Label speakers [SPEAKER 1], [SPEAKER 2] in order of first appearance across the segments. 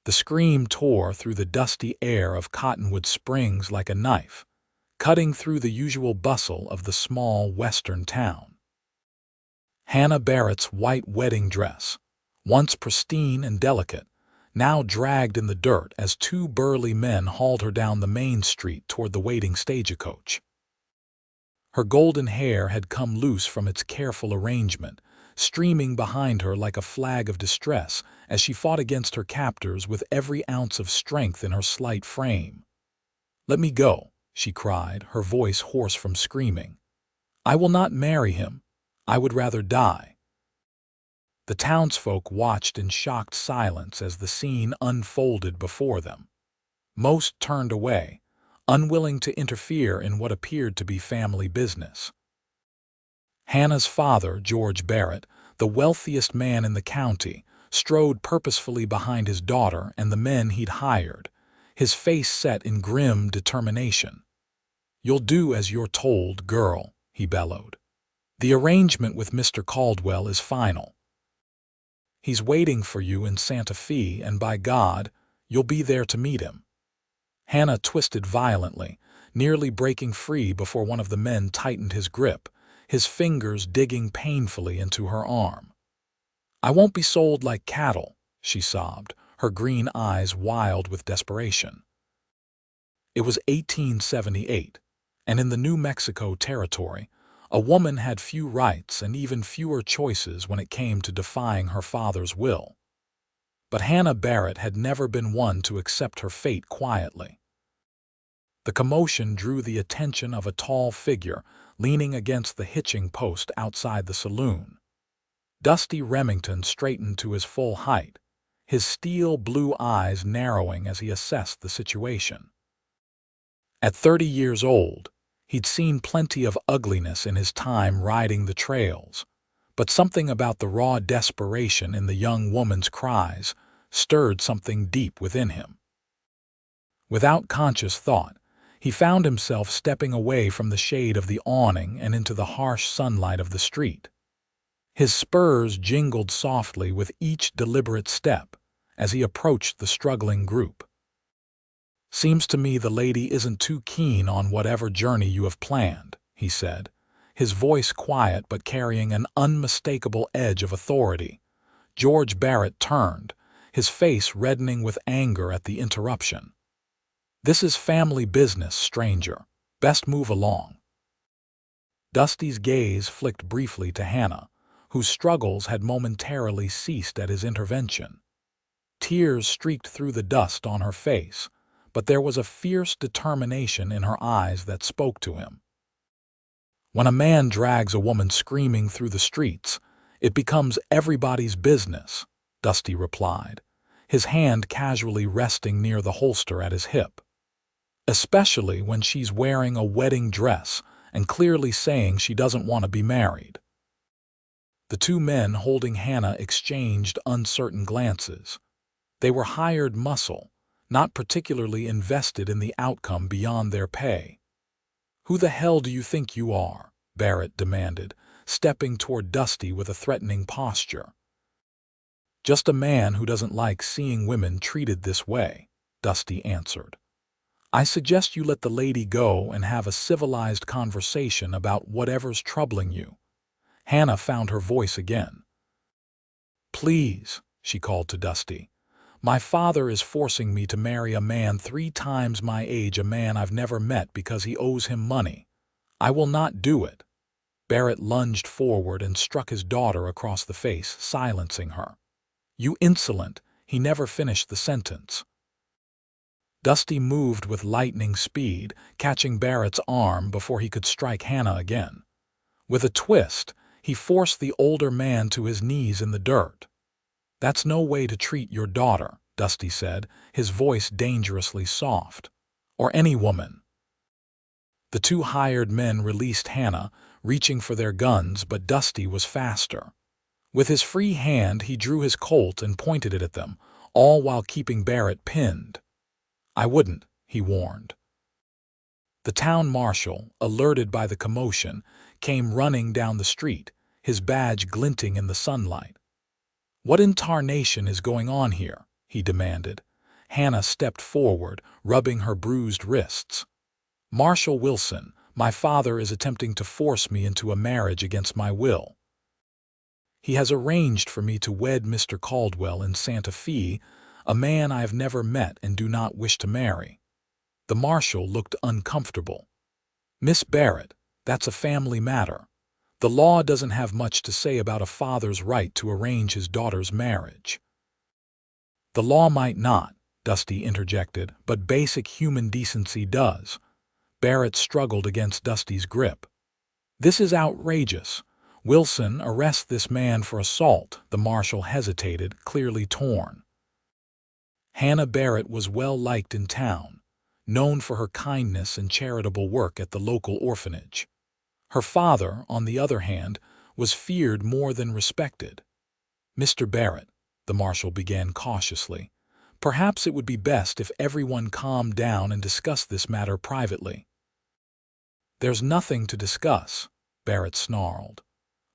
[SPEAKER 1] The scream tore through the dusty air of Cottonwood Springs like a knife, cutting through the usual bustle of the small western town. Hannah Barrett's white wedding dress, once pristine and delicate, now dragged in the dirt as two burly men hauled her down the main street toward the waiting stagecoach. Her golden hair had come loose from its careful arrangement, streaming behind her like a flag of distress as she fought against her captors with every ounce of strength in her slight frame. "Let me go," she cried, her voice hoarse from screaming. "I will not marry him. I would rather die." The townsfolk watched in shocked silence as the scene unfolded before them. Most turned away, unwilling to interfere in what appeared to be family business. Hannah's father, George Barrett, the wealthiest man in the county, strode purposefully behind his daughter and the men he'd hired, his face set in grim determination. "You'll do as you're told, girl," he bellowed. "The arrangement with Mr. Caldwell is final. He's waiting for you in Santa Fe, and by God, you'll be there to meet him." Hannah twisted violently, nearly breaking free before one of the men tightened his grip, his fingers digging painfully into her arm. "I won't be sold like cattle," she sobbed, her green eyes wild with desperation. It was 1878, and in the New Mexico Territory, a woman had few rights and even fewer choices when it came to defying her father's will. But Hannah Barrett had never been one to accept her fate quietly. The commotion drew the attention of a tall figure leaning against the hitching post outside the saloon. Dusty Remington straightened to his full height, his steel blue eyes narrowing as he assessed the situation. At 30 years old, he'd seen plenty of ugliness in his time riding the trails, but something about the raw desperation in the young woman's cries stirred something deep within him. Without conscious thought, he found himself stepping away from the shade of the awning and into the harsh sunlight of the street. His spurs jingled softly with each deliberate step as he approached the struggling group. "Seems to me the lady isn't too keen on whatever journey you have planned," he said, his voice quiet but carrying an unmistakable edge of authority. George Barrett turned, his face reddening with anger at the interruption. "This is family business, stranger. Best move along." Dusty's gaze flicked briefly to Hannah, whose struggles had momentarily ceased at his intervention. Tears streaked through the dust on her face, but there was a fierce determination in her eyes that spoke to him. "When a man drags a woman screaming through the streets, it becomes everybody's business," Dusty replied, his hand casually resting near the holster at his hip. "Especially when she's wearing a wedding dress and clearly saying she doesn't want to be married." The two men holding Hannah exchanged uncertain glances. They were hired muscle, not particularly invested in the outcome beyond their pay. "Who the hell do you think you are?" Barrett demanded, stepping toward Dusty with a threatening posture. "Just a man who doesn't like seeing women treated this way," Dusty answered. "I suggest you let the lady go and have a civilized conversation about whatever's troubling you." Hannah found her voice again. "Please," she called to Dusty. "My father is forcing me to marry a man 3 times my age, a man I've never met, because he owes him money. I will not do it." Barrett lunged forward and struck his daughter across the face, silencing her. "You insolent!" He never finished the sentence. Dusty moved with lightning speed, catching Barrett's arm before he could strike Hannah again. With a twist, he forced the older man to his knees in the dirt. "That's no way to treat your daughter," Dusty said, his voice dangerously soft. "Or any woman." The two hired men released Hannah, reaching for their guns, but Dusty was faster. With his free hand, he drew his Colt and pointed it at them, all while keeping Barrett pinned. "I wouldn't," he warned. The town marshal, alerted by the commotion, came running down the street, his badge glinting in the sunlight. "What in tarnation is going on here?" he demanded, Hannah stepped forward, rubbing her bruised wrists. "Marshal Wilson, my father is attempting to force me into a marriage against my will. He has arranged for me to wed Mr. Caldwell in Santa Fe, a man I have never met and do not wish to marry." The marshal looked uncomfortable. "Miss Barrett, that's a family matter. The law doesn't have much to say about a father's right to arrange his daughter's marriage." "The law might not," Dusty interjected, "but basic human decency does." Barrett struggled against Dusty's grip. "This is outrageous. Wilson, arrest this man for assault." The marshal hesitated, clearly torn. Hannah Barrett was well liked in town, known for her kindness and charitable work at the local orphanage. Her father, on the other hand, was feared more than respected. "Mr. Barrett," the marshal began cautiously, "perhaps it would be best if everyone calmed down and discussed this matter privately." "There's nothing to discuss," Barrett snarled.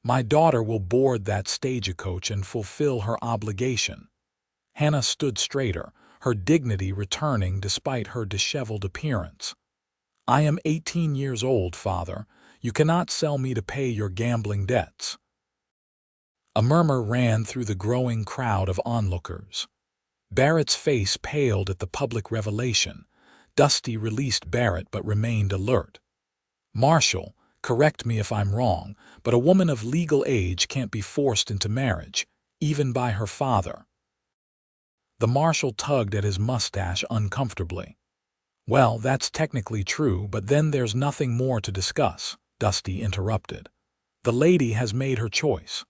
[SPEAKER 1] "My daughter will board that stagecoach and fulfill her obligation." Hannah stood straighter, her dignity returning despite her disheveled appearance. "I am 18 years old, father. You cannot sell me to pay your gambling debts." A murmur ran through the growing crowd of onlookers. Barrett's face paled at the public revelation. Dusty released Barrett but remained alert. "Marshal, correct me if I'm wrong, but a woman of legal age can't be forced into marriage, even by her father." The marshal tugged at his mustache uncomfortably. "Well, that's technically true, but then there's nothing more to discuss," Dusty interrupted. "The lady has made her choice."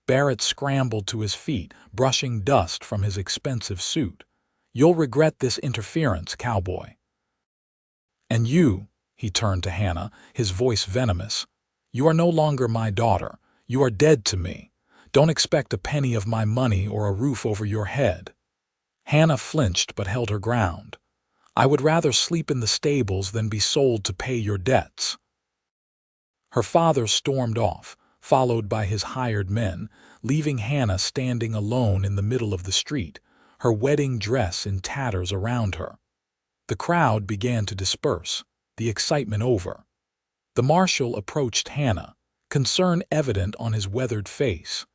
[SPEAKER 1] Barrett scrambled to his feet, brushing dust from his expensive suit. "You'll regret this interference, Cowboy." "And you," he turned to Hannah, his voice venomous, "you are no longer my daughter. You are dead to me. Don't expect a penny of my money or a roof over your head." Hannah flinched but held her ground. "I would rather sleep in the stables than be sold to pay your debts." Her father stormed off, followed by his hired men, leaving Hannah standing alone in the middle of the street, her wedding dress in tatters around her. The crowd began to disperse, the excitement over. The marshal approached Hannah, concern evident on his weathered face.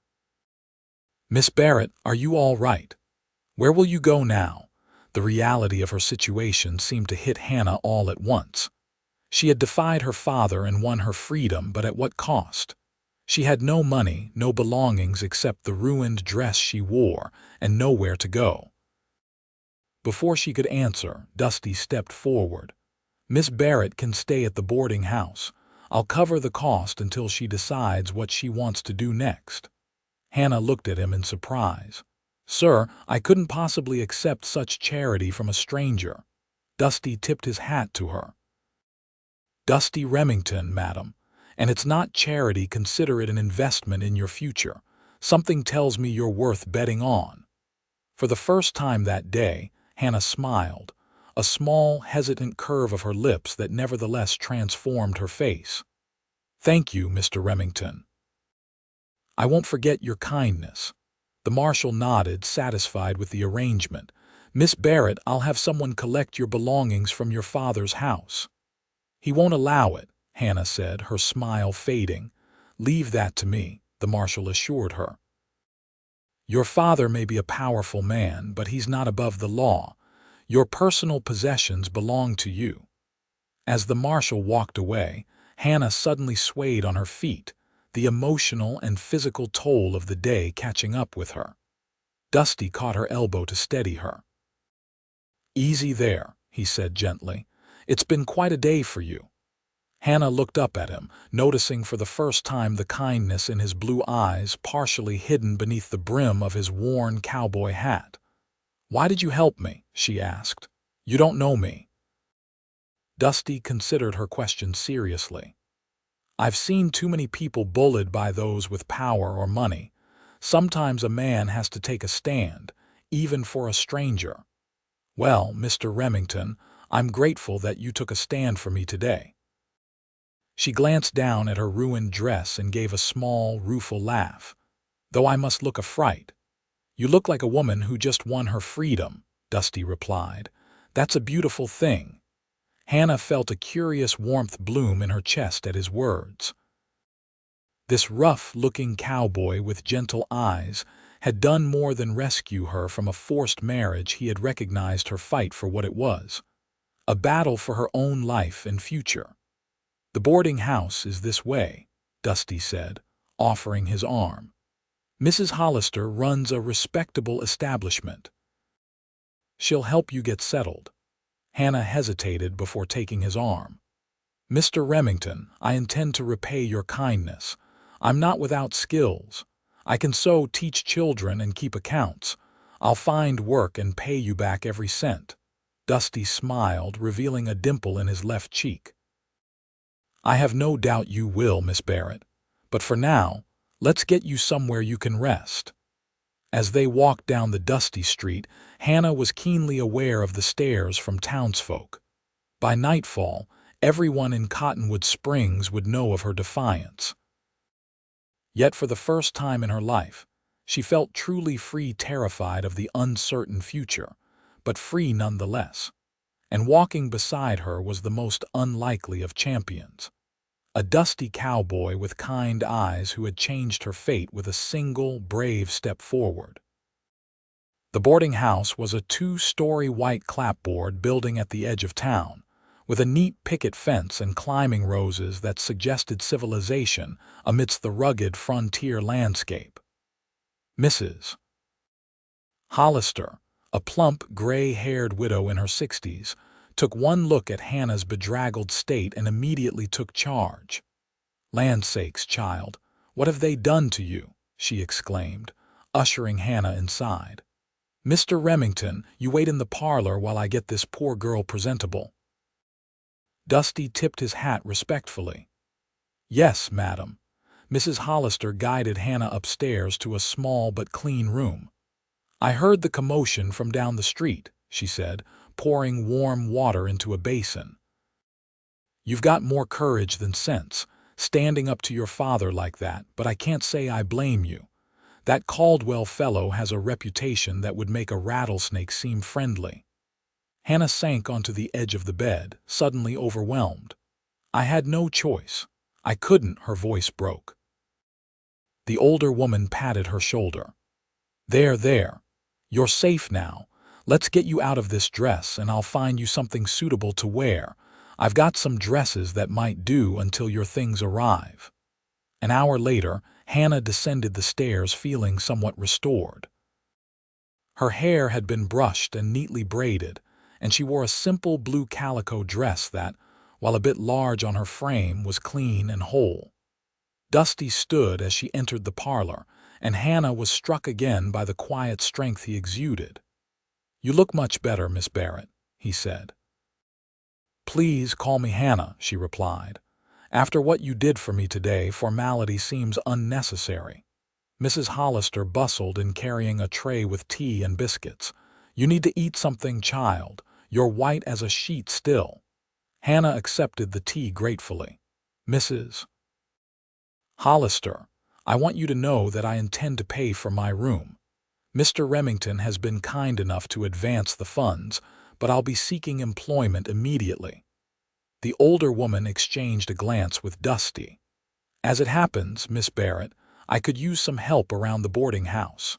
[SPEAKER 1] "Miss Barrett, are you all right? Where will you go now?" The reality of her situation seemed to hit Hannah all at once. She had defied her father and won her freedom, but at what cost? She had no money, no belongings except the ruined dress she wore, and nowhere to go. Before she could answer, Dusty stepped forward. "Miss Barrett can stay at the boarding house. I'll cover the cost until she decides what she wants to do next." Hannah looked at him in surprise. "Sir, I couldn't possibly accept such charity from a stranger." Dusty tipped his hat to her. "Dusty Remington, madam. And it's not charity. Consider it an investment in your future. Something tells me you're worth betting on." For the first time that day, Hannah smiled, a small, hesitant curve of her lips that nevertheless transformed her face. "Thank you, Mr. Remington. I won't forget your kindness." The marshal nodded, satisfied with the arrangement. "Miss Barrett, I'll have someone collect your belongings from your father's house." "He won't allow it," Hannah said, her smile fading. "Leave that to me," the marshal assured her. "Your father may be a powerful man, but he's not above the law. Your personal possessions belong to you." As the marshal walked away, Hannah suddenly swayed on her feet, the emotional and physical toll of the day catching up with her. Dusty caught her elbow to steady her. "Easy there," he said gently. "It's been quite a day for you." Hannah looked up at him, noticing for the first time the kindness in his blue eyes partially hidden beneath the brim of his worn cowboy hat. "Why did you help me?" she asked. "You don't know me." Dusty considered her question seriously. "I've seen too many people bullied by those with power or money. Sometimes a man has to take a stand, even for a stranger. Well, Mr. Remington, I'm grateful that you took a stand for me today." She glanced down at her ruined dress and gave a small, rueful laugh. "Though I must look a fright. You look like a woman who just won her freedom," Dusty replied. "That's a beautiful thing." Hannah felt a curious warmth bloom in her chest at his words. This rough-looking cowboy with gentle eyes had done more than rescue her from a forced marriage. He had recognized her fight for what it was, a battle for her own life and future. "The boarding house is this way," Dusty said, offering his arm. "Mrs. Hollister runs a respectable establishment. She'll help you get settled." Hannah hesitated before taking his arm. "Mr. Remington, I intend to repay your kindness. I'm not without skills. I can sew, teach children, and keep accounts. I'll find work and pay you back every cent." Dusty smiled, revealing a dimple in his left cheek. "I have no doubt you will, Miss Barrett. But for now, let's get you somewhere you can rest." As they walked down the dusty street, Hannah was keenly aware of the stares from townsfolk. By nightfall, everyone in Cottonwood Springs would know of her defiance. Yet for the first time in her life, she felt truly free, terrified of the uncertain future, but free nonetheless. And walking beside her was the most unlikely of champions. A dusty cowboy with kind eyes who had changed her fate with a single, brave step forward. The boarding house was a 2-story white clapboard building at the edge of town, with a neat picket fence and climbing roses that suggested civilization amidst the rugged frontier landscape. Mrs. Hollister, a plump, gray-haired widow in her 60s, took one look at Hannah's bedraggled state and immediately took charge. "Land sakes, child, what have they done to you?" she exclaimed, ushering Hannah inside. "Mr. Remington, you wait in the parlor while I get this poor girl presentable." Dusty tipped his hat respectfully. "Yes, madam." Mrs. Hollister guided Hannah upstairs to a small but clean room. "I heard the commotion from down the street," she said, pouring warm water into a basin. "You've got more courage than sense, standing up to your father like that, but I can't say I blame you. That Caldwell fellow has a reputation that would make a rattlesnake seem friendly." Hannah sank onto the edge of the bed, suddenly overwhelmed. "I had no choice. I couldn't," her voice broke. The older woman patted her shoulder. There. You're safe now. Let's get you out of this dress and I'll find you something suitable to wear. I've got some dresses that might do until your things arrive." An hour later, Hannah descended the stairs feeling somewhat restored. Her hair had been brushed and neatly braided, and she wore a simple blue calico dress that, while a bit large on her frame, was clean and whole. Dusty stood as she entered the parlor, and Hannah was struck again by the quiet strength he exuded. "You look much better, Miss Barrett," he said. "Please call me Hannah," she replied. "After what you did for me today, formality seems unnecessary." Mrs. Hollister bustled in, carrying a tray with tea and biscuits. "You need to eat something, child. You're white as a sheet still." Hannah accepted the tea gratefully. "Mrs. Hollister, I want you to know that I intend to pay for my room. Mr. Remington has been kind enough to advance the funds, but I'll be seeking employment immediately." The older woman exchanged a glance with Dusty. "As it happens, Miss Barrett, I could use some help around the boarding house.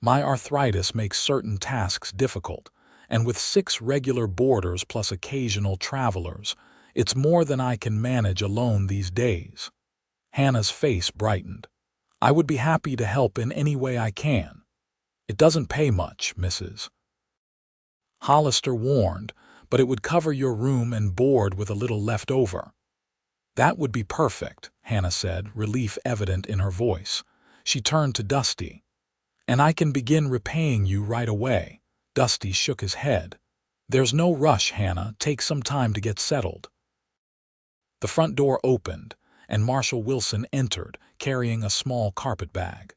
[SPEAKER 1] My arthritis makes certain tasks difficult, and with 6 regular boarders plus occasional travelers, it's more than I can manage alone these days." Hannah's face brightened. "I would be happy to help in any way I can." "It doesn't pay much," Mrs. Hollister warned, "but it would cover your room and board with a little left over." "That would be perfect," Hannah said, relief evident in her voice. She turned to Dusty. "And I can begin repaying you right away." Dusty shook his head. "There's no rush, Hannah. Take some time to get settled." The front door opened, and Marshal Wilson entered, carrying a small carpet bag.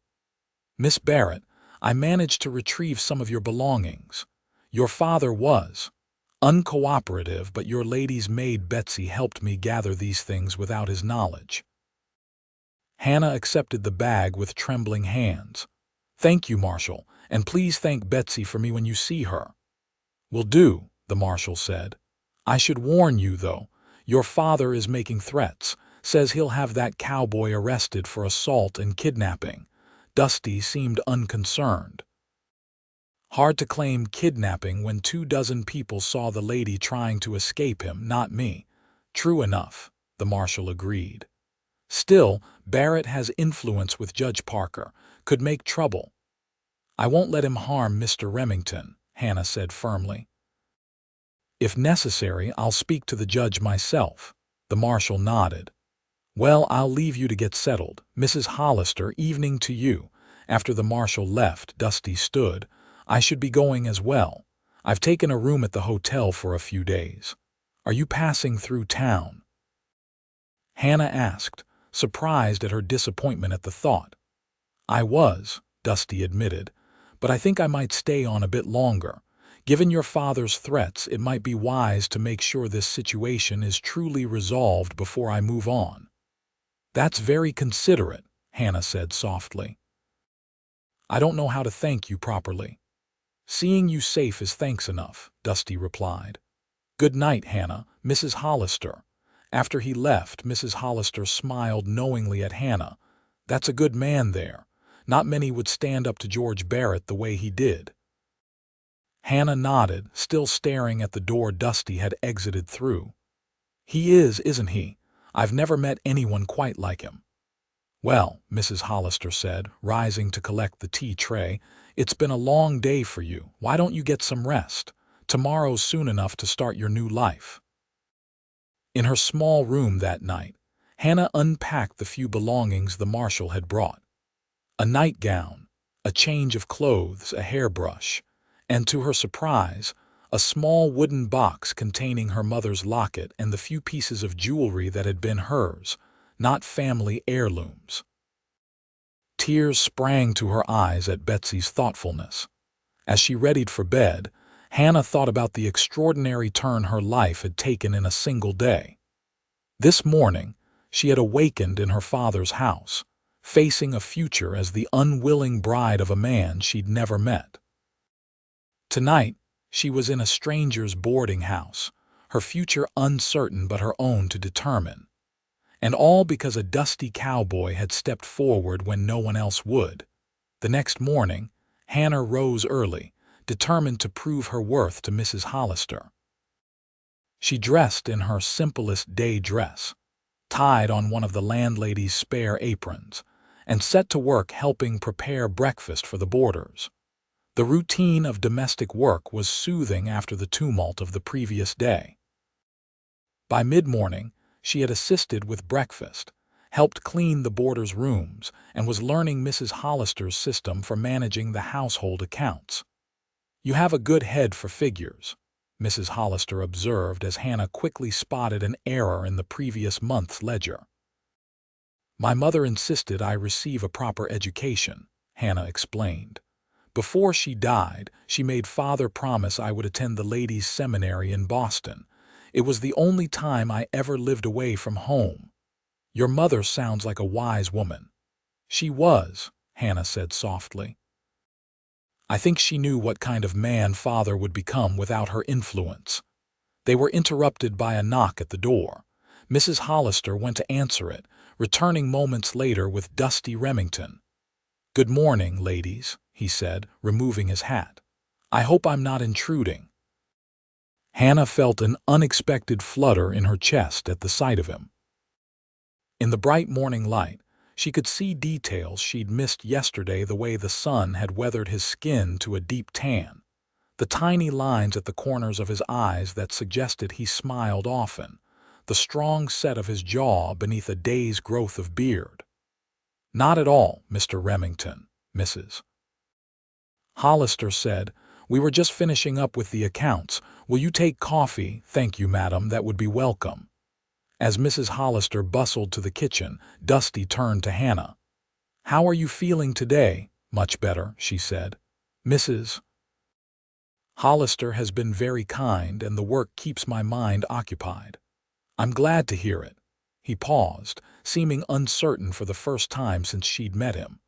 [SPEAKER 1] "Miss Barrett, I managed to retrieve some of your belongings. Your father was uncooperative, but your lady's maid Betsy helped me gather these things without his knowledge." Hannah accepted the bag with trembling hands. "Thank you, Marshal, And please thank Betsy for me when you see her." "Will do," the marshal said. "I should warn you, though. Your father is making threats, says he'll have that cowboy arrested for assault and kidnapping." Dusty seemed unconcerned. "Hard to claim kidnapping when 24 people saw the lady trying to escape him, not me." "True enough," the marshal agreed. "Still, Barrett has influence with Judge Parker, could make trouble." "I won't let him harm Mr. Remington," Hannah said firmly. "If necessary, I'll speak to the judge myself." The marshal nodded. "Well, I'll leave you to get settled. Mrs. Hollister, evening to you." After the marshal left, Dusty stood. "I should be going as well. I've taken a room at the hotel for a few days. Are you passing through town?" Hannah asked, surprised at her disappointment at the thought. "I was," Dusty admitted, "but I think I might stay on a bit longer. Given your father's threats, it might be wise to make sure this situation is truly resolved before I move on." "That's very considerate," Hannah said softly. "I don't know how to thank you properly." "Seeing you safe is thanks enough," Dusty replied. "Good night, Hannah, Mrs. Hollister." After he left, Mrs. Hollister smiled knowingly at Hannah. "That's a good man there. Not many would stand up to George Barrett the way he did." Hannah nodded, still staring at the door Dusty had exited through. "He is, isn't he? I've never met anyone quite like him." "Well," Mrs. Hollister said, rising to collect the tea tray, "it's been a long day for you. Why don't you get some rest? Tomorrow's soon enough to start your new life." In her small room that night, Hannah unpacked the few belongings the marshal had brought. A nightgown, a change of clothes, a hairbrush, and to her surprise, a small wooden box containing her mother's locket and the few pieces of jewelry that had been hers, not family heirlooms. Tears sprang to her eyes at Betsy's thoughtfulness. As she readied for bed, Hannah thought about the extraordinary turn her life had taken in a single day. This morning, she had awakened in her father's house, facing a future as the unwilling bride of a man she'd never met. Tonight, she was in a stranger's boarding house, her future uncertain but her own to determine. And all because a dusty cowboy had stepped forward when no one else would. The next morning, Hannah rose early, determined to prove her worth to Mrs. Hollister. She dressed in her simplest day dress, tied on one of the landlady's spare aprons, and set to work helping prepare breakfast for the boarders. The routine of domestic work was soothing after the tumult of the previous day. By mid-morning, she had assisted with breakfast, helped clean the boarders' rooms, and was learning Mrs. Hollister's system for managing the household accounts. "You have a good head for figures," Mrs. Hollister observed as Hannah quickly spotted an error in the previous month's ledger. "My mother insisted I receive a proper education," Hannah explained. "Before she died, she made Father promise I would attend the ladies' seminary in Boston. It was the only time I ever lived away from home." "Your mother sounds like a wise woman." "She was," Hannah said softly. "I think she knew what kind of man Father would become without her influence." They were interrupted by a knock at the door. Mrs. Hollister went to answer it, returning moments later with Dusty Remington. "Good morning, ladies," he said, removing his hat. "I hope I'm not intruding." Hannah felt an unexpected flutter in her chest at the sight of him. In the bright morning light, she could see details she'd missed yesterday, the way the sun had weathered his skin to a deep tan, the tiny lines at the corners of his eyes that suggested he smiled often, the strong set of his jaw beneath a day's growth of beard. "Not at all, Mr. Remington, Mrs. Hollister said. "We were just finishing up with the accounts. Will you take coffee?" "Thank you, madam, that would be welcome." As Mrs. Hollister bustled to the kitchen, Dusty turned to Hannah. "How are you feeling today?" "Much better," she said. "Mrs. Hollister has been very kind, and the work keeps my mind occupied." "I'm glad to hear it." He paused, seeming uncertain for the first time since she'd met him.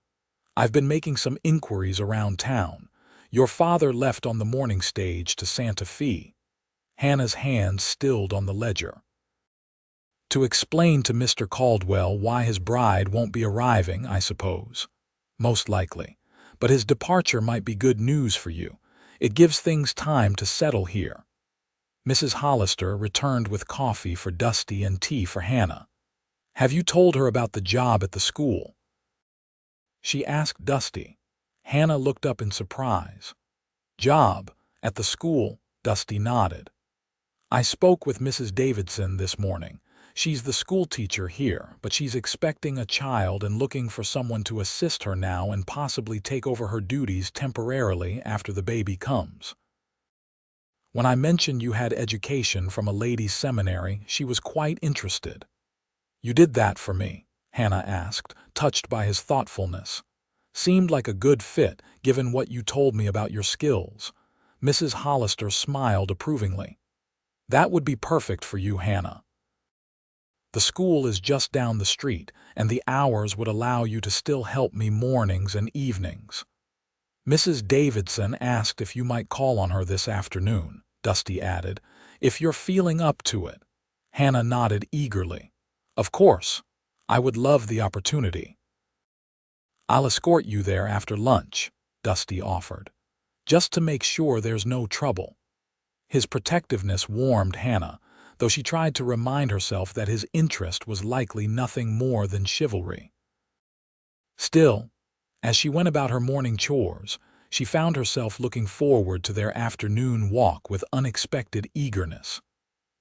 [SPEAKER 1] "I've been making some inquiries around town. Your father left on the morning stage to Santa Fe. Hannah's hand stilled on the ledger. To explain to Mr. Caldwell why his bride won't be arriving, I suppose. Most likely. But his departure might be good news for you. It gives things time to settle here. Mrs. Hollister returned with coffee for Dusty and tea for Hannah. Have you told her about the job at the school? She asked Dusty. Hannah looked up in surprise. Job? At the school? Dusty nodded. I spoke with Mrs. Davidson this morning. She's the school teacher here, but she's expecting a child and looking for someone to assist her now and possibly take over her duties temporarily after the baby comes. When I mentioned you had education from a ladies' seminary, she was quite interested. You did that for me? Hannah asked, touched by his thoughtfulness. Seemed like a good fit, given what you told me about your skills. Mrs. Hollister smiled approvingly. That would be perfect for you, Hannah. The school is just down the street, and the hours would allow you to still help me mornings and evenings. Mrs. Davidson asked if you might call on her this afternoon, Dusty added, if you're feeling up to it. Hannah nodded eagerly. Of course. I would love the opportunity. I'll escort you there after lunch, Dusty offered, just to make sure there's no trouble. His protectiveness warmed Hannah, though she tried to remind herself that his interest was likely nothing more than chivalry. Still, as she went about her morning chores, she found herself looking forward to their afternoon walk with unexpected eagerness.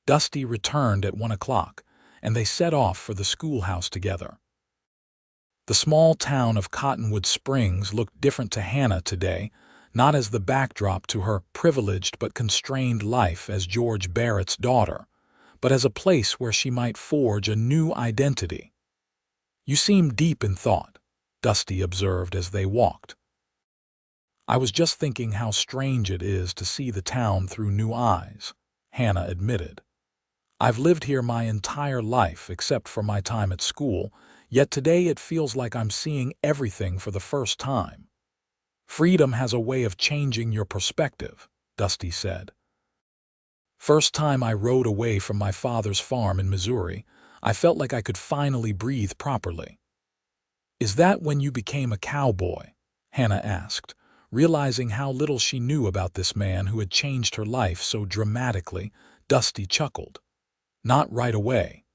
[SPEAKER 1] Dusty returned at 1 o'clock, and they set off for the schoolhouse together. The small town of Cottonwood Springs looked different to Hannah today, not as the backdrop to her privileged but constrained life as George Barrett's daughter, but as a place where she might forge a new identity. You seem deep in thought, Dusty observed as they walked. I was just thinking how strange it is to see the town through new eyes, Hannah admitted. I've lived here my entire life except for my time at school, yet today it feels like I'm seeing everything for the first time. Freedom has a way of changing your perspective, Dusty said. First time I rode away from my father's farm in Missouri, I felt like I could finally breathe properly. Is that when you became a cowboy? Hannah asked, realizing how little she knew about this man who had changed her life so dramatically. Dusty chuckled. Not right away.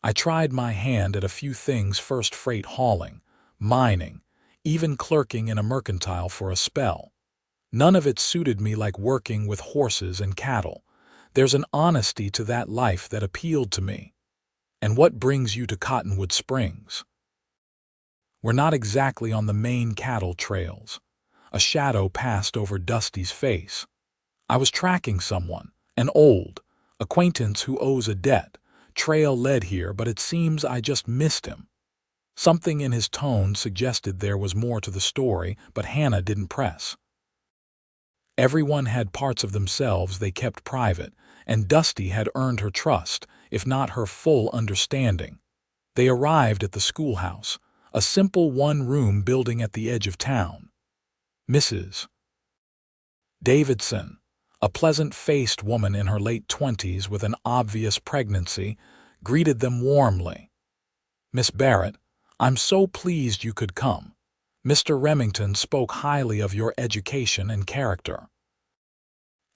[SPEAKER 1] I tried my hand at a few things first: freight hauling, mining, even clerking in a mercantile for a spell. None of it suited me like working with horses and cattle. There's an honesty to that life that appealed to me. And what brings you to Cottonwood Springs? We're not exactly on the main cattle trails. A shadow passed over Dusty's face. I was tracking someone, an old acquaintance who owes a debt. Trail led here, but it seems I just missed him. Something in his tone suggested there was more to the story, but Hannah didn't press. Everyone had parts of themselves they kept private, and Dusty had earned her trust, if not her full understanding. They arrived at the schoolhouse, a simple one-room building at the edge of town. Mrs. Davidson, a pleasant-faced woman in her late 20s with an obvious pregnancy, greeted them warmly. Miss Barrett, I'm so pleased you could come. Mr. Remington spoke highly of your education and character.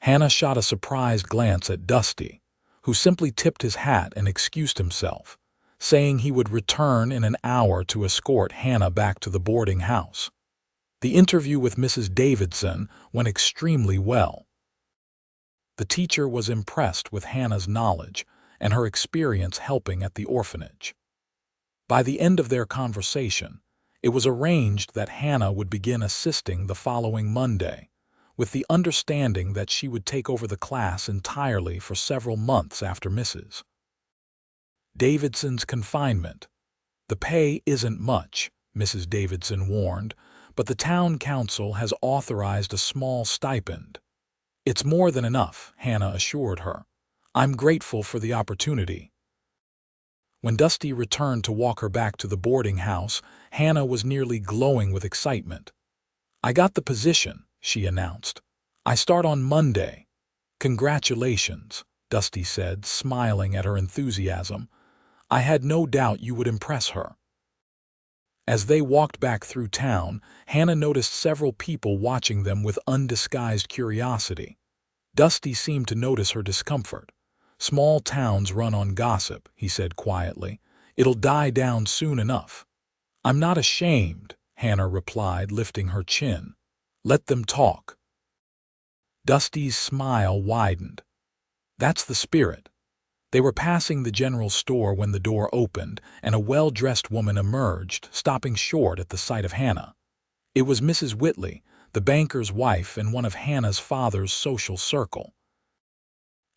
[SPEAKER 1] Hannah shot a surprised glance at Dusty, who simply tipped his hat and excused himself, saying he would return in an hour to escort Hannah back to the boarding house. The interview with Mrs. Davidson went extremely well. The teacher was impressed with Hannah's knowledge and her experience helping at the orphanage. By the end of their conversation, it was arranged that Hannah would begin assisting the following Monday, with the understanding that she would take over the class entirely for several months after Mrs. Davidson's confinement. The pay isn't much, Mrs. Davidson warned, but the town council has authorized a small stipend. It's more than enough, Hannah assured her. I'm grateful for the opportunity. When Dusty returned to walk her back to the boarding house, Hannah was nearly glowing with excitement. I got the position, she announced. "I start on Monday." "Congratulations," Dusty said, smiling at her enthusiasm. "I had no doubt you would impress her." As they walked back through town, Hannah noticed several people watching them with undisguised curiosity. Dusty seemed to notice her discomfort. "Small towns run on gossip," he said quietly. "It'll die down soon enough." "I'm not ashamed," Hannah replied, lifting her chin. "Let them talk." Dusty's smile widened. "That's the spirit." They were passing the general store when the door opened, and a well-dressed woman emerged, stopping short at the sight of Hannah. It was Mrs. Whitley, the banker's wife and one of Hannah's father's social circle.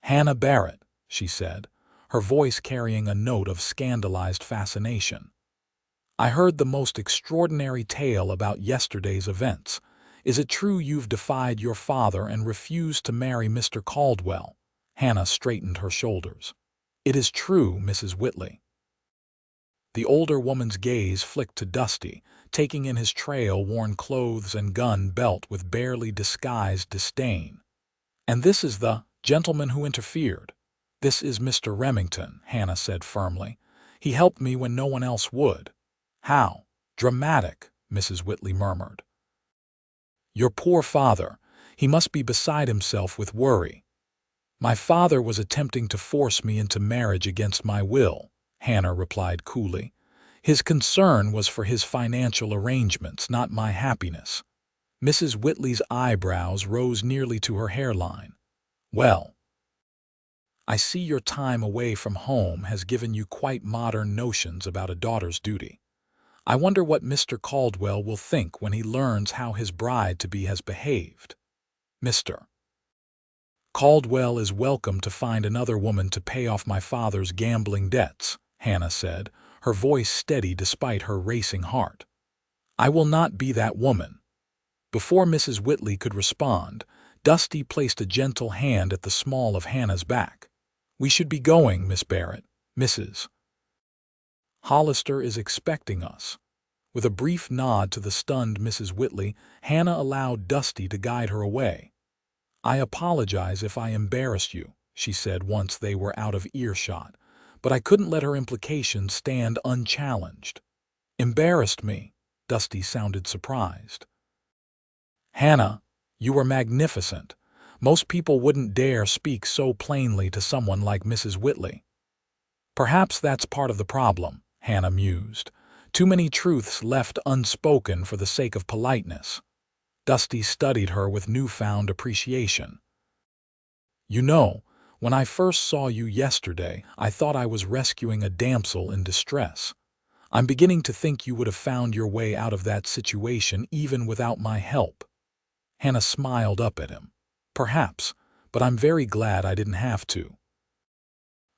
[SPEAKER 1] "Hannah Barrett," she said, her voice carrying a note of scandalized fascination. "I heard the most extraordinary tale about yesterday's events. Is it true you've defied your father and refused to marry Mr. Caldwell?" Hannah straightened her shoulders. "It is true, Mrs. Whitley." The older woman's gaze flicked to Dusty, taking in his trail-worn clothes and gun belt with barely disguised disdain. "And this is the gentleman who interfered." "This is Mr. Remington," Hannah said firmly. "He helped me when no one else would." "How dramatic," Mrs. Whitley murmured. "Your poor father. He must be beside himself with worry." "My father was attempting to force me into marriage against my will," Hannah replied coolly. "His concern was for his financial arrangements, not my happiness." Mrs. Whitley's eyebrows rose nearly to her hairline. "Well, I see your time away from home has given you quite modern notions about a daughter's duty. I wonder what Mr. Caldwell will think when he learns how his bride-to-be has behaved." "Mr. Caldwell is welcome to find another woman to pay off my father's gambling debts," Hannah said, her voice steady despite her racing heart. "I will not be that woman." Before Mrs. Whitley could respond, Dusty placed a gentle hand at the small of Hannah's back. "We should be going, Miss Barrett. Mrs. Hollister is expecting us." With a brief nod to the stunned Mrs. Whitley, Hannah allowed Dusty to guide her away. "I apologize if I embarrassed you," she said once they were out of earshot, but I couldn't let her implications stand unchallenged. "Embarrassed me?" Dusty sounded surprised. "Hannah, you were magnificent. Most people wouldn't dare speak so plainly to someone like Mrs. Whitley." "Perhaps that's part of the problem," Hannah mused. "Too many truths left unspoken for the sake of politeness." Dusty studied her with newfound appreciation. "You know, when I first saw you yesterday, I thought I was rescuing a damsel in distress. I'm beginning to think you would have found your way out of that situation even without my help." Hannah smiled up at him. "Perhaps, but I'm very glad I didn't have to."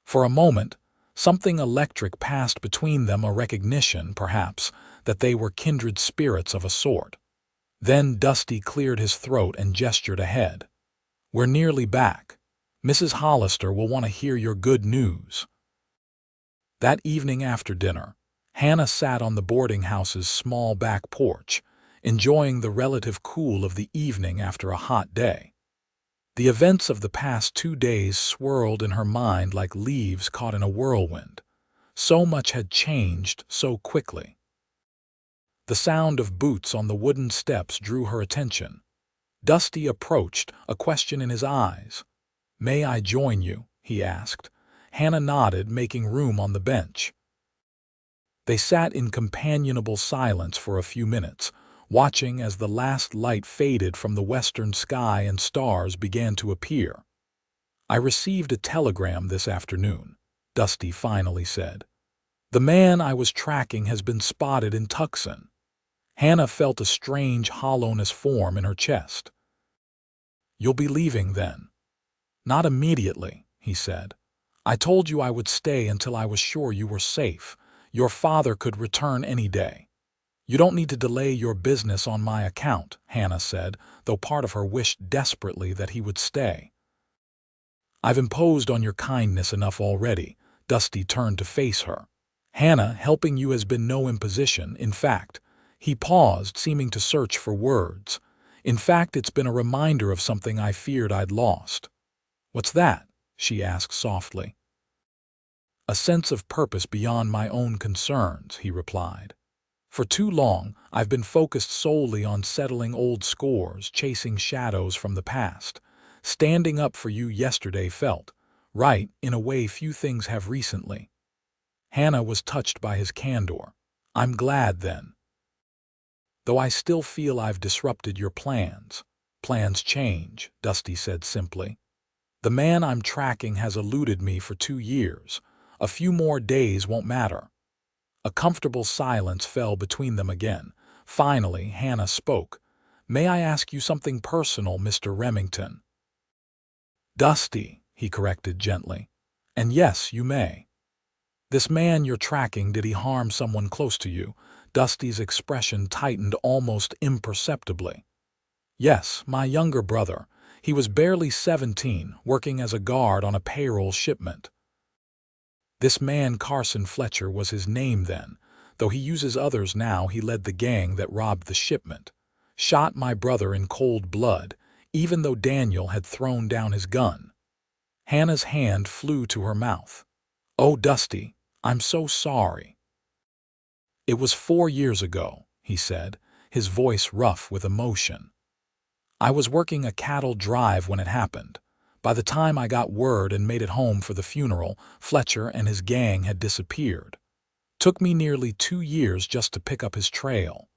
[SPEAKER 1] For a moment, something electric passed between them, a recognition, perhaps, that they were kindred spirits of a sort. Then Dusty cleared his throat and gestured ahead. "We're nearly back. Mrs. Hollister will want to hear your good news." That evening after dinner, Hannah sat on the boarding house's small back porch, enjoying the relative cool of the evening after a hot day. The events of the past 2 days swirled in her mind like leaves caught in a whirlwind. So much had changed so quickly. The sound of boots on the wooden steps drew her attention. Dusty approached, a question in his eyes. "May I join you?" he asked. Hannah nodded, making room on the bench. They sat in companionable silence for a few minutes, watching as the last light faded from the western sky and stars began to appear. "I received a telegram this afternoon," Dusty finally said. "The man I was tracking has been spotted in Tucson." Hannah felt a strange hollowness form in her chest. "You'll be leaving then?" "Not immediately," he said. "I told you I would stay until I was sure you were safe. Your father could return any day." "You don't need to delay your business on my account," Hannah said, though part of her wished desperately that he would stay. "I've imposed on your kindness enough already." Dusty turned to face her. "Hannah, helping you has been no imposition. In fact," he paused, seeming to search for words, In fact, it's been a reminder of something I feared I'd lost." "What's that?" she asked softly. "A sense of purpose beyond my own concerns," he replied. "For too long, I've been focused solely on settling old scores, chasing shadows from the past. Standing up for you yesterday felt right in a way few things have recently." Hannah was touched by his candor. "I'm glad then. Though I still feel I've disrupted your plans." "Plans change," Dusty said simply. "The man I'm tracking has eluded me for 2 years. A few more days won't matter." A comfortable silence fell between them again. Finally, Hannah spoke. "May I ask you something personal, Mr. Remington?" "Dusty," he corrected gently. "And yes, you may. This man you're tracking, did he harm someone close to you?" Dusty's expression tightened almost imperceptibly. "Yes, my younger brother. He was barely 17, working as a guard on a payroll shipment." This man Carson Fletcher was his name then. Though he uses others now, he led the gang that robbed the shipment. "Shot my brother in cold blood, even though Daniel had thrown down his gun." Hannah's hand flew to her mouth. "Oh, Dusty, I'm so sorry." "It was 4 years ago," he said, his voice rough with emotion. "I was working a cattle drive when it happened. By the time I got word and made it home for the funeral, Fletcher and his gang had disappeared. Took me nearly 2 years just to pick up his trail."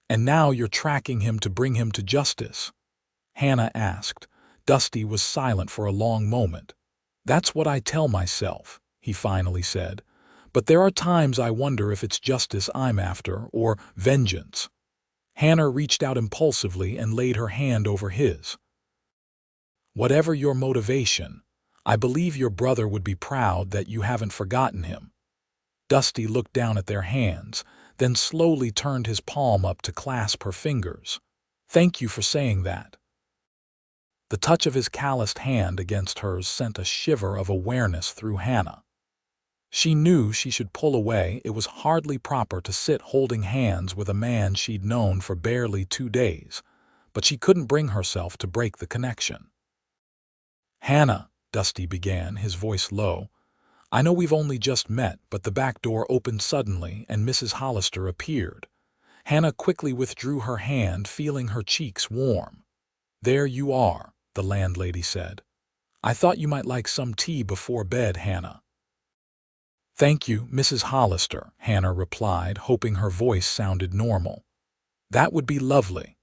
[SPEAKER 1] "And now you're tracking him to bring him to justice?" Hannah asked. Dusty was silent for a long moment. "That's what I tell myself," he finally said. "But there are times I wonder if it's justice I'm after, or vengeance." Hannah reached out impulsively and laid her hand over his. "Whatever your motivation, I believe your brother would be proud that you haven't forgotten him." Dusty looked down at their hands, then slowly turned his palm up to clasp her fingers. "Thank you for saying that." The touch of his calloused hand against hers sent a shiver of awareness through Hannah. She knew she should pull away. It was hardly proper to sit holding hands with a man she'd known for barely 2 days, but she couldn't bring herself to break the connection. "Hannah," Dusty began, his voice low, "I know we've only just met," but the back door opened suddenly and Mrs. Hollister appeared. Hannah quickly withdrew her hand, feeling her cheeks warm. "There you are," the landlady said. "I thought you might like some tea before bed, Hannah." "Thank you, Mrs. Hollister," Hannah replied, hoping her voice sounded normal. "That would be lovely."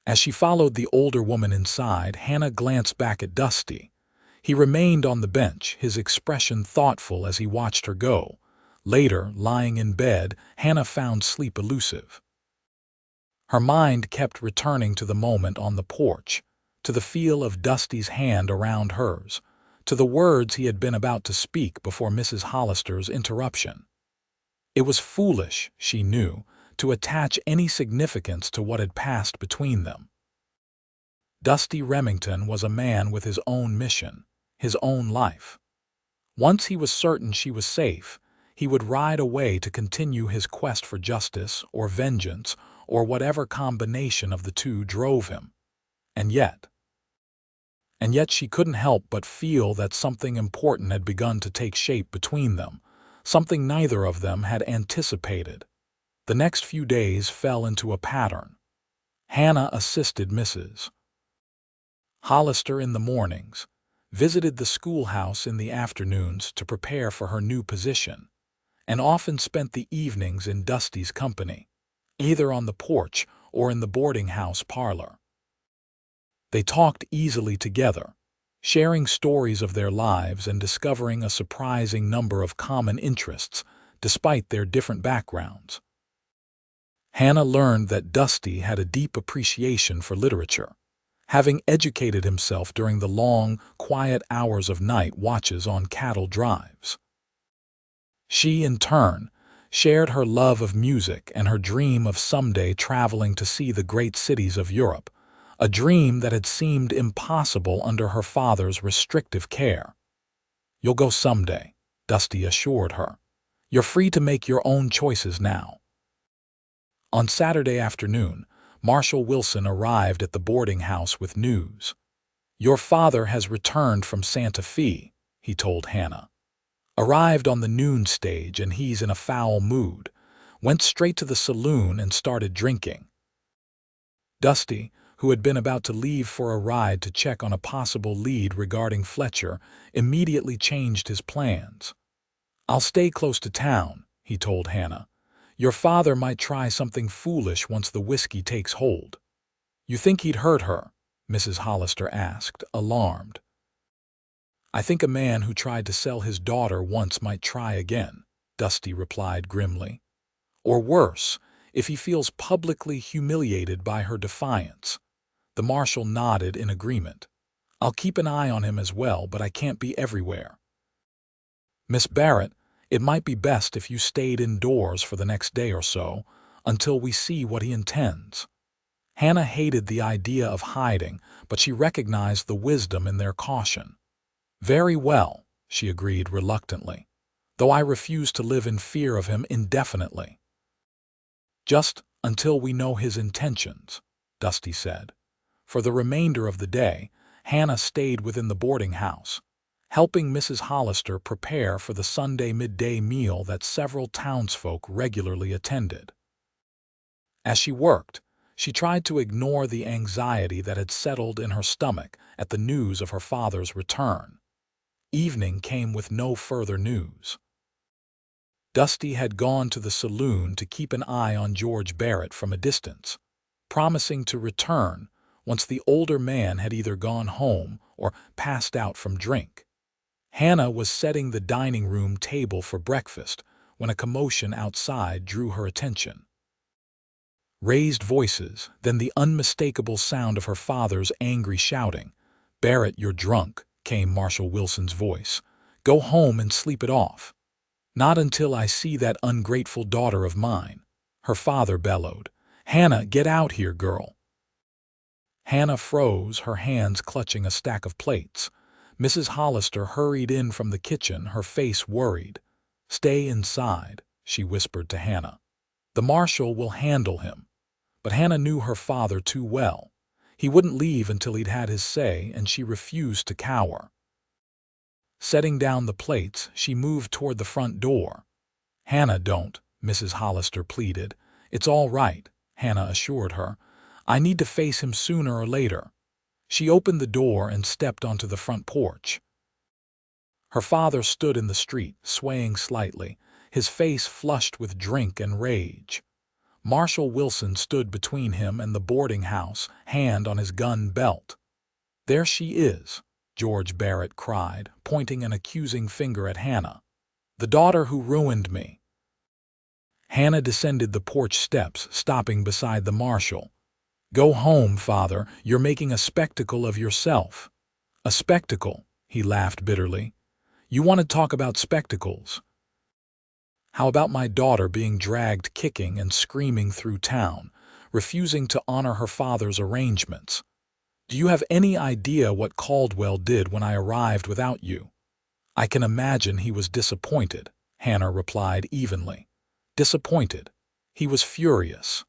[SPEAKER 1] As she followed the older woman inside, Hannah glanced back at Dusty. He remained on the bench, his expression thoughtful as he watched her go. Later, lying in bed, Hannah found sleep elusive. Her mind kept returning to the moment on the porch, to the feel of Dusty's hand around hers, to the words he had been about to speak before Mrs. Hollister's interruption. It was foolish, she knew, to attach any significance to what had passed between them. Dusty Remington was a man with his own mission, his own life. Once he was certain she was safe, he would ride away to continue his quest for justice or vengeance or whatever combination of the two drove him. And yet she couldn't help but feel that something important had begun to take shape between them, something neither of them had anticipated. The next few days fell into a pattern. Hannah assisted Mrs. Hollister in the mornings, visited the schoolhouse in the afternoons to prepare for her new position, and often spent the evenings in Dusty's company, either on the porch or in the boarding house parlor. They talked easily together, sharing stories of their lives and discovering a surprising number of common interests, despite their different backgrounds. Hannah learned that Dusty had a deep appreciation for literature, having educated himself during the long, quiet hours of night watches on cattle drives. She, in turn, shared her love of music and her dream of someday traveling to see the great cities of Europe, a dream that had seemed impossible under her father's restrictive care. "You'll go someday," Dusty assured her. "You're free to make your own choices now." On Saturday afternoon, Marshal Wilson arrived at the boarding house with news. "Your father has returned from Santa Fe," he told Hannah. "Arrived on the noon stage and he's in a foul mood. Went straight to the saloon and started drinking." Dusty, who had been about to leave for a ride to check on a possible lead regarding Fletcher, immediately changed his plans. "I'll stay close to town," he told Hannah. "Your father might try something foolish once the whiskey takes hold." "You think he'd hurt her?" Mrs. Hollister asked, alarmed. "I think a man who tried to sell his daughter once might try again," Dusty replied grimly. "Or worse, if he feels publicly humiliated by her defiance." The marshal nodded in agreement. "I'll keep an eye on him as well, but I can't be everywhere. Miss Barrett, it might be best if you stayed indoors for the next day or so, until we see what he intends." Hannah hated the idea of hiding, but she recognized the wisdom in their caution. "Very well," she agreed reluctantly, "though I refuse to live in fear of him indefinitely." "Just until we know his intentions," Dusty said. For the remainder of the day, Hannah stayed within the boarding house, helping Mrs. Hollister prepare for the Sunday midday meal that several townsfolk regularly attended. As she worked, she tried to ignore the anxiety that had settled in her stomach at the news of her father's return. Evening came with no further news. Dusty had gone to the saloon to keep an eye on George Barrett from a distance, promising to return once the older man had either gone home or passed out from drink. Hannah was setting the dining room table for breakfast when a commotion outside drew her attention. Raised voices, then the unmistakable sound of her father's angry shouting. "Barrett, you're drunk," came Marshal Wilson's voice. "Go home and sleep it off." "Not until I see that ungrateful daughter of mine," her father bellowed. "Hannah, get out here, girl." Hannah froze, her hands clutching a stack of plates. Mrs. Hollister hurried in from the kitchen, her face worried. "Stay inside," she whispered to Hannah. "The marshal will handle him." But Hannah knew her father too well. He wouldn't leave until he'd had his say, and she refused to cower. Setting down the plates, she moved toward the front door. "Hannah, don't," Mrs. Hollister pleaded. "It's all right," Hannah assured her. "I need to face him sooner or later." She opened the door and stepped onto the front porch. Her father stood in the street, swaying slightly, his face flushed with drink and rage. Marshal Wilson stood between him and the boarding house, hand on his gun belt. "There she is," George Barrett cried, pointing an accusing finger at Hannah. "The daughter who ruined me." Hannah descended the porch steps, stopping beside the marshal. "Go home, father. You're making a spectacle of yourself." "A spectacle?" he laughed bitterly. "You want to talk about spectacles? How about my daughter being dragged kicking and screaming through town, refusing to honor her father's arrangements? Do you have any idea what Caldwell did when I arrived without you?" "I can imagine he was disappointed," Hannah replied evenly. "Disappointed. He was furious.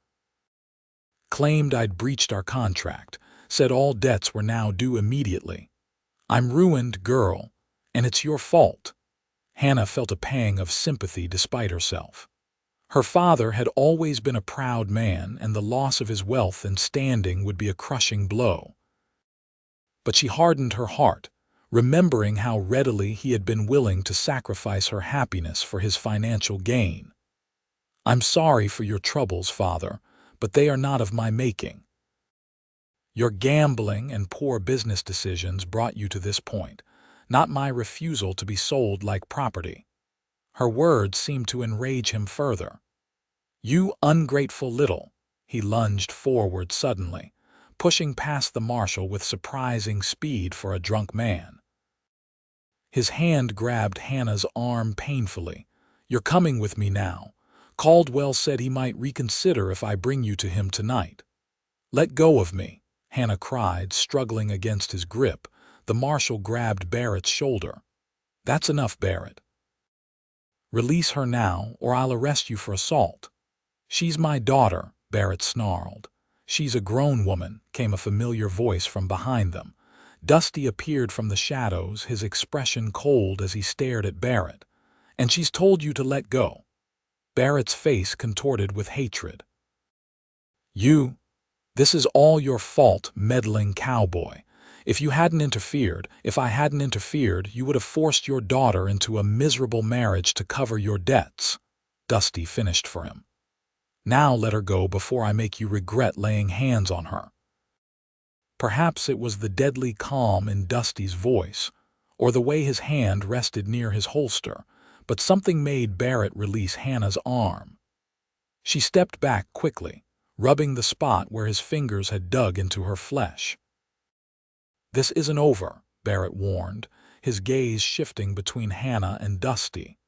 [SPEAKER 1] Claimed I'd breached our contract, said all debts were now due immediately. I'm ruined, girl, and it's your fault." Hannah felt a pang of sympathy despite herself. Her father had always been a proud man, and the loss of his wealth and standing would be a crushing blow. But she hardened her heart, remembering how readily he had been willing to sacrifice her happiness for his financial gain. "I'm sorry for your troubles, father, but they are not of my making. Your gambling and poor business decisions brought you to this point, not my refusal to be sold like property." Her words seemed to enrage him further. "You ungrateful little—" He lunged forward suddenly, pushing past the marshal with surprising speed for a drunk man. His hand grabbed Hannah's arm painfully. "You're coming with me now. Caldwell said he might reconsider if I bring you to him tonight." "Let go of me," Hannah cried, struggling against his grip. The marshal grabbed Barrett's shoulder. "That's enough, Barrett. Release her now, or I'll arrest you for assault." "She's my daughter," Barrett snarled. "She's a grown woman," came a familiar voice from behind them. Dusty appeared from the shadows, his expression cold as he stared at Barrett. "And she's told you to let go." Barrett's face contorted with hatred. This is all your fault, meddling cowboy. If I hadn't interfered, you would have forced your daughter into a miserable marriage to cover your debts." Dusty finished for him. "Now let her go before I make you regret laying hands on her." Perhaps it was the deadly calm in Dusty's voice, or the way his hand rested near his holster, but something made Barrett release Hannah's arm. She stepped back quickly, rubbing the spot where his fingers had dug into her flesh. "This isn't over," Barrett warned, his gaze shifting between Hannah and Dusty.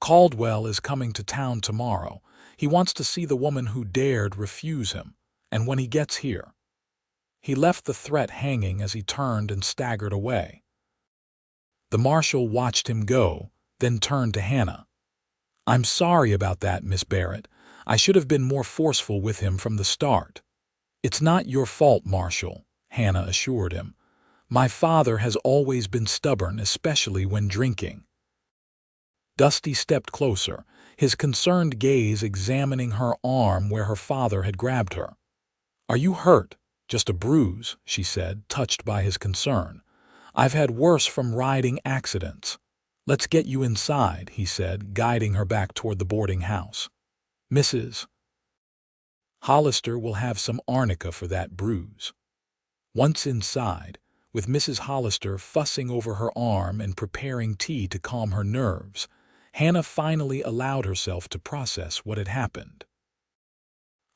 [SPEAKER 1] "Caldwell is coming to town tomorrow. He wants to see the woman who dared refuse him, and when he gets here—" He left the threat hanging as he turned and staggered away. The marshal watched him go, then turned to Hannah. "I'm sorry about that, Miss Barrett. I should have been more forceful with him from the start." "It's not your fault, Marshal," Hannah assured him. "My father has always been stubborn, especially when drinking." Dusty stepped closer, his concerned gaze examining her arm where her father had grabbed her. "Are you hurt?" "Just a bruise," she said, touched by his concern. "I've had worse from riding accidents." "Let's get you inside," he said, guiding her back toward the boarding house. "Mrs. Hollister will have some arnica for that bruise." Once inside, with Mrs. Hollister fussing over her arm and preparing tea to calm her nerves, Hannah finally allowed herself to process what had happened.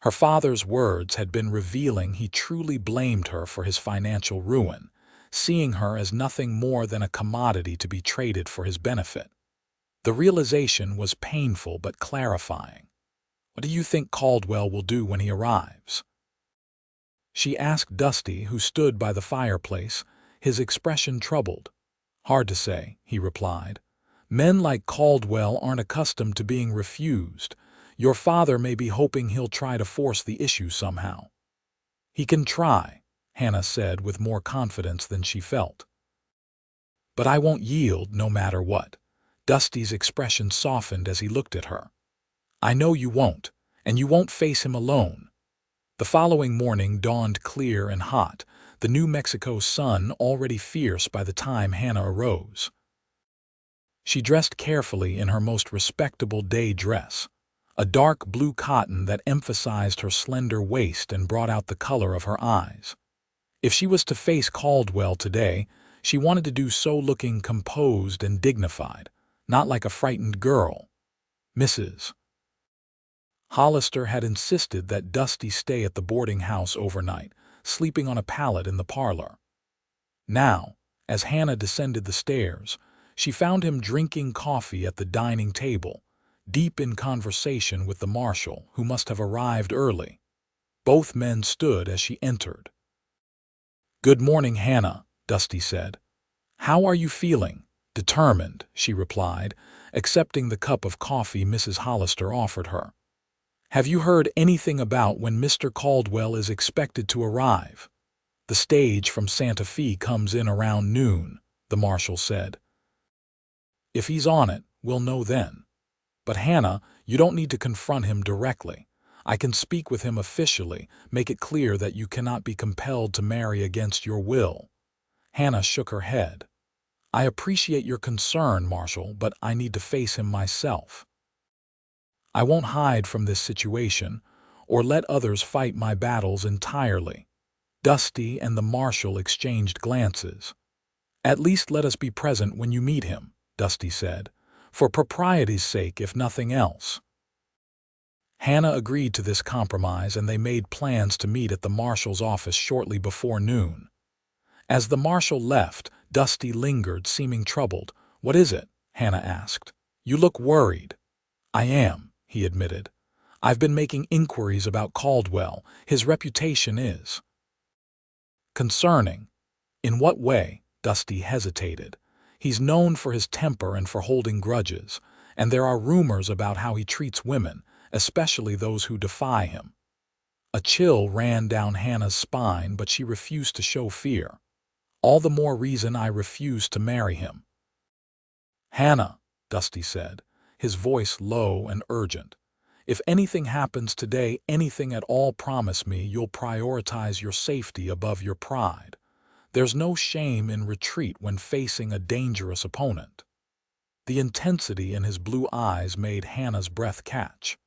[SPEAKER 1] Her father's words had been revealing. He truly blamed her for his financial ruin, seeing her as nothing more than a commodity to be traded for his benefit. The realization was painful but clarifying. "What do you think Caldwell will do when he arrives?" she asked Dusty, who stood by the fireplace, his expression troubled. "Hard to say," he replied. "Men like Caldwell aren't accustomed to being refused. Your father may be hoping he'll try to force the issue somehow." "He can try," Hannah said with more confidence than she felt. "But I won't yield no matter what." Dusty's expression softened as he looked at her. "I know you won't, and you won't face him alone." The following morning dawned clear and hot, the New Mexico sun already fierce by the time Hannah arose. She dressed carefully in her most respectable day dress, a dark blue cotton that emphasized her slender waist and brought out the color of her eyes. If she was to face Caldwell today, she wanted to do so looking composed and dignified, not like a frightened girl. Mrs. Hollister had insisted that Dusty stay at the boarding house overnight, sleeping on a pallet in the parlor. Now, as Hannah descended the stairs, she found him drinking coffee at the dining table, deep in conversation with the marshal, who must have arrived early. Both men stood as she entered. "Good morning, Hannah," Dusty said. "How are you feeling?" "Determined," she replied, accepting the cup of coffee Mrs. Hollister offered her. "Have you heard anything about when Mr. Caldwell is expected to arrive?" "The stage from Santa Fe comes in around noon," the marshal said. "If he's on it, we'll know then. But Hannah, you don't need to confront him directly. I can speak with him officially, make it clear that you cannot be compelled to marry against your will." Hannah shook her head. "I appreciate your concern, Marshal, but I need to face him myself. I won't hide from this situation, or let others fight my battles entirely." Dusty and the marshal exchanged glances. "At least let us be present when you meet him," Dusty said, "for propriety's sake if nothing else." Hannah agreed to this compromise, and they made plans to meet at the marshal's office shortly before noon. As the marshal left, Dusty lingered, seeming troubled. "What is it?" Hannah asked. "You look worried." "I am," he admitted. "I've been making inquiries about Caldwell. His reputation is concerning." "In what way?" Dusty hesitated. "He's known for his temper and for holding grudges, and there are rumors about how he treats women, especially those who defy him." A chill ran down Hannah's spine, but she refused to show fear. All the more reason I refused to marry him. Hannah, Dusty said, his voice low and urgent. If anything happens today, anything at all, promise me you'll prioritize your safety above your pride. There's no shame in retreat when facing a dangerous opponent. The intensity in his blue eyes made Hannah's breath catch.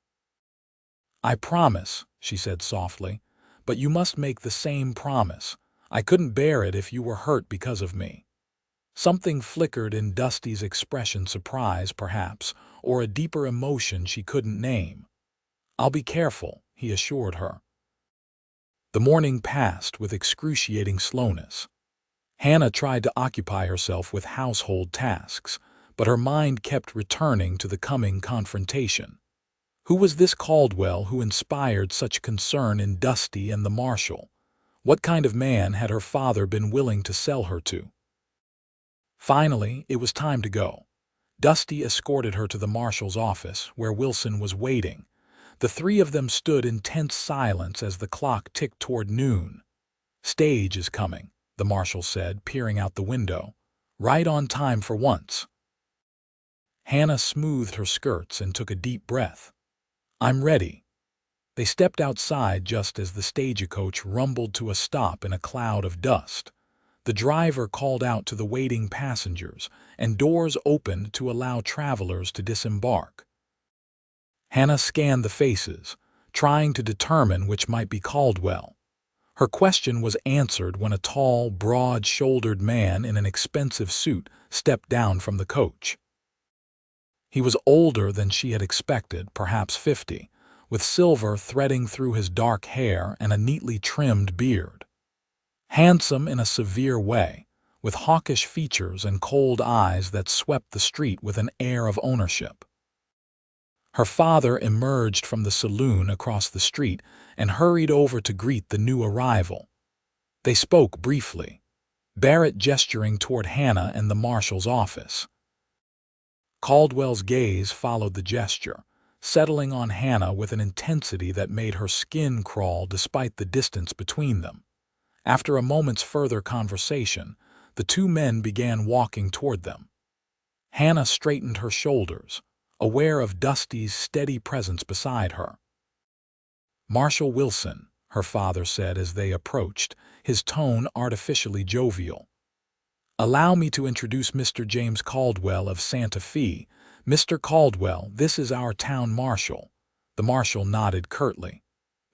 [SPEAKER 1] I promise, she said softly, but you must make the same promise. I couldn't bear it if you were hurt because of me. Something flickered in Dusty's expression, surprise perhaps, or a deeper emotion she couldn't name. I'll be careful, he assured her. The morning passed with excruciating slowness. Hannah tried to occupy herself with household tasks, but her mind kept returning to the coming confrontation. Who was this Caldwell who inspired such concern in Dusty and the marshal? What kind of man had her father been willing to sell her to? Finally, it was time to go. Dusty escorted her to the marshal's office, where Wilson was waiting. The three of them stood in tense silence as the clock ticked toward noon. "Stage is coming," the marshal said, peering out the window. "Right on time for once." Hannah smoothed her skirts and took a deep breath. "I'm ready." They stepped outside just as the stagecoach rumbled to a stop in a cloud of dust. The driver called out to the waiting passengers, and doors opened to allow travelers to disembark. Hannah scanned the faces, trying to determine which might be Caldwell. Her question was answered when a tall, broad-shouldered man in an expensive suit stepped down from the coach. He was older than she had expected, perhaps 50, with silver threading through his dark hair and a neatly trimmed beard. Handsome in a severe way, with hawkish features and cold eyes that swept the street with an air of ownership. Her father emerged from the saloon across the street and hurried over to greet the new arrival. They spoke briefly, Barrett gesturing toward Hannah and the marshal's office. Caldwell's gaze followed the gesture, settling on Hannah with an intensity that made her skin crawl despite the distance between them. After a moment's further conversation, the two men began walking toward them. Hannah straightened her shoulders, aware of Dusty's steady presence beside her. "Marshal Wilson," her father said as they approached, his tone artificially jovial. "Allow me to introduce Mr. James Caldwell of Santa Fe. Mr. Caldwell, this is our town marshal." The marshal nodded curtly.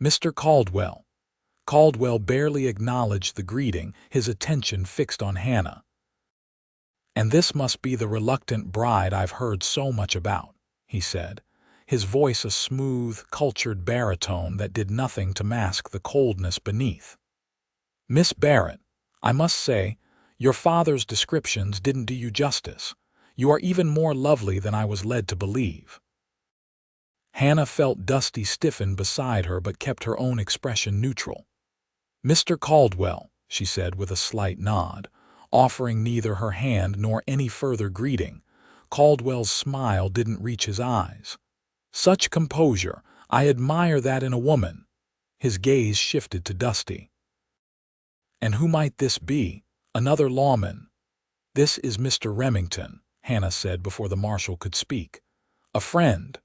[SPEAKER 1] "Mr. Caldwell." Caldwell barely acknowledged the greeting, his attention fixed on Hannah. "And this must be the reluctant bride I've heard so much about," he said, his voice a smooth, cultured baritone that did nothing to mask the coldness beneath. "Miss Barrett, I must say, your father's descriptions didn't do you justice. You are even more lovely than I was led to believe." Hannah felt Dusty stiffen beside her but kept her own expression neutral. "Mr. Caldwell," she said with a slight nod, offering neither her hand nor any further greeting. Caldwell's smile didn't reach his eyes. "Such composure, I admire that in a woman." His gaze shifted to Dusty. "And who might this be? Another lawman?" "This is Mr. Remington," Hannah said before the marshal could speak. "A friend."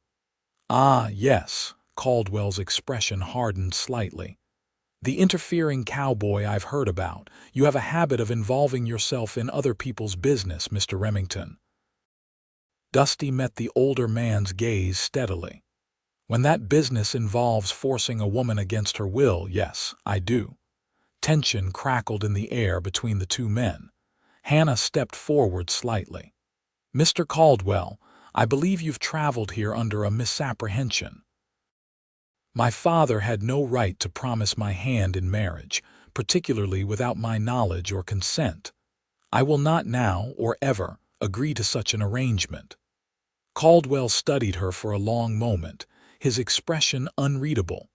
[SPEAKER 1] "Ah, yes," Caldwell's expression hardened slightly. "The interfering cowboy I've heard about. You have a habit of involving yourself in other people's business, Mr. Remington." Dusty met the older man's gaze steadily. "When that business involves forcing a woman against her will, yes, I do." Tension crackled in the air between the two men. Hannah stepped forward slightly. "Mr. Caldwell, I believe you've traveled here under a misapprehension. My father had no right to promise my hand in marriage, particularly without my knowledge or consent. I will not now, or ever, agree to such an arrangement." Caldwell studied her for a long moment, his expression unreadable,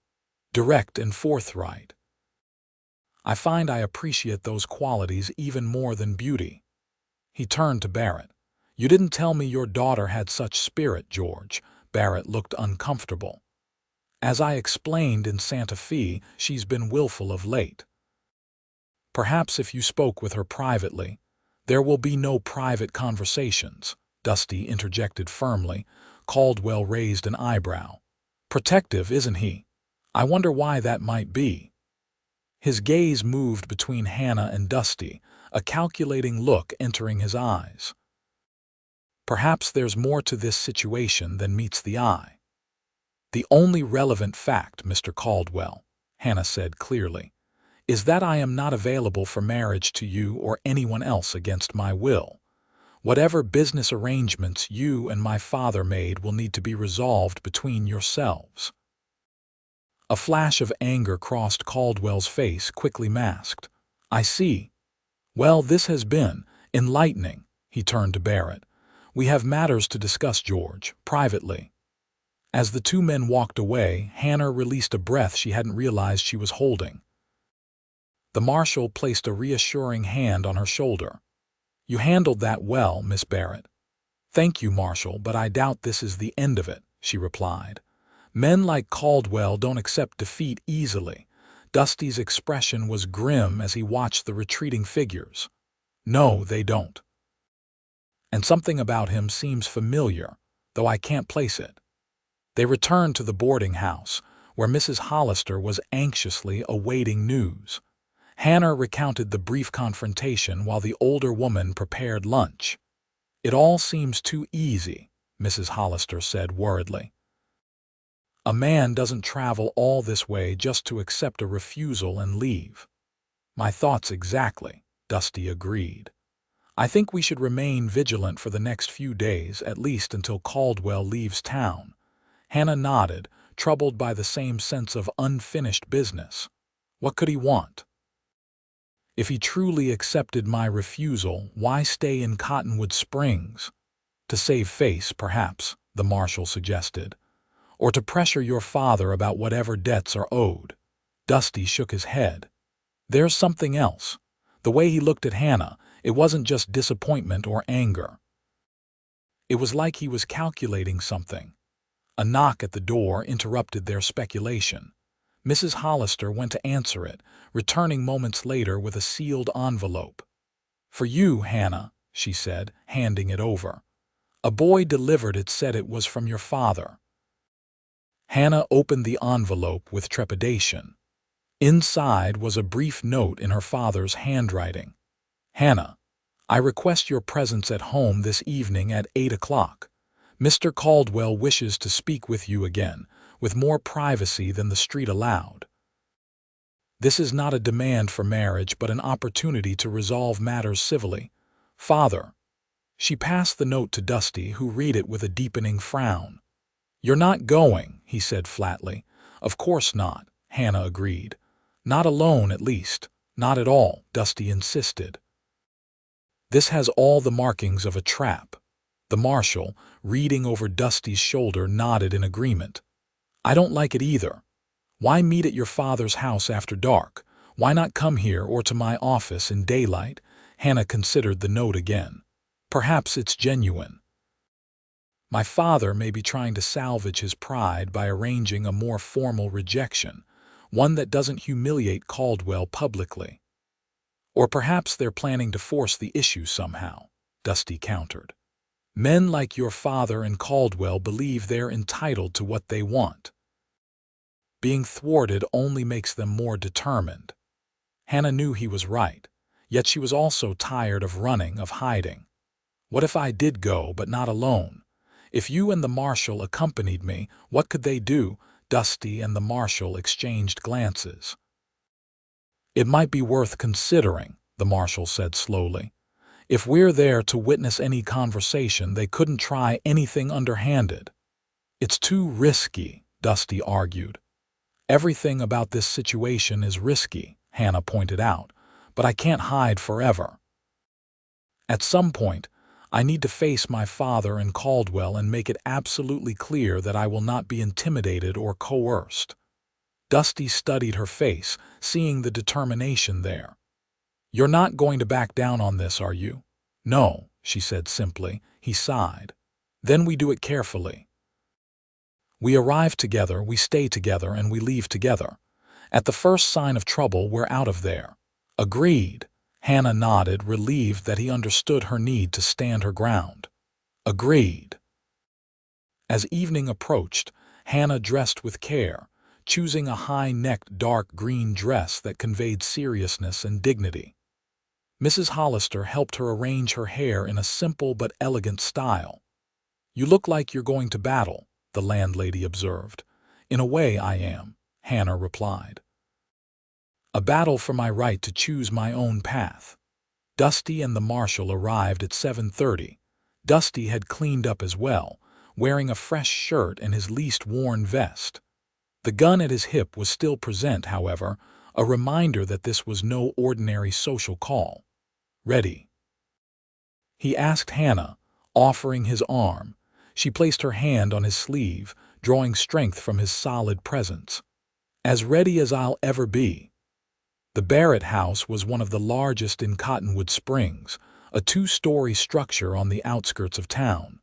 [SPEAKER 1] direct and forthright. "I find I appreciate those qualities even more than beauty." He turned to Barrett. "You didn't tell me your daughter had such spirit, George." Barrett looked uncomfortable. As I explained in Santa Fe, she's been willful of late. Perhaps if you spoke with her privately. There will be no private conversations, Dusty interjected firmly. Caldwell raised an eyebrow. Protective, isn't he? I wonder why that might be. His gaze moved between Hannah and Dusty, a calculating look entering his eyes. Perhaps there's more to this situation than meets the eye. The only relevant fact, Mr. Caldwell, Hannah said clearly, is that I am not available for marriage to you or anyone else against my will. Whatever business arrangements you and my father made will need to be resolved between yourselves. A flash of anger crossed Caldwell's face, quickly masked. I see. Well, this has been enlightening, he turned to Barrett. We have matters to discuss, George, privately. As the two men walked away, Hannah released a breath she hadn't realized she was holding. The marshal placed a reassuring hand on her shoulder. You handled that well, Miss Barrett. Thank you, Marshal, but I doubt this is the end of it, she replied. Men like Caldwell don't accept defeat easily. Dusty's expression was grim as he watched the retreating figures. No, they don't. And something about him seems familiar, though I can't place it. They returned to the boarding house, where Mrs. Hollister was anxiously awaiting news. Hannah recounted the brief confrontation while the older woman prepared lunch. It all seems too easy, Mrs. Hollister said worriedly. A man doesn't travel all this way just to accept a refusal and leave. My thoughts exactly, Dusty agreed. I think we should remain vigilant for the next few days, at least until Caldwell leaves town. Hannah nodded, troubled by the same sense of unfinished business. What could he want? If he truly accepted my refusal, why stay in Cottonwood Springs? To save face, perhaps, the marshal suggested. Or to pressure your father about whatever debts are owed. Dusty shook his head. There's something else. The way he looked at Hannah, it wasn't just disappointment or anger. It was like he was calculating something. A knock at the door interrupted their speculation. Mrs. Hollister went to answer it, returning moments later with a sealed envelope. For you, Hannah, she said, handing it over. A boy delivered it, said it was from your father. Hannah opened the envelope with trepidation. Inside was a brief note in her father's handwriting. Hannah, I request your presence at home this evening at 8 o'clock. Mr. Caldwell wishes to speak with you again, with more privacy than the street allowed. This is not a demand for marriage, but an opportunity to resolve matters civilly. Father. She passed the note to Dusty, who read it with a deepening frown. You're not going, he said flatly. Of course not, Hannah agreed. Not alone, at least. Not at all, Dusty insisted. This has all the markings of a trap. The marshal, reading over Dusty's shoulder, nodded in agreement. I don't like it either. Why meet at your father's house after dark? Why not come here or to my office in daylight? Hannah considered the note again. Perhaps it's genuine. My father may be trying to salvage his pride by arranging a more formal rejection, one that doesn't humiliate Caldwell publicly. Or perhaps they're planning to force the issue somehow, Dusty countered. Men like your father and Caldwell believe they're entitled to what they want. Being thwarted only makes them more determined. Hannah knew he was right, yet she was also tired of running, of hiding. What if I did go, but not alone? If you and the marshal accompanied me, what could they do? Dusty and the marshal exchanged glances. It might be worth considering, the marshal said slowly. If we're there to witness any conversation, they couldn't try anything underhanded. It's too risky, Dusty argued. Everything about this situation is risky, Hannah pointed out, but I can't hide forever. At some point, I need to face my father and Caldwell and make it absolutely clear that I will not be intimidated or coerced. Dusty studied her face, seeing the determination there. You're not going to back down on this, are you? No, she said simply. He sighed. Then we do it carefully. We arrive together, we stay together, and we leave together. At the first sign of trouble, we're out of there." "Agreed." Hannah nodded, relieved that he understood her need to stand her ground. "Agreed." As evening approached, Hannah dressed with care, choosing a high-necked dark green dress that conveyed seriousness and dignity. Mrs. Hollister helped her arrange her hair in a simple but elegant style. "You look like you're going to battle," the landlady observed. "In a way I am," Hannah replied. "A battle for my right to choose my own path." Dusty and the marshal arrived at 7:30. Dusty had cleaned up as well, wearing a fresh shirt and his least worn vest. The gun at his hip was still present, however, a reminder that this was no ordinary social call. "Ready?" he asked Hannah, offering his arm. She placed her hand on his sleeve, drawing strength from his solid presence. "As ready as I'll ever be." The Barrett house was one of the largest in Cottonwood Springs, a two-story structure on the outskirts of town.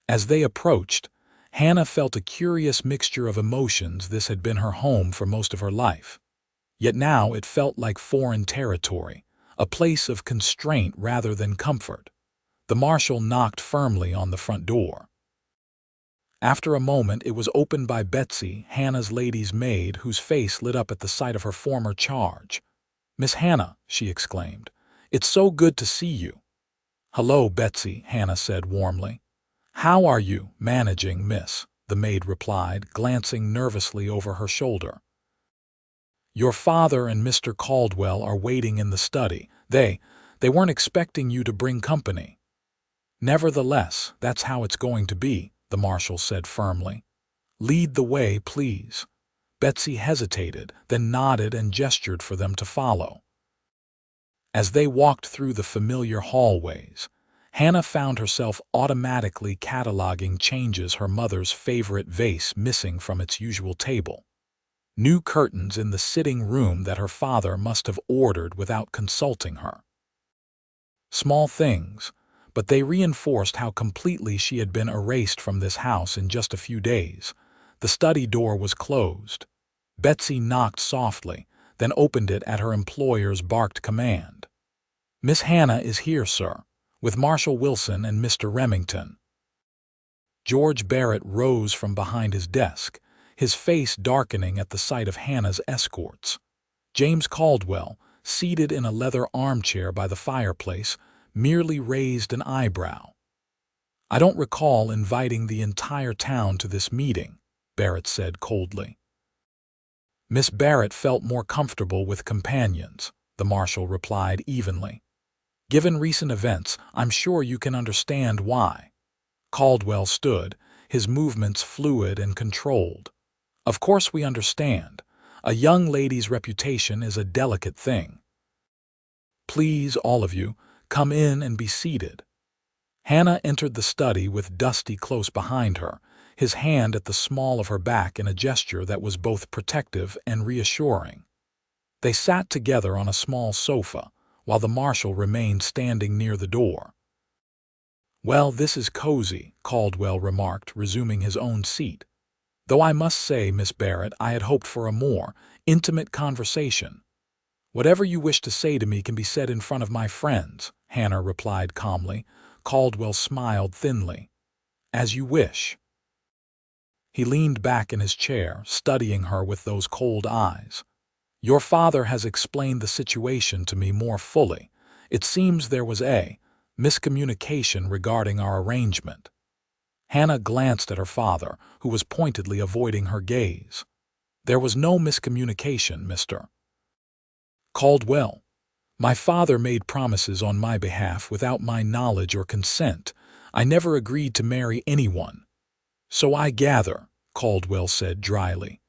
[SPEAKER 1] As they approached, Hannah felt a curious mixture of emotions. This had been her home for most of her life. Yet now it felt like foreign territory, a place of constraint rather than comfort. The marshal knocked firmly on the front door. After a moment, it was opened by Betsy, Hannah's lady's maid, whose face lit up at the sight of her former charge. "Miss Hannah," she exclaimed, "it's so good to see you." "Hello, Betsy," Hannah said warmly. "How are you managing, miss?" the maid replied, glancing nervously over her shoulder. "Your father and Mr. Caldwell are waiting in the study. They weren't expecting you to bring company." "Nevertheless, that's how it's going to be," the marshal said firmly. "Lead the way, please." Betsy hesitated, then nodded and gestured for them to follow. As they walked through the familiar hallways, Hannah found herself automatically cataloging changes: her mother's favorite vase missing from its usual table, new curtains in the sitting room that her father must have ordered without consulting her. Small things, but they reinforced how completely she had been erased from this house in just a few days. The study door was closed. Betsy knocked softly, then opened it at her employer's barked command. "Miss Hannah is here, sir, with Marshal Wilson and Mr. Remington." George Barrett rose from behind his desk, his face darkening at the sight of Hannah's escorts. James Caldwell, seated in a leather armchair by the fireplace, merely raised an eyebrow. "I don't recall inviting the entire town to this meeting," Barrett said coldly. "Miss Barrett felt more comfortable with companions," the marshal replied evenly. "Given recent events, I'm sure you can understand why." Caldwell stood, his movements fluid and controlled. "Of course we understand. A young lady's reputation is a delicate thing. Please, all of you, come in and be seated." Hannah entered the study with Dusty close behind her, his hand at the small of her back in a gesture that was both protective and reassuring. They sat together on a small sofa, while the marshal remained standing near the door. "Well, this is cozy," Caldwell remarked, resuming his own seat. "Though I must say, Miss Barrett, I had hoped for a more intimate conversation." "Whatever you wish to say to me can be said in front of my friends," Hannah replied calmly. Caldwell smiled thinly. "As you wish." He leaned back in his chair, studying her with those cold eyes. "Your father has explained the situation to me more fully. It seems there was a miscommunication regarding our arrangement." Hannah glanced at her father, who was pointedly avoiding her gaze. "There was no miscommunication, Mr. Caldwell. My father made promises on my behalf without my knowledge or consent. I never agreed to marry anyone." "So I gather," Caldwell said dryly.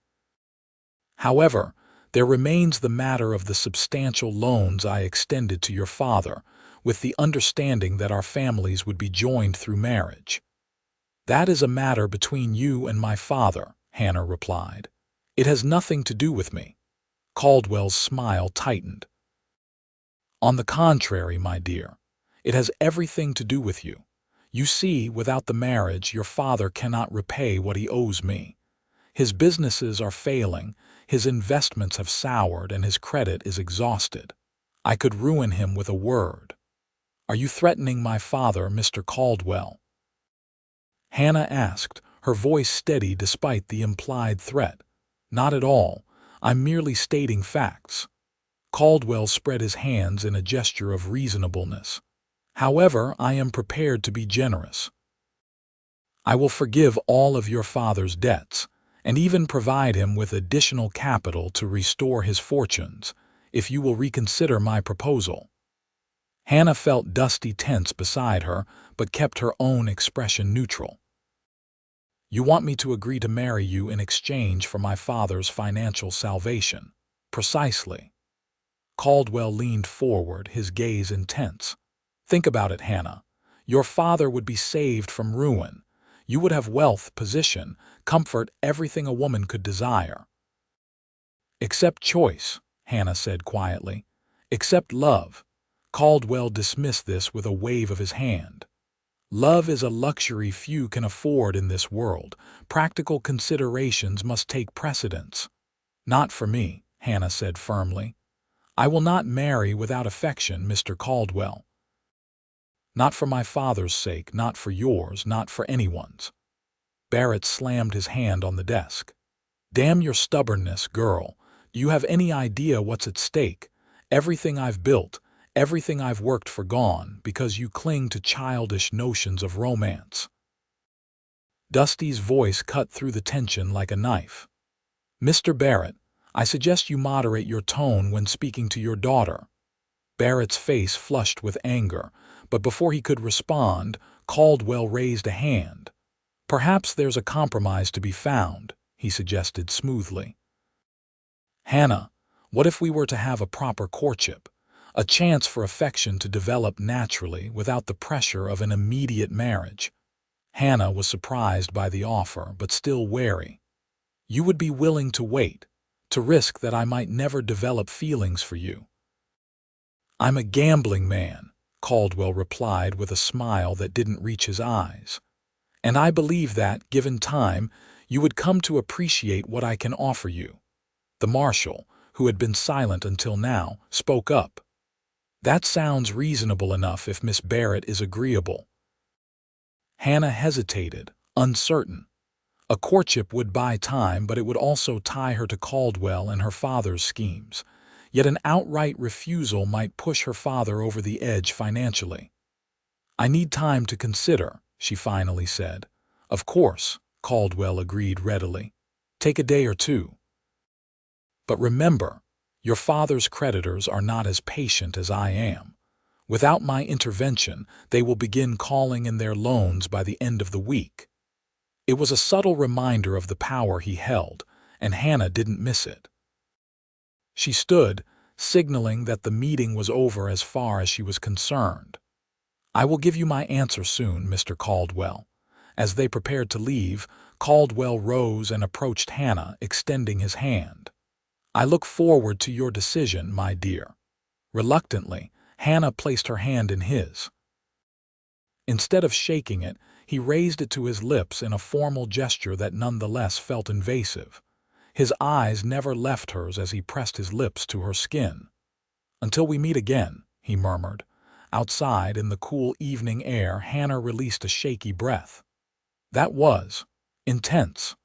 [SPEAKER 1] "However, there remains the matter of the substantial loans I extended to your father, with the understanding that our families would be joined through marriage." "That is a matter between you and my father," Hannah replied. "It has nothing to do with me." Caldwell's smile tightened. "On the contrary, my dear, it has everything to do with you. You see, without the marriage, your father cannot repay what he owes me. His businesses are failing, his investments have soured, and his credit is exhausted. I could ruin him with a word. Are you threatening my father, Mr. Caldwell?" Hannah asked, her voice steady despite the implied threat. "Not at all. I'm merely stating facts." Caldwell spread his hands in a gesture of reasonableness. "However, I am prepared to be generous. I will forgive all of your father's debts, and even provide him with additional capital to restore his fortunes, if you will reconsider my proposal." Hannah felt Dusty tense beside her, but kept her own expression neutral. "You want me to agree to marry you in exchange for my father's financial salvation?" "Precisely." Caldwell leaned forward, his gaze intense. "Think about it, Hannah. Your father would be saved from ruin. You would have wealth, position, comfort, everything a woman could desire." "Except choice," Hannah said quietly. "Except love." Caldwell dismissed this with a wave of his hand. "Love is a luxury few can afford in this world. Practical considerations must take precedence." "Not for me," Hannah said firmly. "I will not marry without affection, Mr. Caldwell. Not for my father's sake, not for yours, not for anyone's." Barrett slammed his hand on the desk. "Damn your stubbornness, girl. Do you have any idea what's at stake? Everything I've built, everything I've worked for gone, because you cling to childish notions of romance." Dusty's voice cut through the tension like a knife. "Mr. Barrett, I suggest you moderate your tone when speaking to your daughter." Barrett's face flushed with anger, but before he could respond, Caldwell raised a hand. "Perhaps there's a compromise to be found," he suggested smoothly. "Hannah, what if we were to have a proper courtship? A chance for affection to develop naturally without the pressure of an immediate marriage?" Hannah was surprised by the offer, but still wary. "You would be willing to wait, to risk that I might never develop feelings for you?" "I'm a gambling man," Caldwell replied with a smile that didn't reach his eyes. "And I believe that, given time, you would come to appreciate what I can offer you." The marshal, who had been silent until now, spoke up. "That sounds reasonable enough if Miss Barrett is agreeable." Hannah hesitated, uncertain. A courtship would buy time, but it would also tie her to Caldwell and her father's schemes. Yet an outright refusal might push her father over the edge financially. "I need time to consider," she finally said. "Of course," Caldwell agreed readily. "Take a day or two. But remember, your father's creditors are not as patient as I am. Without my intervention, they will begin calling in their loans by the end of the week." It was a subtle reminder of the power he held, and Hannah didn't miss it. She stood, signaling that the meeting was over as far as she was concerned. "I will give you my answer soon, Mr. Caldwell." As they prepared to leave, Caldwell rose and approached Hannah, extending his hand. "I look forward to your decision, my dear." Reluctantly, Hannah placed her hand in his. Instead of shaking it, he raised it to his lips in a formal gesture that nonetheless felt invasive. His eyes never left hers as he pressed his lips to her skin. "Until we meet again," he murmured. Outside, in the cool evening air, Hannah released a shaky breath. "That was intense."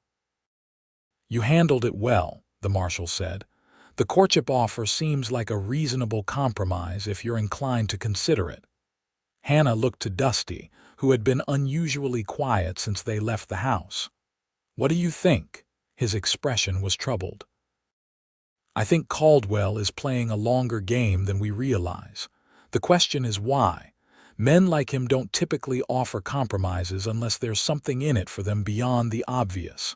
[SPEAKER 1] "You handled it well," the marshal said. "The courtship offer seems like a reasonable compromise if you're inclined to consider it." Hannah looked to Dusty, who had been unusually quiet since they left the house. "What do you think?" His expression was troubled. "I think Caldwell is playing a longer game than we realize. The question is why. Men like him don't typically offer compromises unless there's something in it for them beyond the obvious."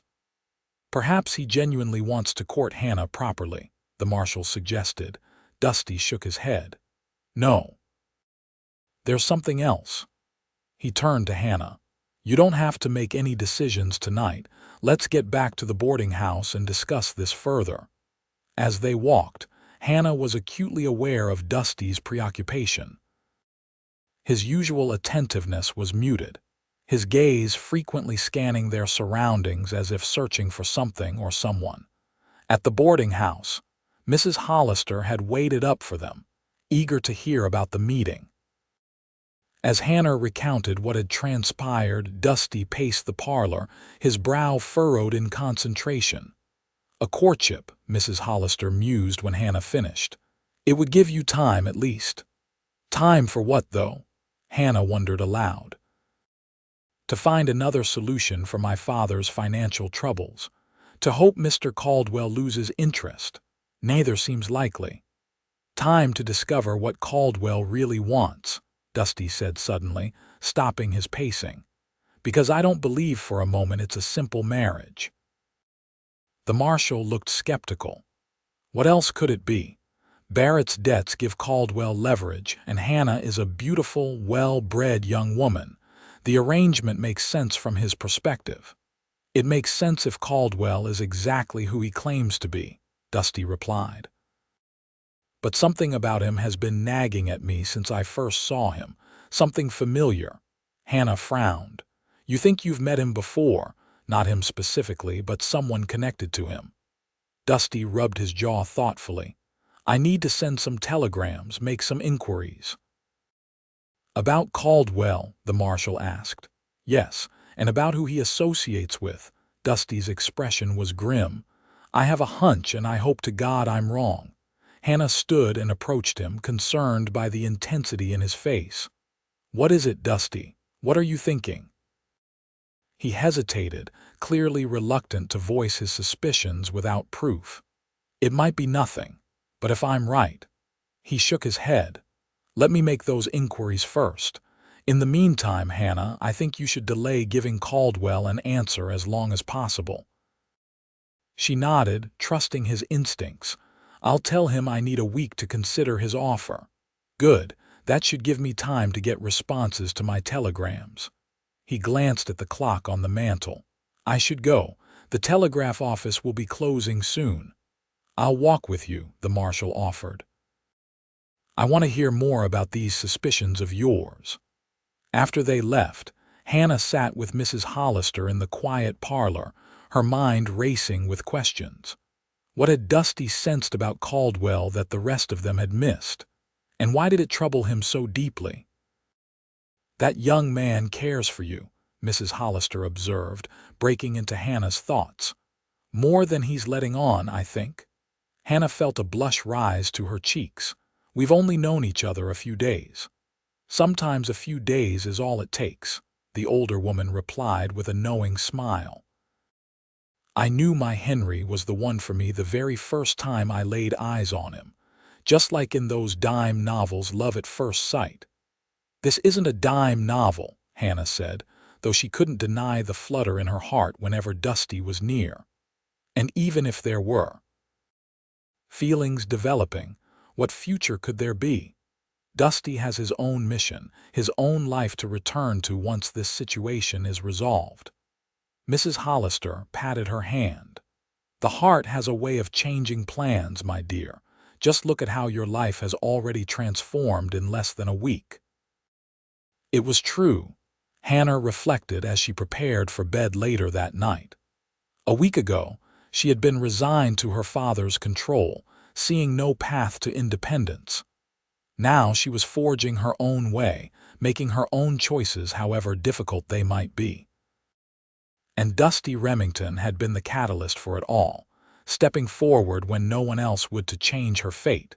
[SPEAKER 1] "Perhaps he genuinely wants to court Hannah properly," the marshal suggested. Dusty shook his head. "No. There's something else." He turned to Hannah. "You don't have to make any decisions tonight. Let's get back to the boarding house and discuss this further." As they walked, Hannah was acutely aware of Dusty's preoccupation. His usual attentiveness was muted. his gaze frequently scanning their surroundings as if searching for something or someone. At the boarding house, Mrs. Hollister had waited up for them, eager to hear about the meeting. As Hannah recounted what had transpired, Dusty paced the parlor, his brow furrowed in concentration. A courtship, Mrs. Hollister mused when Hannah finished. It would give you time, at least. Time for what, though? Hannah wondered aloud. To find another solution for my father's financial troubles. To hope Mr. Caldwell loses interest. Neither seems likely. Time to discover what Caldwell really wants, Dusty said suddenly, stopping his pacing. Because I don't believe for a moment it's a simple marriage. The marshal looked skeptical. What else could it be? Barrett's debts give Caldwell leverage, and Hannah is a beautiful, well-bred young woman. The arrangement makes sense from his perspective. It makes sense if Caldwell is exactly who he claims to be, Dusty replied. But something about him has been nagging at me since I first saw him. Something familiar. Hannah frowned. You think you've met him before, not him specifically, but someone connected to him. Dusty rubbed his jaw thoughtfully. I need to send some telegrams, make some inquiries. About Caldwell, the marshal asked. Yes, and about who he associates with. Dusty's expression was grim. I have a hunch, and I hope to God I'm wrong. Hannah stood and approached him, concerned by the intensity in his face. What is it, Dusty? What are you thinking? He hesitated, clearly reluctant to voice his suspicions without proof. It might be nothing, but if I'm right. He shook his head. Let me make those inquiries first. In the meantime, Hannah, I think you should delay giving Caldwell an answer as long as possible. She nodded, trusting his instincts. I'll tell him I need a week to consider his offer. Good, that should give me time to get responses to my telegrams. He glanced at the clock on the mantel. I should go. The telegraph office will be closing soon. I'll walk with you, the marshal offered. I want to hear more about these suspicions of yours. After they left, Hannah sat with Mrs. Hollister in the quiet parlor, her mind racing with questions. What had Dusty sensed about Caldwell that the rest of them had missed? And why did it trouble him so deeply? That young man cares for you, Mrs. Hollister observed, breaking into Hannah's thoughts. More than he's letting on, I think. Hannah felt a blush rise to her cheeks. We've only known each other a few days. Sometimes a few days is all it takes, the older woman replied with a knowing smile. I knew my Henry was the one for me the very first time I laid eyes on him, just like in those dime novels Love at First Sight. This isn't a dime novel, Hannah said, though she couldn't deny the flutter in her heart whenever Dusty was near. And even if there were feelings developing, what future could there be? Dusty has his own mission, his own life to return to once this situation is resolved. Mrs. Hollister patted her hand. The heart has a way of changing plans, my dear. Just look at how your life has already transformed in less than a week. It was true, Hannah reflected as she prepared for bed later that night. A week ago, she had been resigned to her father's control, seeing no path to independence. Now she was forging her own way, making her own choices however difficult they might be. And Dusty Remington had been the catalyst for it all, stepping forward when no one else would to change her fate.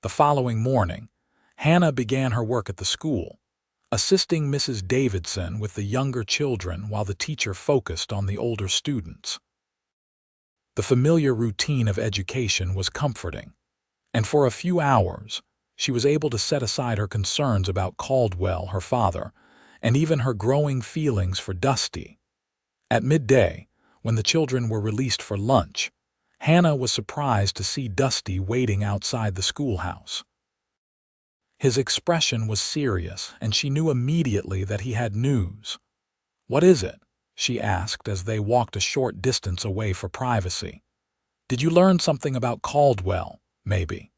[SPEAKER 1] The following morning, Hannah began her work at the school, assisting Mrs. Davidson with the younger children while the teacher focused on the older students. The familiar routine of education was comforting, and for a few hours, she was able to set aside her concerns about Caldwell, her father, and even her growing feelings for Dusty. At midday, when the children were released for lunch, Hannah was surprised to see Dusty waiting outside the schoolhouse. His expression was serious, and she knew immediately that he had news. "What is it?" she asked as they walked a short distance away for privacy. "Did you learn something about Caldwell, maybe?"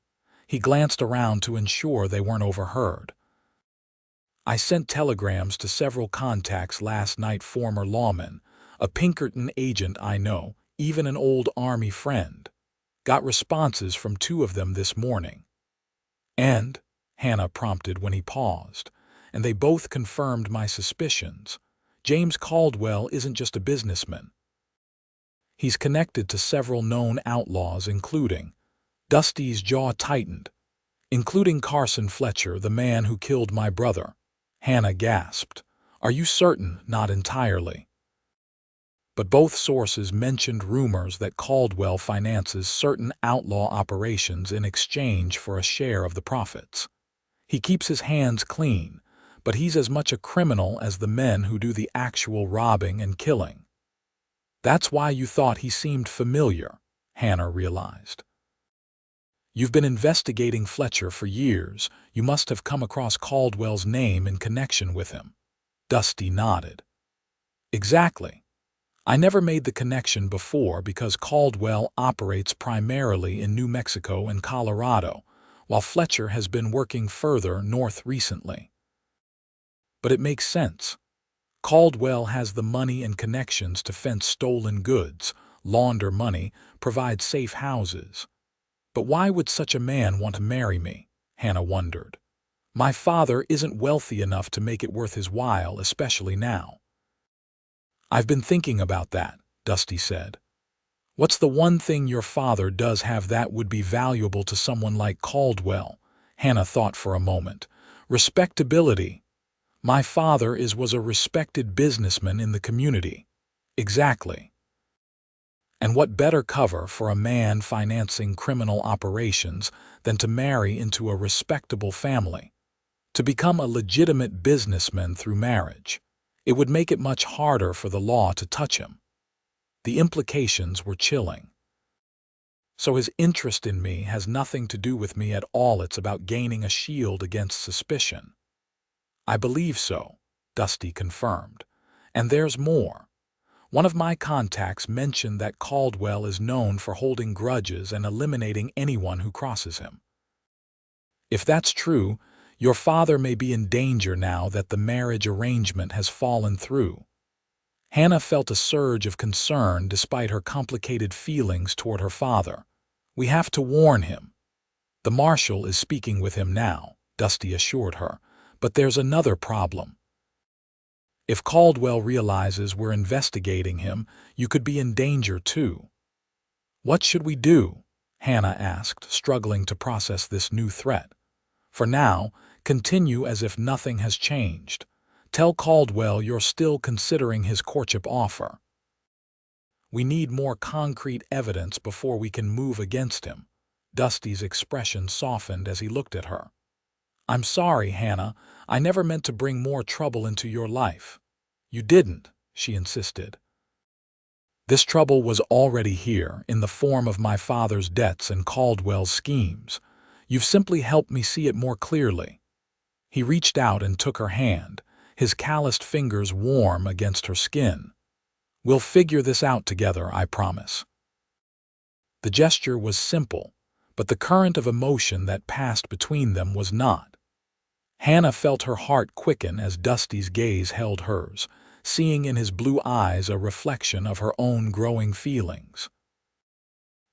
[SPEAKER 1] He glanced around to ensure they weren't overheard. I sent telegrams to several contacts last night, former lawmen, a Pinkerton agent I know, even an old Army friend. Got responses from 2 of them this morning. And, Hannah prompted when he paused, and they both confirmed my suspicions. James Caldwell isn't just a businessman. He's connected to several known outlaws, including— Dusty's jaw tightened. Including Carson Fletcher, the man who killed my brother. Hannah gasped. Are you certain? Not entirely. But both sources mentioned rumors that Caldwell finances certain outlaw operations in exchange for a share of the profits. He keeps his hands clean, but he's as much a criminal as the men who do the actual robbing and killing. That's why you thought he seemed familiar, Hannah realized. You've been investigating Fletcher for years. You must have come across Caldwell's name in connection with him. Dusty nodded. Exactly. I never made the connection before because Caldwell operates primarily in New Mexico and Colorado, while Fletcher has been working further north recently. But it makes sense. Caldwell has the money and connections to fence stolen goods, launder money, provide safe houses. But why would such a man want to marry me? Hannah wondered. My father isn't wealthy enough to make it worth his while, especially now. I've been thinking about that, Dusty said. What's the one thing your father does have that would be valuable to someone like Caldwell? Hannah thought for a moment. Respectability. My father was a respected businessman in the community. Exactly. And what better cover for a man financing criminal operations than to marry into a respectable family? To become a legitimate businessman through marriage. It would make it much harder for the law to touch him. The implications were chilling. So his interest in me has nothing to do with me at all. It's about gaining a shield against suspicion. I believe so, Dusty confirmed. And there's more. One of my contacts mentioned that Caldwell is known for holding grudges and eliminating anyone who crosses him. If that's true, your father may be in danger now that the marriage arrangement has fallen through. Hannah felt a surge of concern despite her complicated feelings toward her father. We have to warn him. The marshal is speaking with him now, Dusty assured her, but there's another problem. If Caldwell realizes we're investigating him, you could be in danger too. What should we do? Hannah asked, struggling to process this new threat. For now, continue as if nothing has changed. Tell Caldwell you're still considering his courtship offer. We need more concrete evidence before we can move against him. Dusty's expression softened as he looked at her. I'm sorry, Hannah. I never meant to bring more trouble into your life. You didn't, she insisted. This trouble was already here, in the form of my father's debts and Caldwell's schemes. You've simply helped me see it more clearly. He reached out and took her hand, his calloused fingers warm against her skin. We'll figure this out together, I promise. The gesture was simple, but the current of emotion that passed between them was not. Hannah felt her heart quicken as Dusty's gaze held hers, seeing in his blue eyes a reflection of her own growing feelings.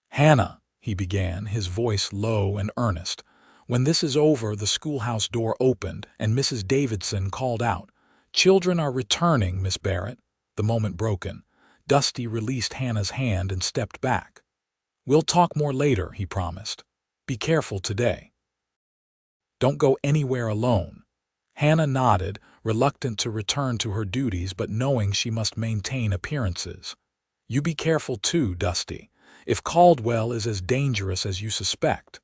[SPEAKER 1] Hannah, he began, his voice low and earnest. When this is over, the schoolhouse door opened, and Mrs. Davidson called out, "Children are returning, Miss Barrett." The moment broken, Dusty released Hannah's hand and stepped back. "We'll talk more later," he promised. "Be careful today. Don't go anywhere alone." Hannah nodded, reluctant to return to her duties but knowing she must maintain appearances. "You be careful too, Dusty. If Caldwell is as dangerous as you suspect."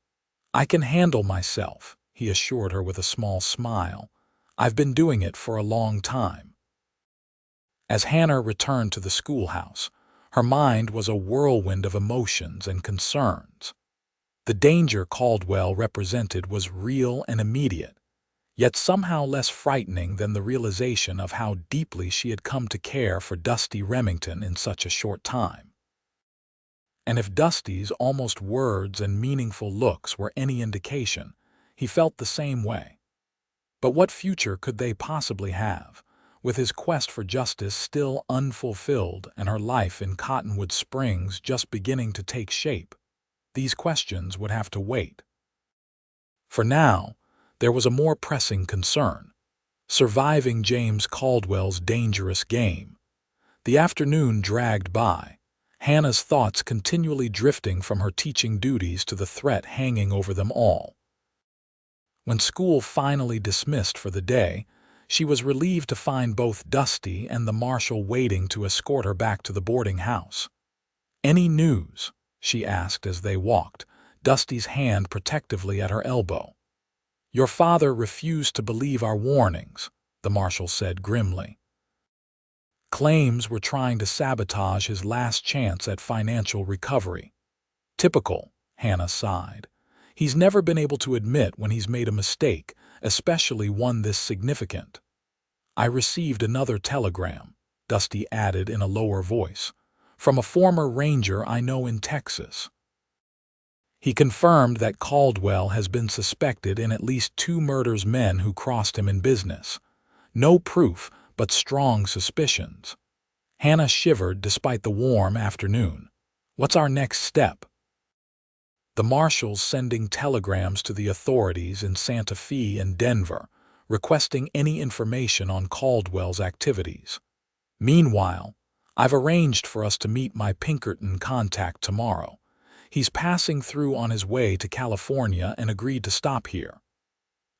[SPEAKER 1] "I can handle myself," he assured her with a small smile. "I've been doing it for a long time." As Hannah returned to the schoolhouse, her mind was a whirlwind of emotions and concerns. The danger Caldwell represented was real and immediate, yet somehow less frightening than the realization of how deeply she had come to care for Dusty Remington in such a short time. And if Dusty's almost words and meaningful looks were any indication, he felt the same way. But what future could they possibly have, with his quest for justice still unfulfilled and her life in Cottonwood Springs just beginning to take shape? These questions would have to wait. For now, there was a more pressing concern: surviving James Caldwell's dangerous game. The afternoon dragged by, Hannah's thoughts continually drifting from her teaching duties to the threat hanging over them all. When school finally dismissed for the day, she was relieved to find both Dusty and the marshal waiting to escort her back to the boarding house. "Any news?" she asked as they walked, Dusty's hand protectively at her elbow. "Your father refused to believe our warnings," the marshal said grimly. Claims were trying to sabotage his last chance at financial recovery. "Typical," Hannah sighed. "He's never been able to admit when he's made a mistake, especially one this significant." "I received another telegram," Dusty added in a lower voice, "from a former ranger I know in Texas. He confirmed that Caldwell has been suspected in at least 2 murders men who crossed him in business. No proof, but strong suspicions." Hannah shivered despite the warm afternoon. "What's our next step?" "The marshal's sending telegrams to the authorities in Santa Fe and Denver, requesting any information on Caldwell's activities. Meanwhile, I've arranged for us to meet my Pinkerton contact tomorrow. He's passing through on his way to California and agreed to stop here."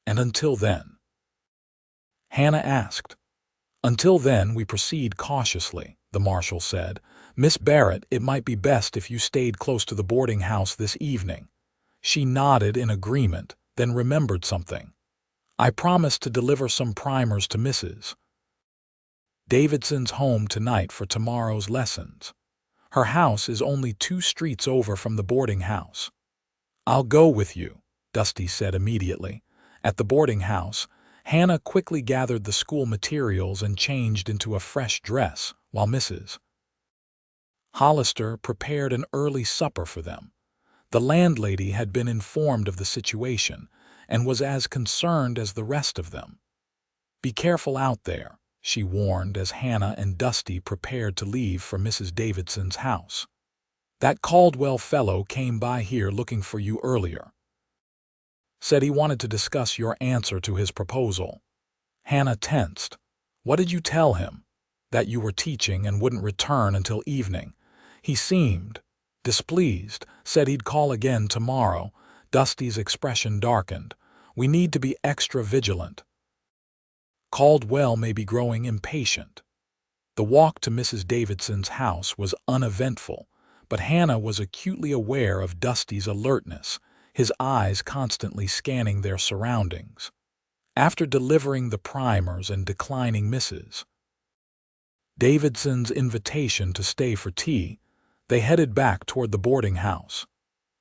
[SPEAKER 1] "And until then?" Hannah asked. "Until then, we proceed cautiously," the marshal said. "Miss Barrett, it might be best if you stayed close to the boarding house this evening." She nodded in agreement, then remembered something. "I promised to deliver some primers to Mrs. Davidson's home tonight for tomorrow's lessons. Her house is only 2 streets over from the boarding house." "I'll go with you," Dusty said immediately. At the boarding house, Hannah quickly gathered the school materials and changed into a fresh dress, while Mrs. Hollister prepared an early supper for them. The landlady had been informed of the situation and was as concerned as the rest of them. "Be careful out there," she warned as Hannah and Dusty prepared to leave for Mrs. Davidson's house. "That Caldwell fellow came by here looking for you earlier. Said he wanted to discuss your answer to his proposal." Hannah tensed. "What did you tell him?" "That you were teaching and wouldn't return until evening. He seemed displeased, said he'd call again tomorrow." Dusty's expression darkened. "We need to be extra vigilant. Caldwell may be growing impatient." The walk to Mrs. Davidson's house was uneventful, but Hannah was acutely aware of Dusty's alertness, his eyes constantly scanning their surroundings. After delivering the primers and declining Mrs. Davidson's invitation to stay for tea, they headed back toward the boarding house.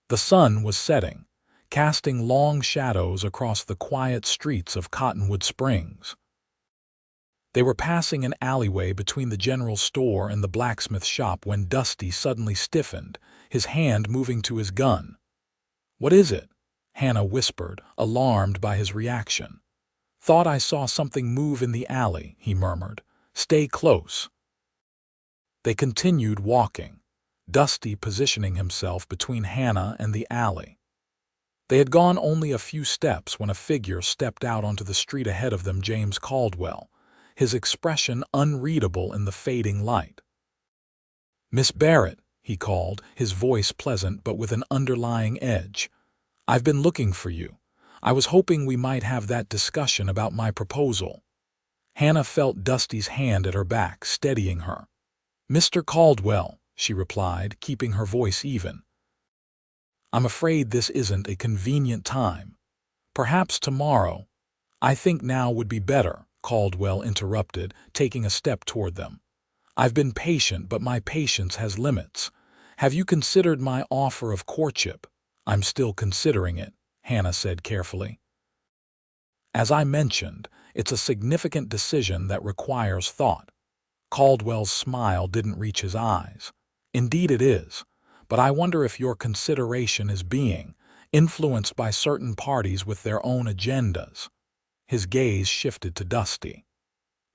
[SPEAKER 1] The sun was setting, casting long shadows across the quiet streets of Cottonwood Springs. They were passing an alleyway between the general store and the blacksmith shop when Dusty suddenly stiffened, his hand moving to his gun. "What is it?" Hannah whispered, alarmed by his reaction. "Thought I saw something move in the alley," he murmured. "Stay close." They continued walking, Dusty positioning himself between Hannah and the alley. They had gone only a few steps when a figure stepped out onto the street ahead of them: James Caldwell, his expression unreadable in the fading light. "Miss Barrett," he called, his voice pleasant but with an underlying edge. "I've been looking for you. I was hoping we might have that discussion about my proposal." Hannah felt Dusty's hand at her back, steadying her. "Mr. Caldwell," she replied, keeping her voice even. "I'm afraid this isn't a convenient time. Perhaps tomorrow." "I think now would be better," Caldwell interrupted, taking a step toward them. "I've been patient, but my patience has limits. Have you considered my offer of courtship?" "I'm still considering it," Hannah said carefully. "As I mentioned, it's a significant decision that requires thought." Caldwell's smile didn't reach his eyes. "Indeed it is, but I wonder if your consideration is being influenced by certain parties with their own agendas." His gaze shifted to Dusty.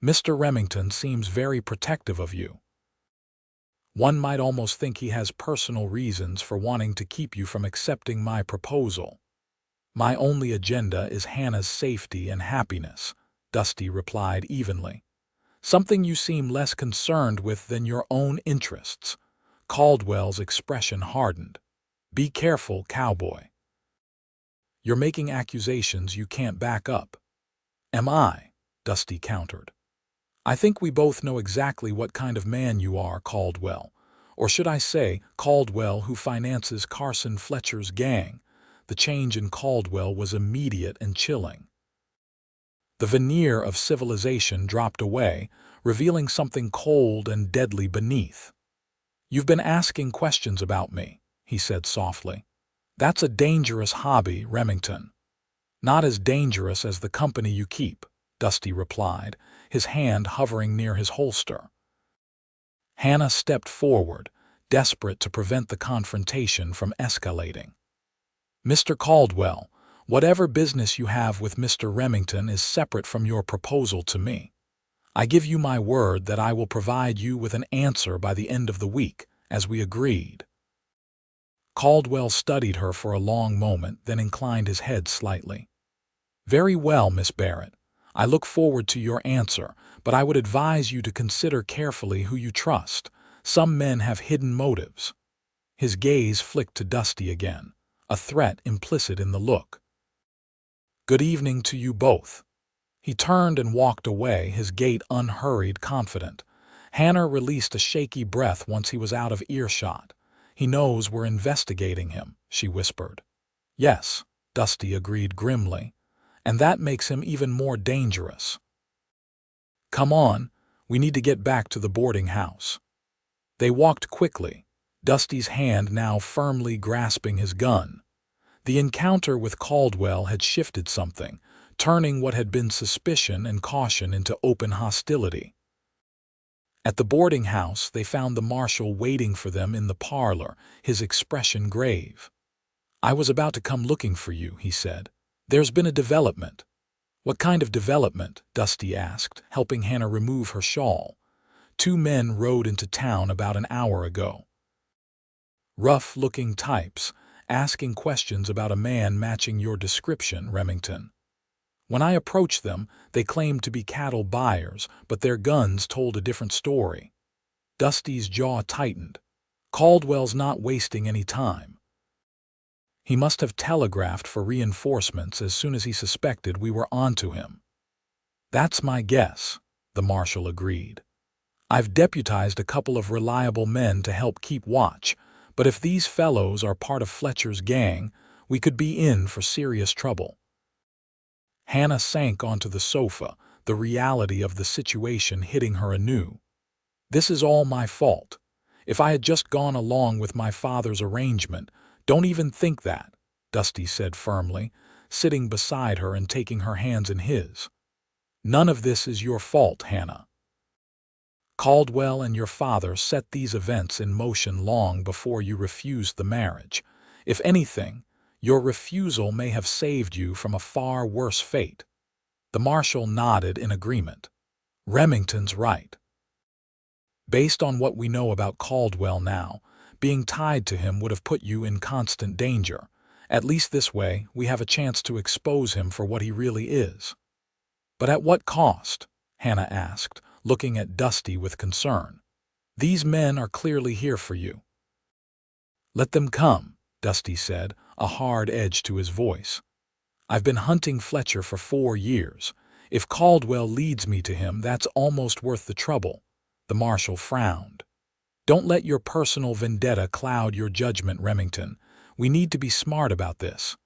[SPEAKER 1] "Mr. Remington seems very protective of you. One might almost think he has personal reasons for wanting to keep you from accepting my proposal." "My only agenda is Hannah's safety and happiness," Dusty replied evenly. "Something you seem less concerned with than your own interests." Caldwell's expression hardened. "Be careful, Cowboy. You're making accusations you can't back up." "Am I?" Dusty countered. "I think we both know exactly what kind of man you are, Caldwell. Or should I say, Caldwell who finances Carson Fletcher's gang." The change in Caldwell was immediate and chilling. The veneer of civilization dropped away, revealing something cold and deadly beneath. "You've been asking questions about me," he said softly. "That's a dangerous hobby, Remington." "Not as dangerous as the company you keep," Dusty replied, his hand hovering near his holster. Hannah stepped forward, desperate to prevent the confrontation from escalating. "Mr. Caldwell, whatever business you have with Mr. Remington is separate from your proposal to me. I give you my word that I will provide you with an answer by the end of the week, as we agreed." Caldwell studied her for a long moment, then inclined his head slightly. "Very well, Miss Barrett. I look forward to your answer, but I would advise you to consider carefully who you trust. Some men have hidden motives." His gaze flicked to Dusty again, a threat implicit in the look. "Good evening to you both." He turned and walked away, his gait unhurried, confident. Hannah released a shaky breath once he was out of earshot. "He knows we're investigating him," she whispered. "Yes," Dusty agreed grimly, "and that makes him even more dangerous. Come on, we need to get back to the boarding house." They walked quickly, Dusty's hand now firmly grasping his gun. The encounter with Caldwell had shifted something, turning what had been suspicion and caution into open hostility. At the boarding house, they found the marshal waiting for them in the parlor, his expression grave. "I was about to come looking for you," he said. "There's been a development." "What kind of development?" Dusty asked, helping Hannah remove her shawl. "Two men rode into town about an hour ago. Rough-looking types, asking questions about a man matching your description, Remington. When I approached them, they claimed to be cattle buyers, but their guns told a different story." Dusty's jaw tightened. Caldwell's not wasting any time. He must have telegraphed for reinforcements as soon as he suspected we were onto him. "That's my guess," the marshal agreed. "I've deputized a couple of reliable men to help keep watch, but if these fellows are part of Fletcher's gang, we could be in for serious trouble." Hannah sank onto the sofa, the reality of the situation hitting her anew. "This is all my fault. If I had just gone along with my father's arrangement—" "Don't even think that," Dusty said firmly, sitting beside her and taking her hands in his. "None of this is your fault, Hannah. Caldwell and your father set these events in motion long before you refused the marriage. If anything, your refusal may have saved you from a far worse fate." The marshal nodded in agreement. "Remington's right. Based on what we know about Caldwell now, being tied to him would have put you in constant danger. At least this way, we have a chance to expose him for what he really is." "But at what cost?" Hannah asked, looking at Dusty with concern. "These men are clearly here for you." "Let them come," Dusty said, a hard edge to his voice. "I've been hunting Fletcher for 4 years. If Caldwell leads me to him, that's almost worth the trouble." The marshal frowned. "Don't let your personal vendetta cloud your judgment, Remington. We need to be smart about this.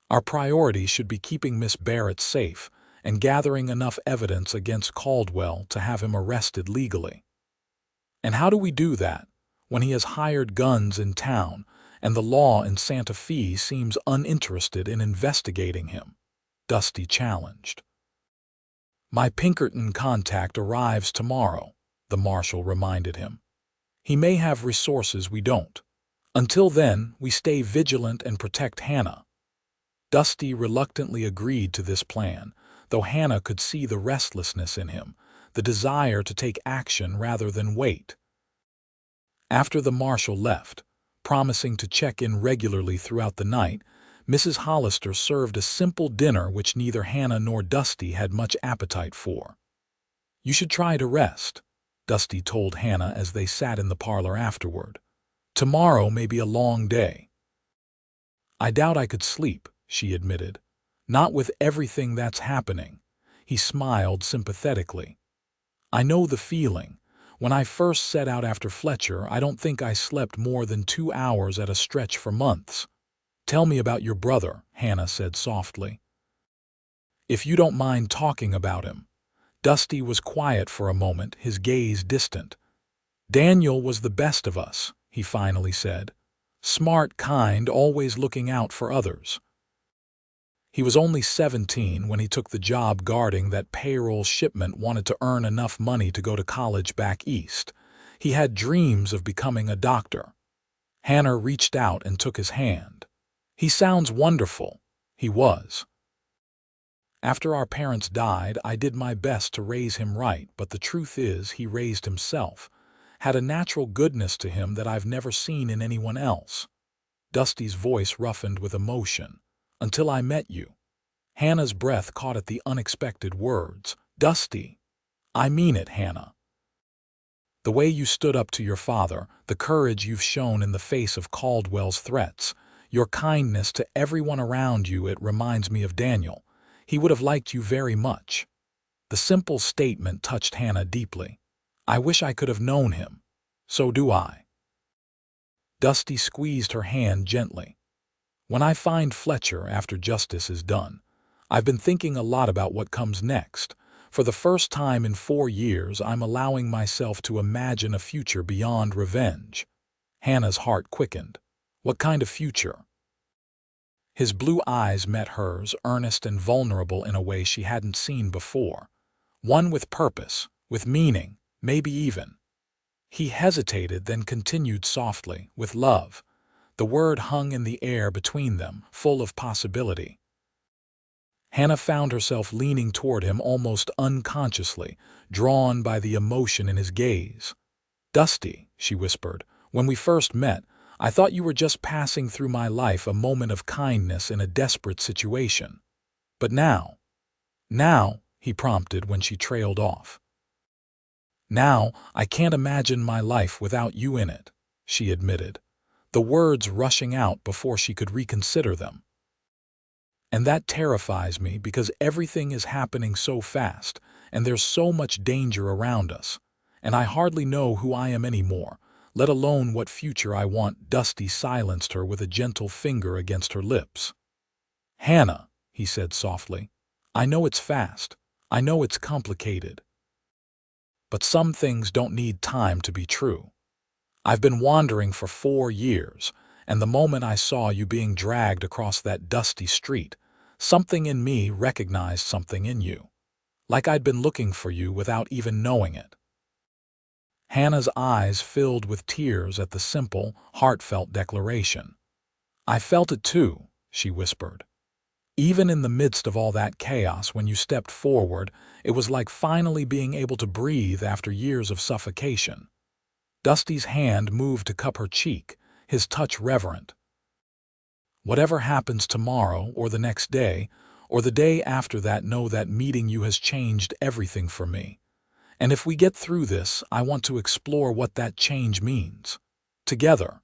[SPEAKER 1] Our priority should be keeping Miss Barrett safe and gathering enough evidence against Caldwell to have him arrested legally." "And how do we do that, when he has hired guns in town and the law in Santa Fe seems uninterested in investigating him?" Dusty challenged. "My Pinkerton contact arrives tomorrow," the marshal reminded him. "He may have resources we don't. Until then, we stay vigilant and protect Hannah." Dusty reluctantly agreed to this plan, though Hannah could see the restlessness in him, the desire to take action rather than wait. After the marshal left, promising to check in regularly throughout the night, Mrs. Hollister served a simple dinner which neither Hannah nor Dusty had much appetite for. "You should try to rest," Dusty told Hannah as they sat in the parlor afterward. "Tomorrow may be a long day." "I doubt I could sleep," she admitted. "Not with everything that's happening." He smiled sympathetically. "I know the feeling. When I first set out after Fletcher, I don't think I slept more than 2 hours at a stretch for months." "Tell me about your brother," Hannah said softly. "If you don't mind talking about him." Dusty was quiet for a moment, his gaze distant. "Daniel was the best of us," he finally said. "Smart, kind, always looking out for others. He was only 17 when he took the job guarding that payroll shipment, wanted to earn enough money to go to college back east. He had dreams of becoming a doctor." Hannah reached out and took his hand. "He sounds wonderful." He was. "After our parents died, I did my best to raise him right, but the truth is he raised himself. Had a natural goodness to him that I've never seen in anyone else." Dusty's voice roughened with emotion. "Until I met you." Hannah's breath caught at the unexpected words. "Dusty." "I mean it, Hannah. The way you stood up to your father, the courage you've shown in the face of Caldwell's threats, your kindness to everyone around you, it reminds me of Daniel. He would have liked you very much." The simple statement touched Hannah deeply. "I wish I could have known him." "So do I." Dusty squeezed her hand gently. "When I find Fletcher after justice is done, I've been thinking a lot about what comes next. For the first time in 4 years, I'm allowing myself to imagine a future beyond revenge." Hannah's heart quickened. "What kind of future?" His blue eyes met hers, earnest and vulnerable in a way she hadn't seen before. One with purpose, with meaning, maybe even. He hesitated, then continued softly, "With love." The word hung in the air between them, full of possibility. Hannah found herself leaning toward him almost unconsciously, drawn by the emotion in his gaze. "Dusty," she whispered, "when we first met, I thought you were just passing through my life, a moment of kindness in a desperate situation. But now—" "Now," he prompted when she trailed off. "Now, I can't imagine my life without you in it," she admitted, the words rushing out before she could reconsider them. "And that terrifies me because everything is happening so fast, and there's so much danger around us, and I hardly know who I am anymore, let alone what future I want." Dusty silenced her with a gentle finger against her lips. "Hannah," he said softly, "I know it's fast. I know it's complicated. But some things don't need time to be true. I've been wandering for 4 years, and the moment I saw you being dragged across that dusty street, something in me recognized something in you. Like I'd been looking for you without even knowing it." Hannah's eyes filled with tears at the simple, heartfelt declaration. "I felt it too," she whispered. "Even in the midst of all that chaos, when you stepped forward, it was like finally being able to breathe after years of suffocation." Dusty's hand moved to cup her cheek, his touch reverent. "Whatever happens tomorrow, or the next day, or the day after that, know that meeting you has changed everything for me. And if we get through this, I want to explore what that change means. Together."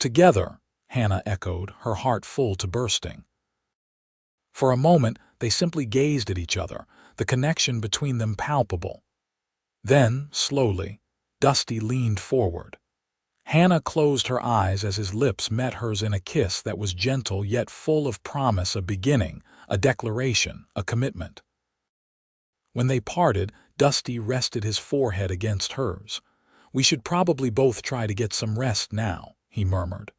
[SPEAKER 1] "Together," Hannah echoed, her heart full to bursting. For a moment, they simply gazed at each other, the connection between them palpable. Then, slowly, Dusty leaned forward. Hannah closed her eyes as his lips met hers in a kiss that was gentle yet full of promise, a beginning, a declaration, a commitment. When they parted, Dusty rested his forehead against hers. "We should probably both try to get some rest now," he murmured.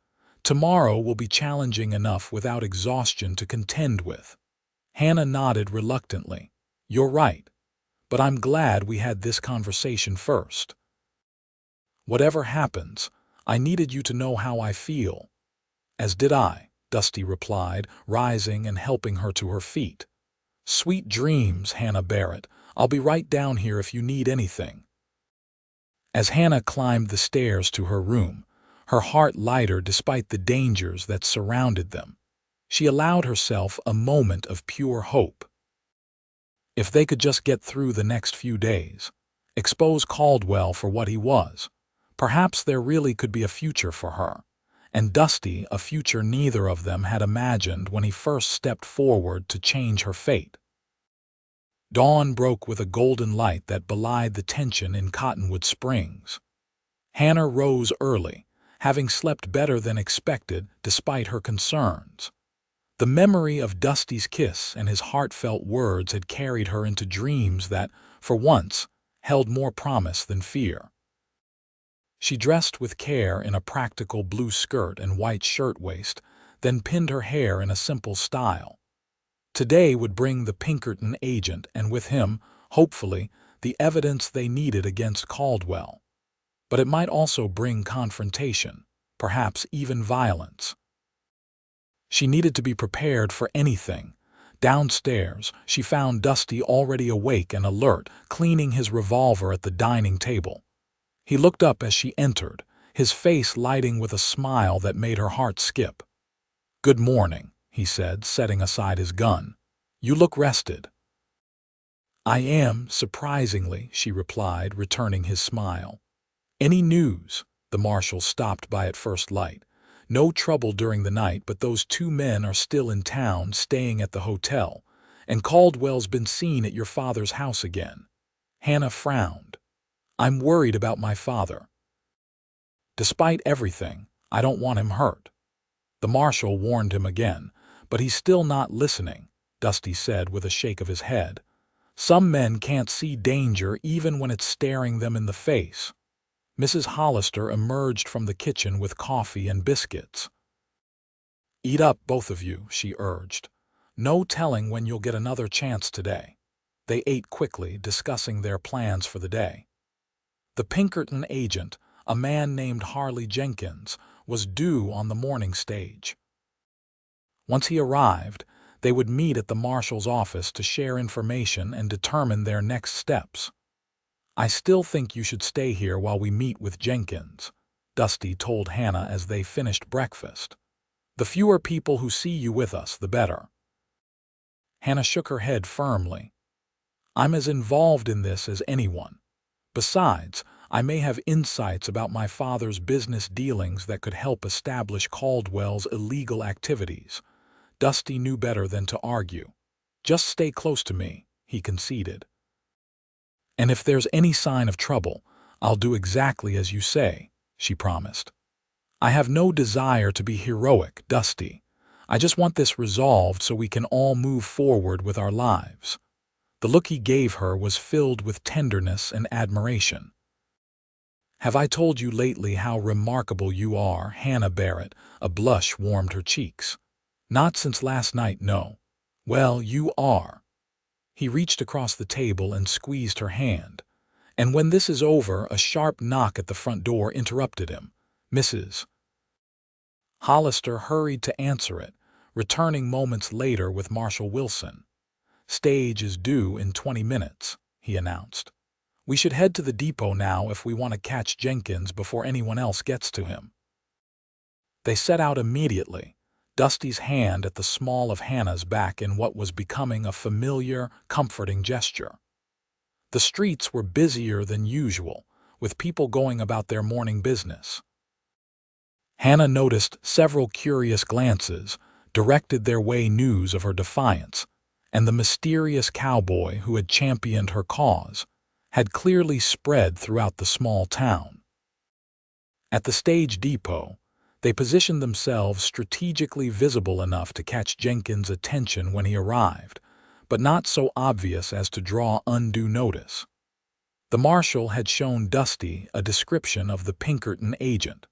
[SPEAKER 1] "Tomorrow will be challenging enough without exhaustion to contend with." Hannah nodded reluctantly. "You're right. But I'm glad we had this conversation first. Whatever happens, I needed you to know how I feel." "As did I," Dusty replied, rising and helping her to her feet. "Sweet dreams, Hannah Barrett. I'll be right down here if you need anything." As Hannah climbed the stairs to her room, her heart lighter despite the dangers that surrounded them, she allowed herself a moment of pure hope. If they could just get through the next few days, expose Caldwell for what he was, perhaps there really could be a future for her, and Dusty a future neither of them had imagined when he first stepped forward to change her fate. Dawn broke with a golden light that belied the tension in Cottonwood Springs. Hannah rose early, having slept better than expected despite her concerns. The memory of Dusty's kiss and his heartfelt words had carried her into dreams that, for once, held more promise than fear. She dressed with care in a practical blue skirt and white shirtwaist, then pinned her hair in a simple style. Today would bring the Pinkerton agent and with him, hopefully, the evidence they needed against Caldwell. But it might also bring confrontation, perhaps even violence. She needed to be prepared for anything. Downstairs, she found Dusty already awake and alert, cleaning his revolver at the dining table. He looked up as she entered, his face lighting with a smile that made her heart skip. "Good morning," he said, setting aside his gun. "You look rested." "I am, surprisingly," she replied, returning his smile. "Any news?" The marshal stopped by at first light. "No trouble during the night, but those two men are still in town, staying at the hotel, and Caldwell's been seen at your father's house again." Hannah frowned. "I'm worried about my father. Despite everything, I don't want him hurt." The marshal warned him again, but he's still not listening, Dusty said with a shake of his head. "Some men can't see danger even when it's staring them in the face." Mrs. Hollister emerged from the kitchen with coffee and biscuits. "Eat up, both of you," she urged. "No telling when you'll get another chance today." They ate quickly, discussing their plans for the day. The Pinkerton agent, a man named Harley Jenkins, was due on the morning stage. Once he arrived, they would meet at the marshal's office to share information and determine their next steps. "I still think you should stay here while we meet with Jenkins," Dusty told Hannah as they finished breakfast. "The fewer people who see you with us, the better." Hannah shook her head firmly. "I'm as involved in this as anyone. Besides, I may have insights about my father's business dealings that could help establish Caldwell's illegal activities." Dusty knew better than to argue. "Just stay close to me," he conceded. "And if there's any sign of trouble, I'll do exactly as you say," she promised. "I have no desire to be heroic, Dusty. I just want this resolved so we can all move forward with our lives." The look he gave her was filled with tenderness and admiration. "Have I told you lately how remarkable you are, Hannah Barrett?" A blush warmed her cheeks. "Not since last night, no." "Well, you are." He reached across the table and squeezed her hand. And when this is over, a sharp knock at the front door interrupted him. Mrs. Hollister hurried to answer it, returning moments later with Marshal Wilson. "Stage is due in 20 minutes, he announced. "We should head to the depot now if we want to catch Jenkins before anyone else gets to him." They set out immediately, Dusty's hand at the small of Hannah's back in what was becoming a familiar, comforting gesture. The streets were busier than usual, with people going about their morning business. Hannah noticed several curious glances, directed their way news of her defiance, and the mysterious cowboy who had championed her cause had clearly spread throughout the small town. At the stage depot, they positioned themselves strategically visible enough to catch Jenkins' attention when he arrived, but not so obvious as to draw undue notice. The marshal had shown Dusty a description of the Pinkerton agent,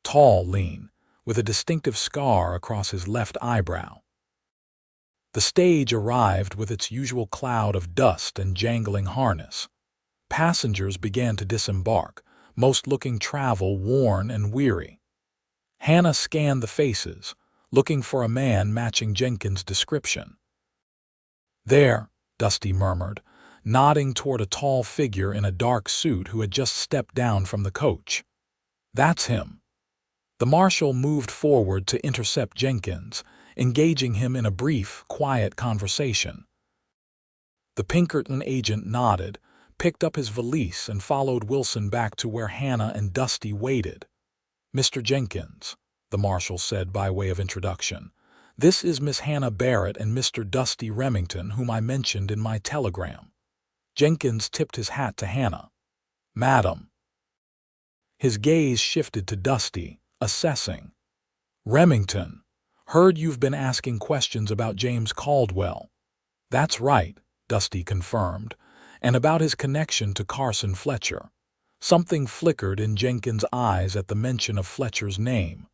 [SPEAKER 1] tall, lean, with a distinctive scar across his left eyebrow. The stage arrived with its usual cloud of dust and jangling harness. Passengers began to disembark, most looking travel-worn and weary. Hannah scanned the faces, looking for a man matching Jenkins' description. "There," Dusty murmured, nodding toward a tall figure in a dark suit who had just stepped down from the coach. "That's him." The marshal moved forward to intercept Jenkins, engaging him in a brief, quiet conversation. The Pinkerton agent nodded, picked up his valise, and followed Wilson back to where Hannah and Dusty waited. "Mr. Jenkins," the marshal said by way of introduction, "this is Miss Hannah Barrett and Mr. Dusty Remington, whom I mentioned in my telegram." Jenkins tipped his hat to Hannah. "Madam." His gaze shifted to Dusty, assessing. "Remington, heard you've been asking questions about James Caldwell." "That's right," Dusty confirmed, "and about his connection to Carson Fletcher." Something flickered in Jenkins' eyes at the mention of Fletcher's name.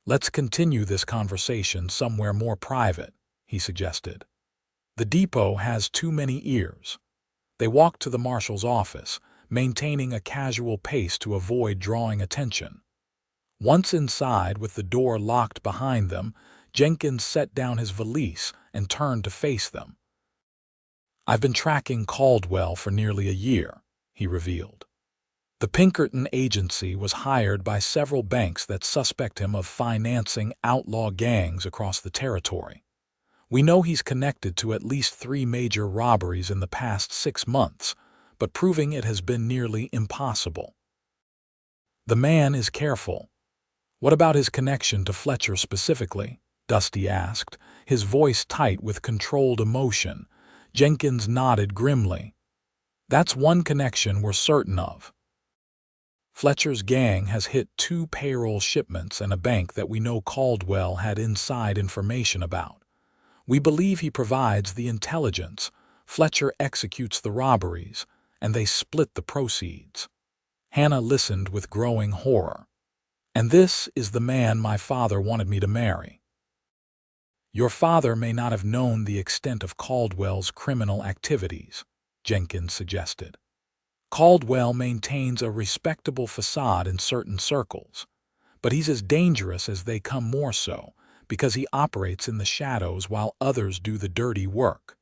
[SPEAKER 1] "Let's continue this conversation somewhere more private," he suggested. "The depot has too many ears." They walked to the marshal's office, maintaining a casual pace to avoid drawing attention. Once inside, with the door locked behind them, Jenkins set down his valise and turned to face them. "I've been tracking Caldwell for nearly a year," he revealed. "The Pinkerton agency was hired by several banks that suspect him of financing outlaw gangs across the territory. We know he's connected to at least 3 major robberies in the past 6 months, but proving it has been nearly impossible." "The man is careful. What about his connection to Fletcher specifically?" Dusty asked, his voice tight with controlled emotion. Jenkins nodded grimly. "That's one connection we're certain of. Fletcher's gang has hit 2 payroll shipments and a bank that we know Caldwell had inside information about. We believe he provides the intelligence, Fletcher executes the robberies, and they split the proceeds." Hannah listened with growing horror. "And this is the man my father wanted me to marry." "Your father may not have known the extent of Caldwell's criminal activities," Jenkins suggested. "Caldwell maintains a respectable facade in certain circles, but he's as dangerous as they come, more so, because he operates in the shadows while others do the dirty work."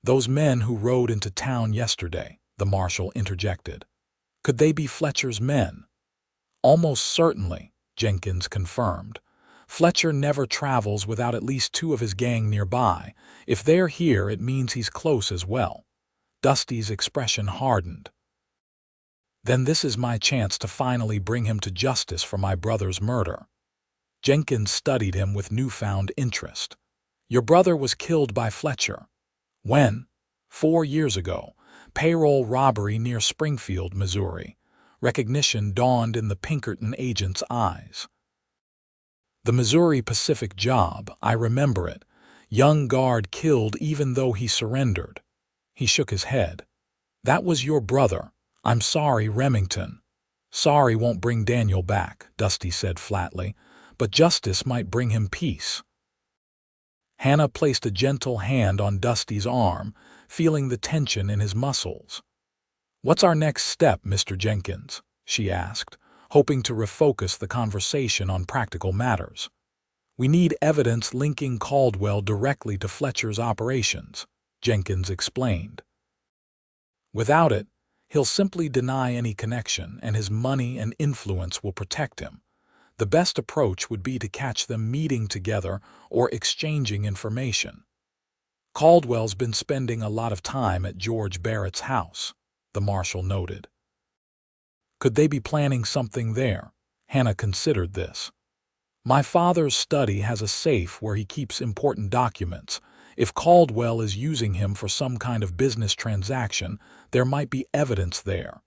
[SPEAKER 1] "Those men who rode into town yesterday," the marshal interjected. "Could they be Fletcher's men?" "Almost certainly," Jenkins confirmed. "Fletcher never travels without at least 2 of his gang nearby. If they're here, it means he's close as well." Dusty's expression hardened. "Then this is my chance to finally bring him to justice for my brother's murder." Jenkins studied him with newfound interest. "Your brother was killed by Fletcher." "When?" 4 years ago. Payroll robbery near Springfield, Missouri." Recognition dawned in the Pinkerton agent's eyes. "The Missouri Pacific job, I remember it. Young guard killed even though he surrendered." He shook his head. "That was your brother. I'm sorry, Remington." "Sorry won't bring Daniel back," Dusty said flatly, "but justice might bring him peace." Hannah placed a gentle hand on Dusty's arm, feeling the tension in his muscles. "What's our next step, Mr. Jenkins?" she asked, hoping to refocus the conversation on practical matters. "We need evidence linking Caldwell directly to Fletcher's operations," Jenkins explained. "Without it, he'll simply deny any connection, and his money and influence will protect him. The best approach would be to catch them meeting together or exchanging information. Caldwell's been spending a lot of time at George Barrett's house," the marshal noted. "Could they be planning something there?" Hannah considered this. "My father's study has a safe where he keeps important documents. If Caldwell is using him for some kind of business transaction, there might be evidence there."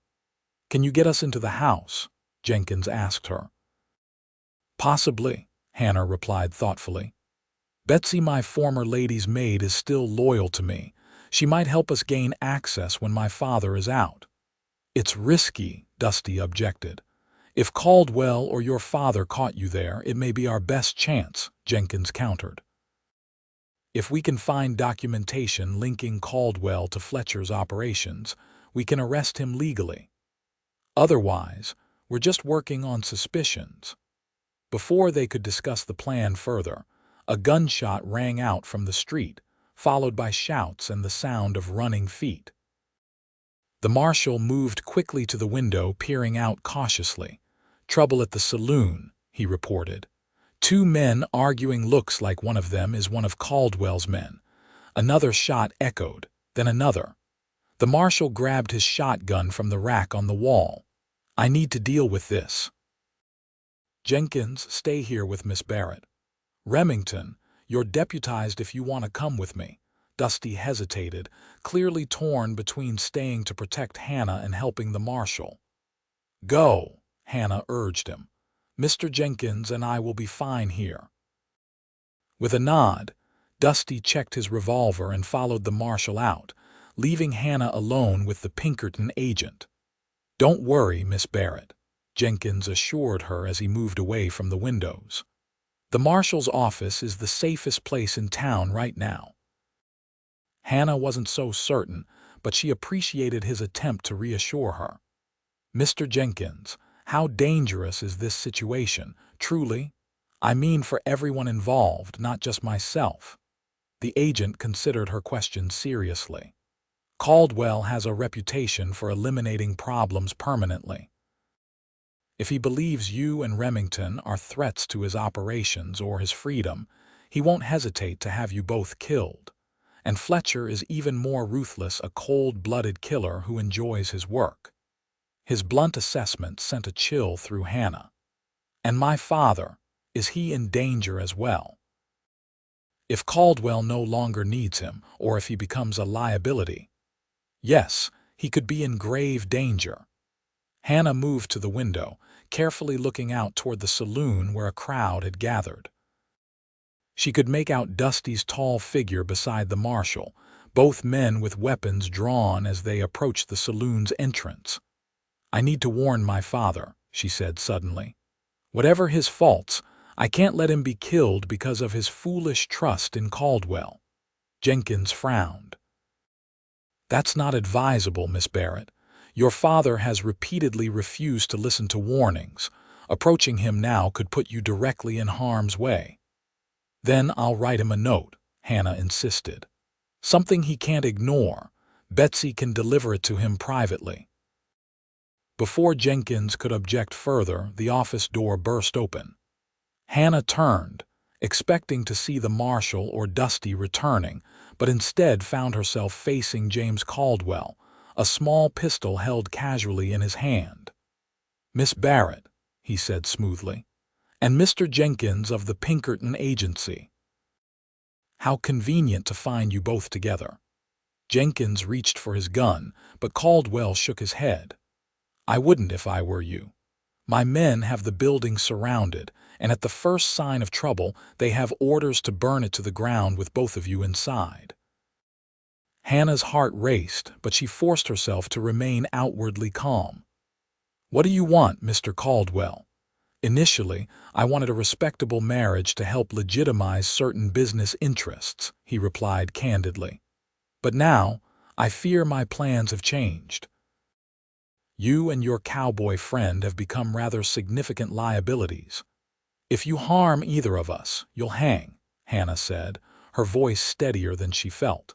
[SPEAKER 1] "Can you get us into the house?" Jenkins asked her. "Possibly," Hannah replied thoughtfully. "Betsy, my former lady's maid, is still loyal to me. She might help us gain access when my father is out." "It's risky," Dusty objected. "If Caldwell or your father caught you there, it may be our best chance," Jenkins countered. "If we can find documentation linking Caldwell to Fletcher's operations, we can arrest him legally. Otherwise, we're just working on suspicions." Before they could discuss the plan further, a gunshot rang out from the street, followed by shouts and the sound of running feet. The marshal moved quickly to the window, peering out cautiously. "Trouble at the saloon," he reported. "Two men arguing. Looks like one of them is one of Caldwell's men." Another shot echoed, then another. The marshal grabbed his shotgun from the rack on the wall. "I need to deal with this." "Jenkins, stay here with Miss Barrett. Remington, you're deputized if you want to come with me." Dusty hesitated, clearly torn between staying to protect Hannah and helping the marshal. "Go," Hannah urged him. "Mr. Jenkins and I will be fine here." With a nod, Dusty checked his revolver and followed the marshal out, leaving Hannah alone with the Pinkerton agent. "Don't worry, Miss Barrett," Jenkins assured her as he moved away from the windows. "The marshal's office is the safest place in town right now." Hannah wasn't so certain, but she appreciated his attempt to reassure her. "Mr. Jenkins, how dangerous is this situation, truly? I mean for everyone involved, not just myself." The agent considered her question seriously. "Caldwell has a reputation for eliminating problems permanently. If he believes you and Remington are threats to his operations or his freedom, he won't hesitate to have you both killed. And Fletcher is even more ruthless, a cold-blooded killer who enjoys his work." His blunt assessment sent a chill through Hannah. "And my father, is he in danger as well? If Caldwell no longer needs him, or if he becomes a liability?" "Yes, he could be in grave danger." Hannah moved to the window, carefully looking out toward the saloon where a crowd had gathered. She could make out Dusty's tall figure beside the marshal, both men with weapons drawn as they approached the saloon's entrance. "I need to warn my father," she said suddenly. "Whatever his faults, I can't let him be killed because of his foolish trust in Caldwell." Jenkins frowned. "That's not advisable, Miss Barrett. Your father has repeatedly refused to listen to warnings. Approaching him now could put you directly in harm's way." "Then I'll write him a note," Hannah insisted. "Something he can't ignore. Betsy can deliver it to him privately." Before Jenkins could object further, the office door burst open. Hannah turned, expecting to see the marshal or Dusty returning, but instead found herself facing James Caldwell, a small pistol held casually in his hand. "Miss Barrett," he said smoothly, "and Mr. Jenkins of the Pinkerton Agency. How convenient to find you both together." Jenkins reached for his gun, but Caldwell shook his head. "I wouldn't if I were you. My men have the building surrounded, and at the first sign of trouble, they have orders to burn it to the ground with both of you inside." Hannah's heart raced, but she forced herself to remain outwardly calm. "What do you want, Mr. Caldwell?" "Initially, I wanted a respectable marriage to help legitimize certain business interests," he replied candidly. "But now, I fear my plans have changed. You and your cowboy friend have become rather significant liabilities. If you harm either of us, you'll hang," Hannah said, her voice steadier than she felt.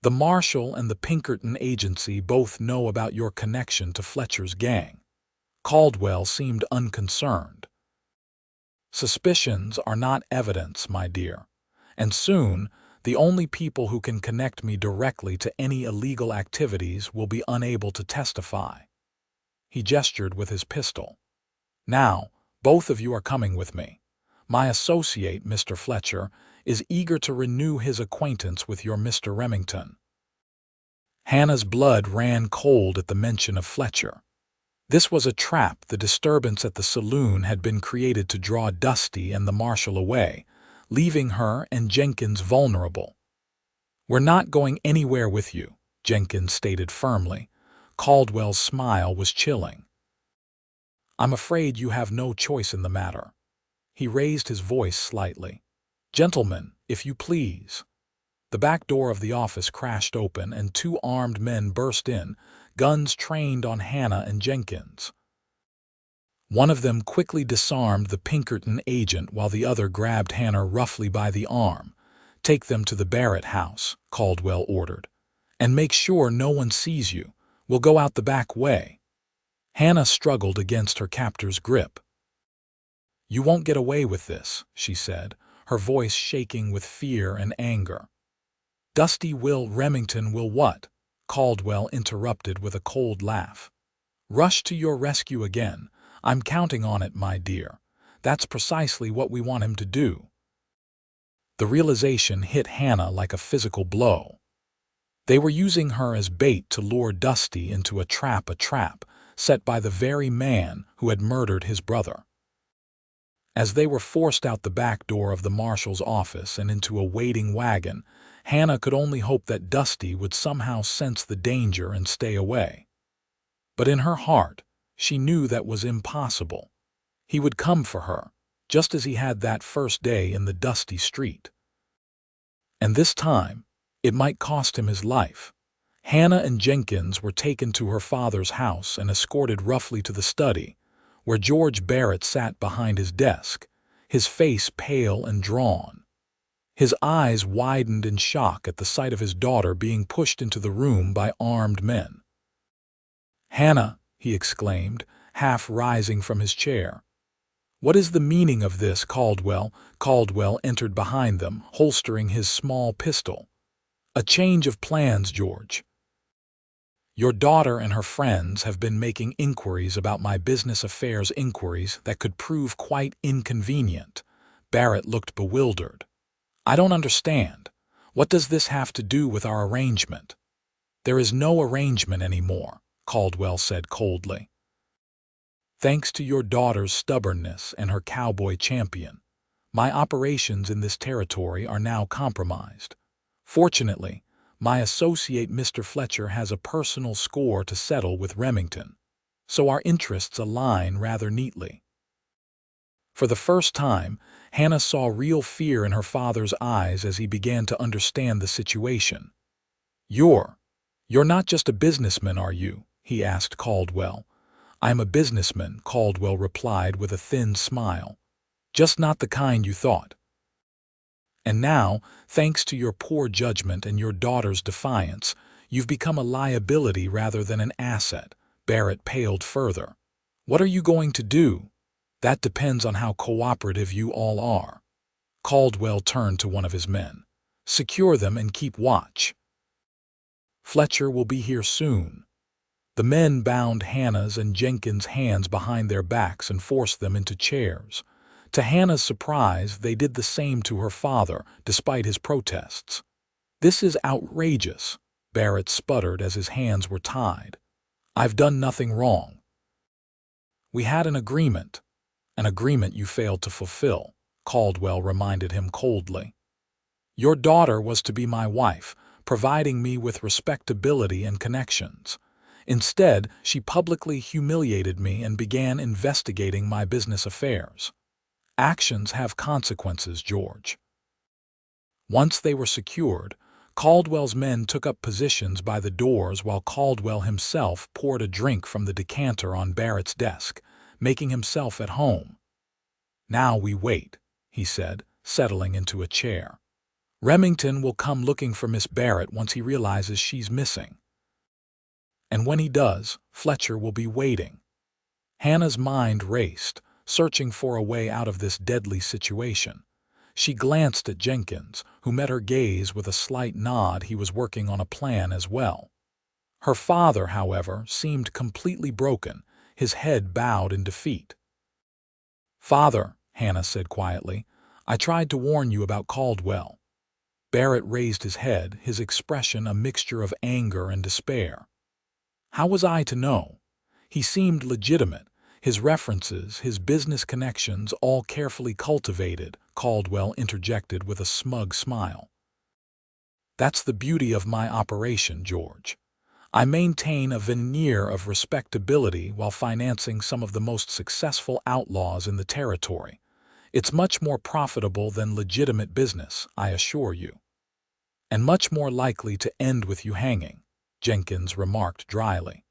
[SPEAKER 1] "The marshal and the Pinkerton Agency both know about your connection to Fletcher's gang." Caldwell seemed unconcerned. "Suspicions are not evidence, my dear, and soon the only people who can connect me directly to any illegal activities will be unable to testify." He gestured with his pistol. "Now, both of you are coming with me. My associate, Mr. Fletcher, is eager to renew his acquaintance with your Mr. Remington." Hannah's blood ran cold at the mention of Fletcher. This was a trap. The disturbance at the saloon had been created to draw Dusty and the marshal away, leaving her and Jenkins vulnerable. "We're not going anywhere with you," Jenkins stated firmly. Caldwell's smile was chilling. "I'm afraid you have no choice in the matter." He raised his voice slightly. "Gentlemen, if you please." The back door of the office crashed open and two armed men burst in, guns trained on Hannah and Jenkins. One of them quickly disarmed the Pinkerton agent while the other grabbed Hannah roughly by the arm. "Take them to the Barrett house," Caldwell ordered. "And make sure no one sees you. We'll go out the back way." Hannah struggled against her captor's grip. "You won't get away with this," she said, her voice shaking with fear and anger. "Dusty Remington will what?" Caldwell interrupted with a cold laugh. "Rush to your rescue again. I'm counting on it, my dear. That's precisely what we want him to do." The realization hit Hannah like a physical blow. They were using her as bait to lure Dusty into a trap set by the very man who had murdered his brother. As they were forced out the back door of the marshal's office and into a waiting wagon, Hannah could only hope that Dusty would somehow sense the danger and stay away. But in her heart, she knew that was impossible. He would come for her, just as he had that first day in the dusty street. And this time, it might cost him his life. Hannah and Jenkins were taken to her father's house and escorted roughly to the study, where George Barrett sat behind his desk, his face pale and drawn. His eyes widened in shock at the sight of his daughter being pushed into the room by armed men. "Hannah," he exclaimed, half rising from his chair. "What is the meaning of this, Caldwell?" Caldwell entered behind them, holstering his small pistol. "A change of plans, George. Your daughter and her friends have been making inquiries about my business affairs, inquiries that could prove quite inconvenient." Barrett looked bewildered. "I don't understand. What does this have to do with our arrangement?" "There is no arrangement anymore," Caldwell said coldly. "Thanks to your daughter's stubbornness and her cowboy champion, my operations in this territory are now compromised. Fortunately, my associate Mr. Fletcher has a personal score to settle with Remington, so our interests align rather neatly." For the first time, Hannah saw real fear in her father's eyes as he began to understand the situation. You're not just a businessman, are you?" he asked Caldwell. "I'm a businessman," Caldwell replied with a thin smile. "Just not the kind you thought. And now, thanks to your poor judgment and your daughter's defiance, you've become a liability rather than an asset." Barrett paled further. "What are you going to do?" "That depends on how cooperative you all are." Caldwell turned to one of his men. "Secure them and keep watch. Fletcher will be here soon." The men bound Hannah's and Jenkins' hands behind their backs and forced them into chairs. To Hannah's surprise, they did the same to her father, despite his protests. "This is outrageous," Barrett sputtered as his hands were tied. "I've done nothing wrong." "We had an agreement you failed to fulfill," Caldwell reminded him coldly. "Your daughter was to be my wife, providing me with respectability and connections. Instead, she publicly humiliated me and began investigating my business affairs. Actions have consequences, George." Once they were secured, Caldwell's men took up positions by the doors while Caldwell himself poured a drink from the decanter on Barrett's desk, making himself at home. "Now we wait," he said, settling into a chair. "Remington will come looking for Miss Barrett once he realizes she's missing. And when he does, Fletcher will be waiting." Hannah's mind raced, searching for a way out of this deadly situation. She glanced at Jenkins, who met her gaze with a slight nod. He was working on a plan as well. Her father, however, seemed completely broken, his head bowed in defeat. "Father," Hannah said quietly, "I tried to warn you about Caldwell." Barrett raised his head, his expression a mixture of anger and despair. "How was I to know? He seemed legitimate. His references, his business connections, all carefully cultivated," Caldwell interjected with a smug smile. "That's the beauty of my operation, George. I maintain a veneer of respectability while financing some of the most successful outlaws in the territory. It's much more profitable than legitimate business, I assure you. And much more likely to end with you hanging," Jenkins remarked dryly.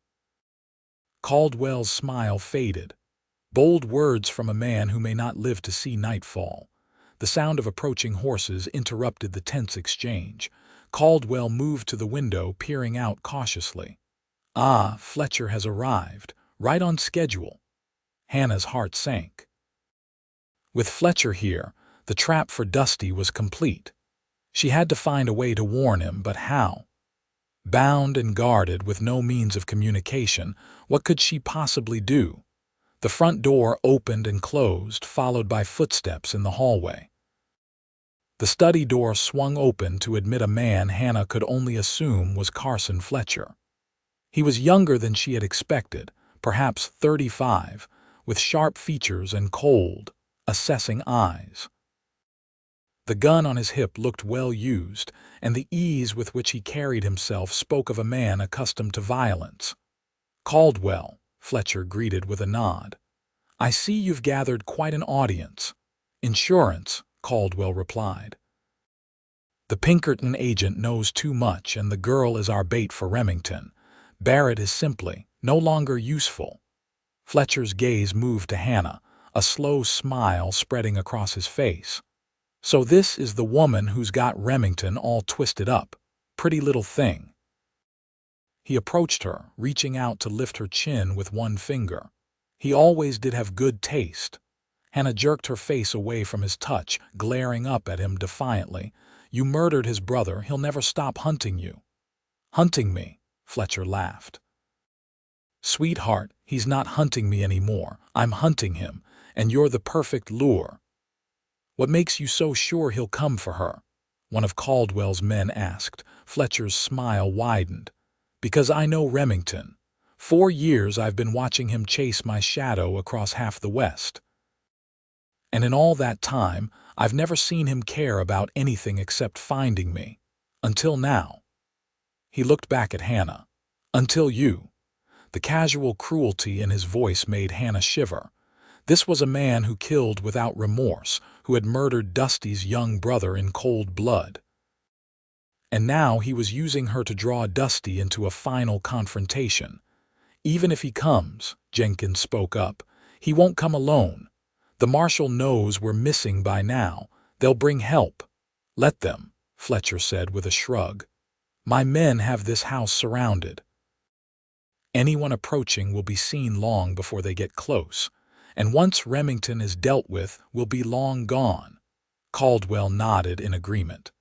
[SPEAKER 1] Caldwell's smile faded. Bold words from a man who may not live to see nightfall. The sound of approaching horses interrupted the tense exchange. Caldwell moved to the window, peering out cautiously. Ah, Fletcher has arrived, right on schedule. Hannah's heart sank. With Fletcher here, the trap for Dusty was complete. She had to find a way to warn him, but how? Bound and guarded with no means of communication, what could she possibly do? The front door opened and closed, followed by footsteps in the hallway. The study door swung open to admit a man Hannah could only assume was Carson Fletcher. He was younger than she had expected, perhaps 35, with sharp features and cold, assessing eyes. The gun on his hip looked well used, and the ease with which he carried himself spoke of a man accustomed to violence. "Caldwell," Fletcher greeted with a nod. "I see you've gathered quite an audience." "Insurance," Caldwell replied. "The Pinkerton agent knows too much, and the girl is our bait for Remington. Barrett is simply no longer useful." Fletcher's gaze moved to Hannah, a slow smile spreading across his face. "So this is the woman who's got Remington all twisted up. Pretty little thing." He approached her, reaching out to lift her chin with one finger. He always did have good taste. Hannah jerked her face away from his touch, glaring up at him defiantly. "You murdered his brother. He'll never stop hunting you." "Hunting me?" Fletcher laughed. "Sweetheart, he's not hunting me anymore. I'm hunting him, and you're the perfect lure." "What makes you so sure he'll come for her?" one of Caldwell's men asked. Fletcher's smile widened. "Because I know Remington. 4 years I've been watching him chase my shadow across half the West. And in all that time, I've never seen him care about anything except finding me. Until now." He looked back at Hannah. "Until you." The casual cruelty in his voice made Hannah shiver. This was a man who killed without remorse, who had murdered Dusty's young brother in cold blood. And now he was using her to draw Dusty into a final confrontation. "Even if he comes," Jenkins spoke up, "he won't come alone. The marshal knows we're missing by now. They'll bring help." "Let them," Fletcher said with a shrug. "My men have this house surrounded. Anyone approaching will be seen long before they get close, and once Remington is dealt with, we'll be long gone." Caldwell nodded in agreement.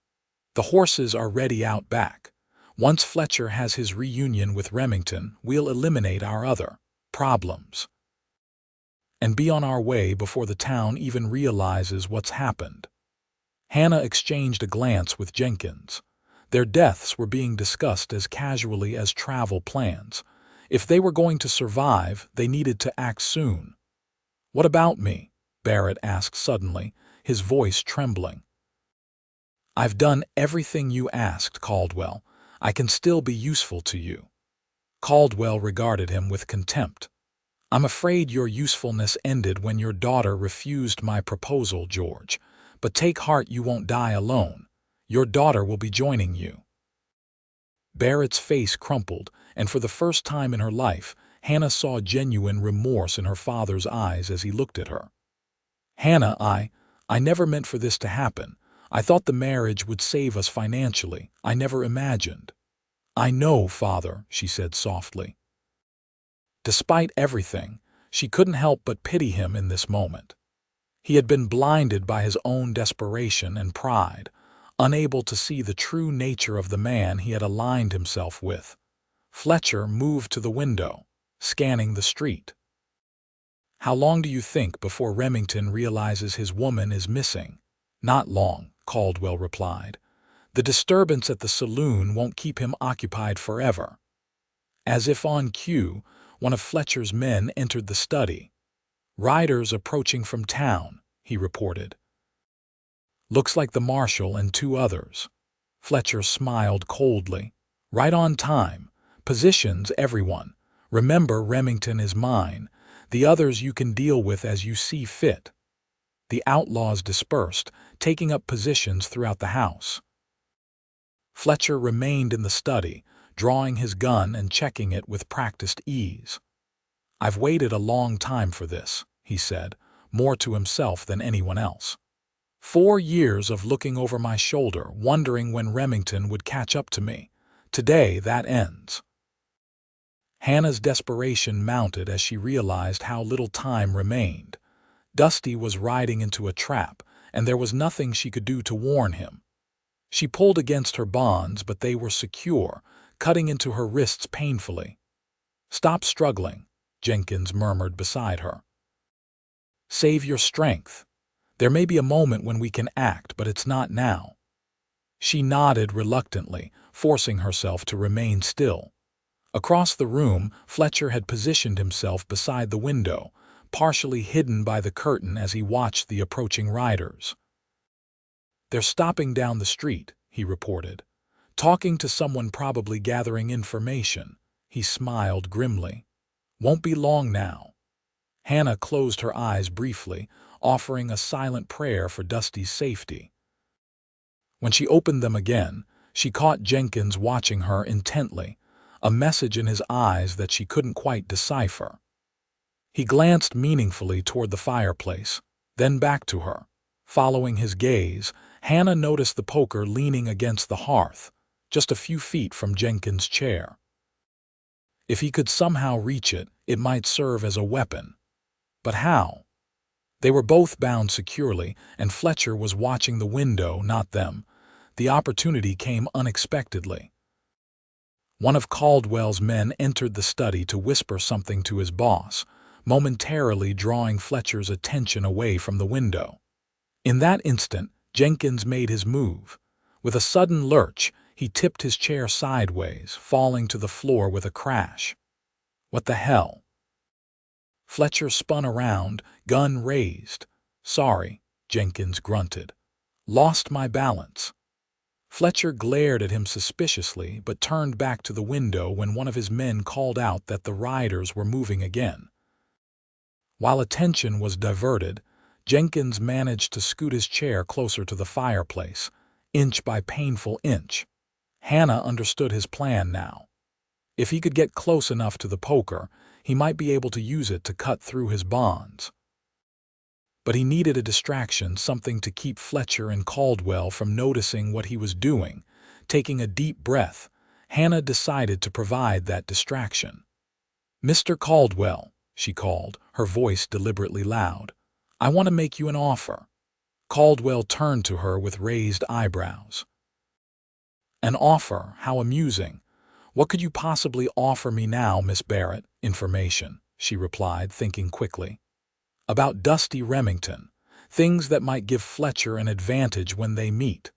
[SPEAKER 1] "The horses are ready out back. Once Fletcher has his reunion with Remington, we'll eliminate our other problems and be on our way before the town even realizes what's happened." Hannah exchanged a glance with Jenkins. Their deaths were being discussed as casually as travel plans. If they were going to survive, they needed to act soon. "What about me?" Barrett asked suddenly, his voice trembling. "I've done everything you asked, Caldwell. I can still be useful to you." Caldwell regarded him with contempt. "I'm afraid your usefulness ended when your daughter refused my proposal, George. But take heart, you won't die alone. Your daughter will be joining you." Barrett's face crumpled, and for the first time in her life, Hannah saw genuine remorse in her father's eyes as he looked at her. "Hannah, I never meant for this to happen. I thought the marriage would save us financially. I never imagined." "I know, Father," she said softly. Despite everything, she couldn't help but pity him in this moment. He had been blinded by his own desperation and pride, unable to see the true nature of the man he had aligned himself with. Fletcher moved to the window, scanning the street. "How long do you think before Remington realizes his woman is missing?" "Not long," Caldwell replied. "The disturbance at the saloon won't keep him occupied forever." As if on cue, one of Fletcher's men entered the study. "Riders approaching from town," he reported. "Looks like the marshal and 2 others." Fletcher smiled coldly. "Right on time. Positions, everyone. Remember, Remington is mine. The others you can deal with as you see fit." The outlaws dispersed, taking up positions throughout the house. Fletcher remained in the study, drawing his gun and checking it with practiced ease. "I've waited a long time for this," he said, more to himself than anyone else. 4 years of looking over my shoulder, wondering when Remington would catch up to me. Today, that ends. Hannah's desperation mounted as she realized how little time remained. Dusty was riding into a trap, and there was nothing she could do to warn him. She pulled against her bonds, but they were secure, cutting into her wrists painfully. "Stop struggling," Jenkins murmured beside her. "Save your strength. There may be a moment when we can act, but it's not now." She nodded reluctantly, forcing herself to remain still. Across the room, Fletcher had positioned himself beside the window, partially hidden by the curtain as he watched the approaching riders. "They're stopping down the street," he reported. "Talking to someone, probably gathering information." He smiled grimly. "Won't be long now." Hannah closed her eyes briefly, offering a silent prayer for Dusty's safety. When she opened them again, she caught Jenkins watching her intently, a message in his eyes that she couldn't quite decipher. He glanced meaningfully toward the fireplace, then back to her. Following his gaze, Hannah noticed the poker leaning against the hearth, just a few feet from Jenkins' chair. If he could somehow reach it, it might serve as a weapon. But how? They were both bound securely, and Fletcher was watching the window, not them. The opportunity came unexpectedly. One of Caldwell's men entered the study to whisper something to his boss, momentarily drawing Fletcher's attention away from the window. In that instant, Jenkins made his move. With a sudden lurch, he tipped his chair sideways, falling to the floor with a crash. "What the hell?" Fletcher spun around, gun raised. "Sorry," Jenkins grunted. "Lost my balance." Fletcher glared at him suspiciously, but turned back to the window when one of his men called out that the riders were moving again. While attention was diverted, Jenkins managed to scoot his chair closer to the fireplace, inch by painful inch. Hannah understood his plan now. If he could get close enough to the poker, he might be able to use it to cut through his bonds. But he needed a distraction, something to keep Fletcher and Caldwell from noticing what he was doing. Taking a deep breath, Hannah decided to provide that distraction. "Mr. Caldwell," she called, her voice deliberately loud, "I want to make you an offer." Caldwell turned to her with raised eyebrows. "An offer? How amusing. What could you possibly offer me now, Miss Barrett?" "Information," she replied, thinking quickly. "About Dusty Remington. Things that might give Fletcher an advantage when they meet."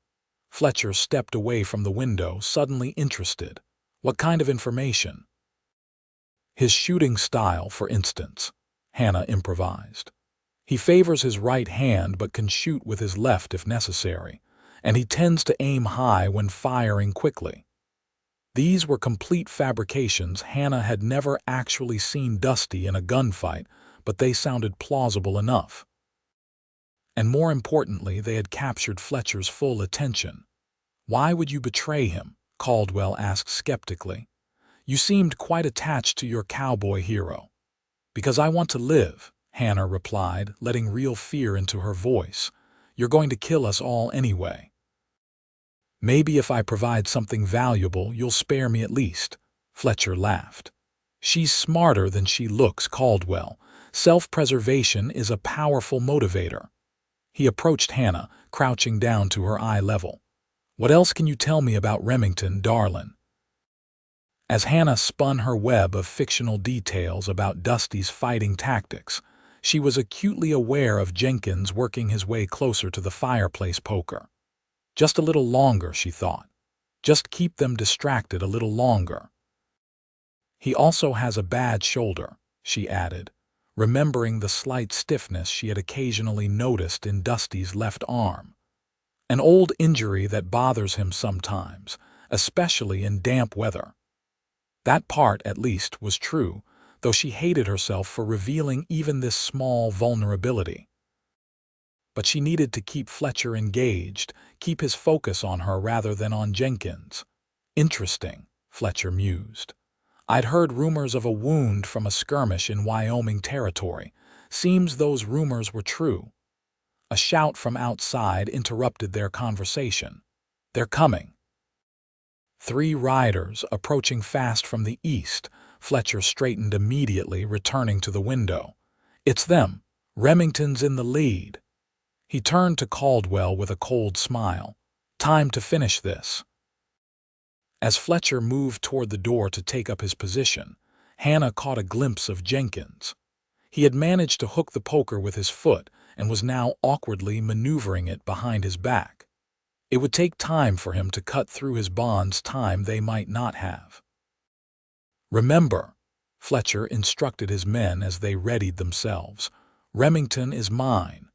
[SPEAKER 1] Fletcher stepped away from the window, suddenly interested. "What kind of information?" "His shooting style, for instance," Hannah improvised. "He favors his right hand but can shoot with his left if necessary, and he tends to aim high when firing quickly." These were complete fabrications. Hannah had never actually seen Dusty in a gunfight, but they sounded plausible enough. And more importantly, they had captured Fletcher's full attention. "Why would you betray him?" Caldwell asked skeptically. "You seemed quite attached to your cowboy hero." "Because I want to live," Hannah replied, letting real fear into her voice. "You're going to kill us all anyway." "Maybe if I provide something valuable, you'll spare me at least," Fletcher laughed. "She's smarter than she looks, Caldwell. Self-preservation is a powerful motivator." He approached Hannah, crouching down to her eye level. "What else can you tell me about Remington, darlin'?" As Hannah spun her web of fictional details about Dusty's fighting tactics, she was acutely aware of Jenkins working his way closer to the fireplace poker. Just a little longer, she thought. Just keep them distracted a little longer. "He also has a bad shoulder," she added, remembering the slight stiffness she had occasionally noticed in Dusty's left arm. "An old injury that bothers him sometimes, especially in damp weather." That part, at least, was true, though she hated herself for revealing even this small vulnerability. But she needed to keep Fletcher engaged, keep his focus on her rather than on Jenkins. "Interesting," Fletcher mused. "I'd heard rumors of a wound from a skirmish in Wyoming territory. Seems those rumors were true. A shout from outside interrupted their conversation. They're coming. 3 riders approaching fast from the east. Fletcher straightened immediately, returning to the window. It's them. Remington's in the lead. He turned to Caldwell with a cold smile. Time to finish this. As Fletcher moved toward the door to take up his position, Hannah caught a glimpse of Jenkins. He had managed to hook the poker with his foot and was now awkwardly maneuvering it behind his back. It would take time for him to cut through his bonds, time they might not have. Remember, Fletcher instructed his men as they readied themselves, Remington is mine.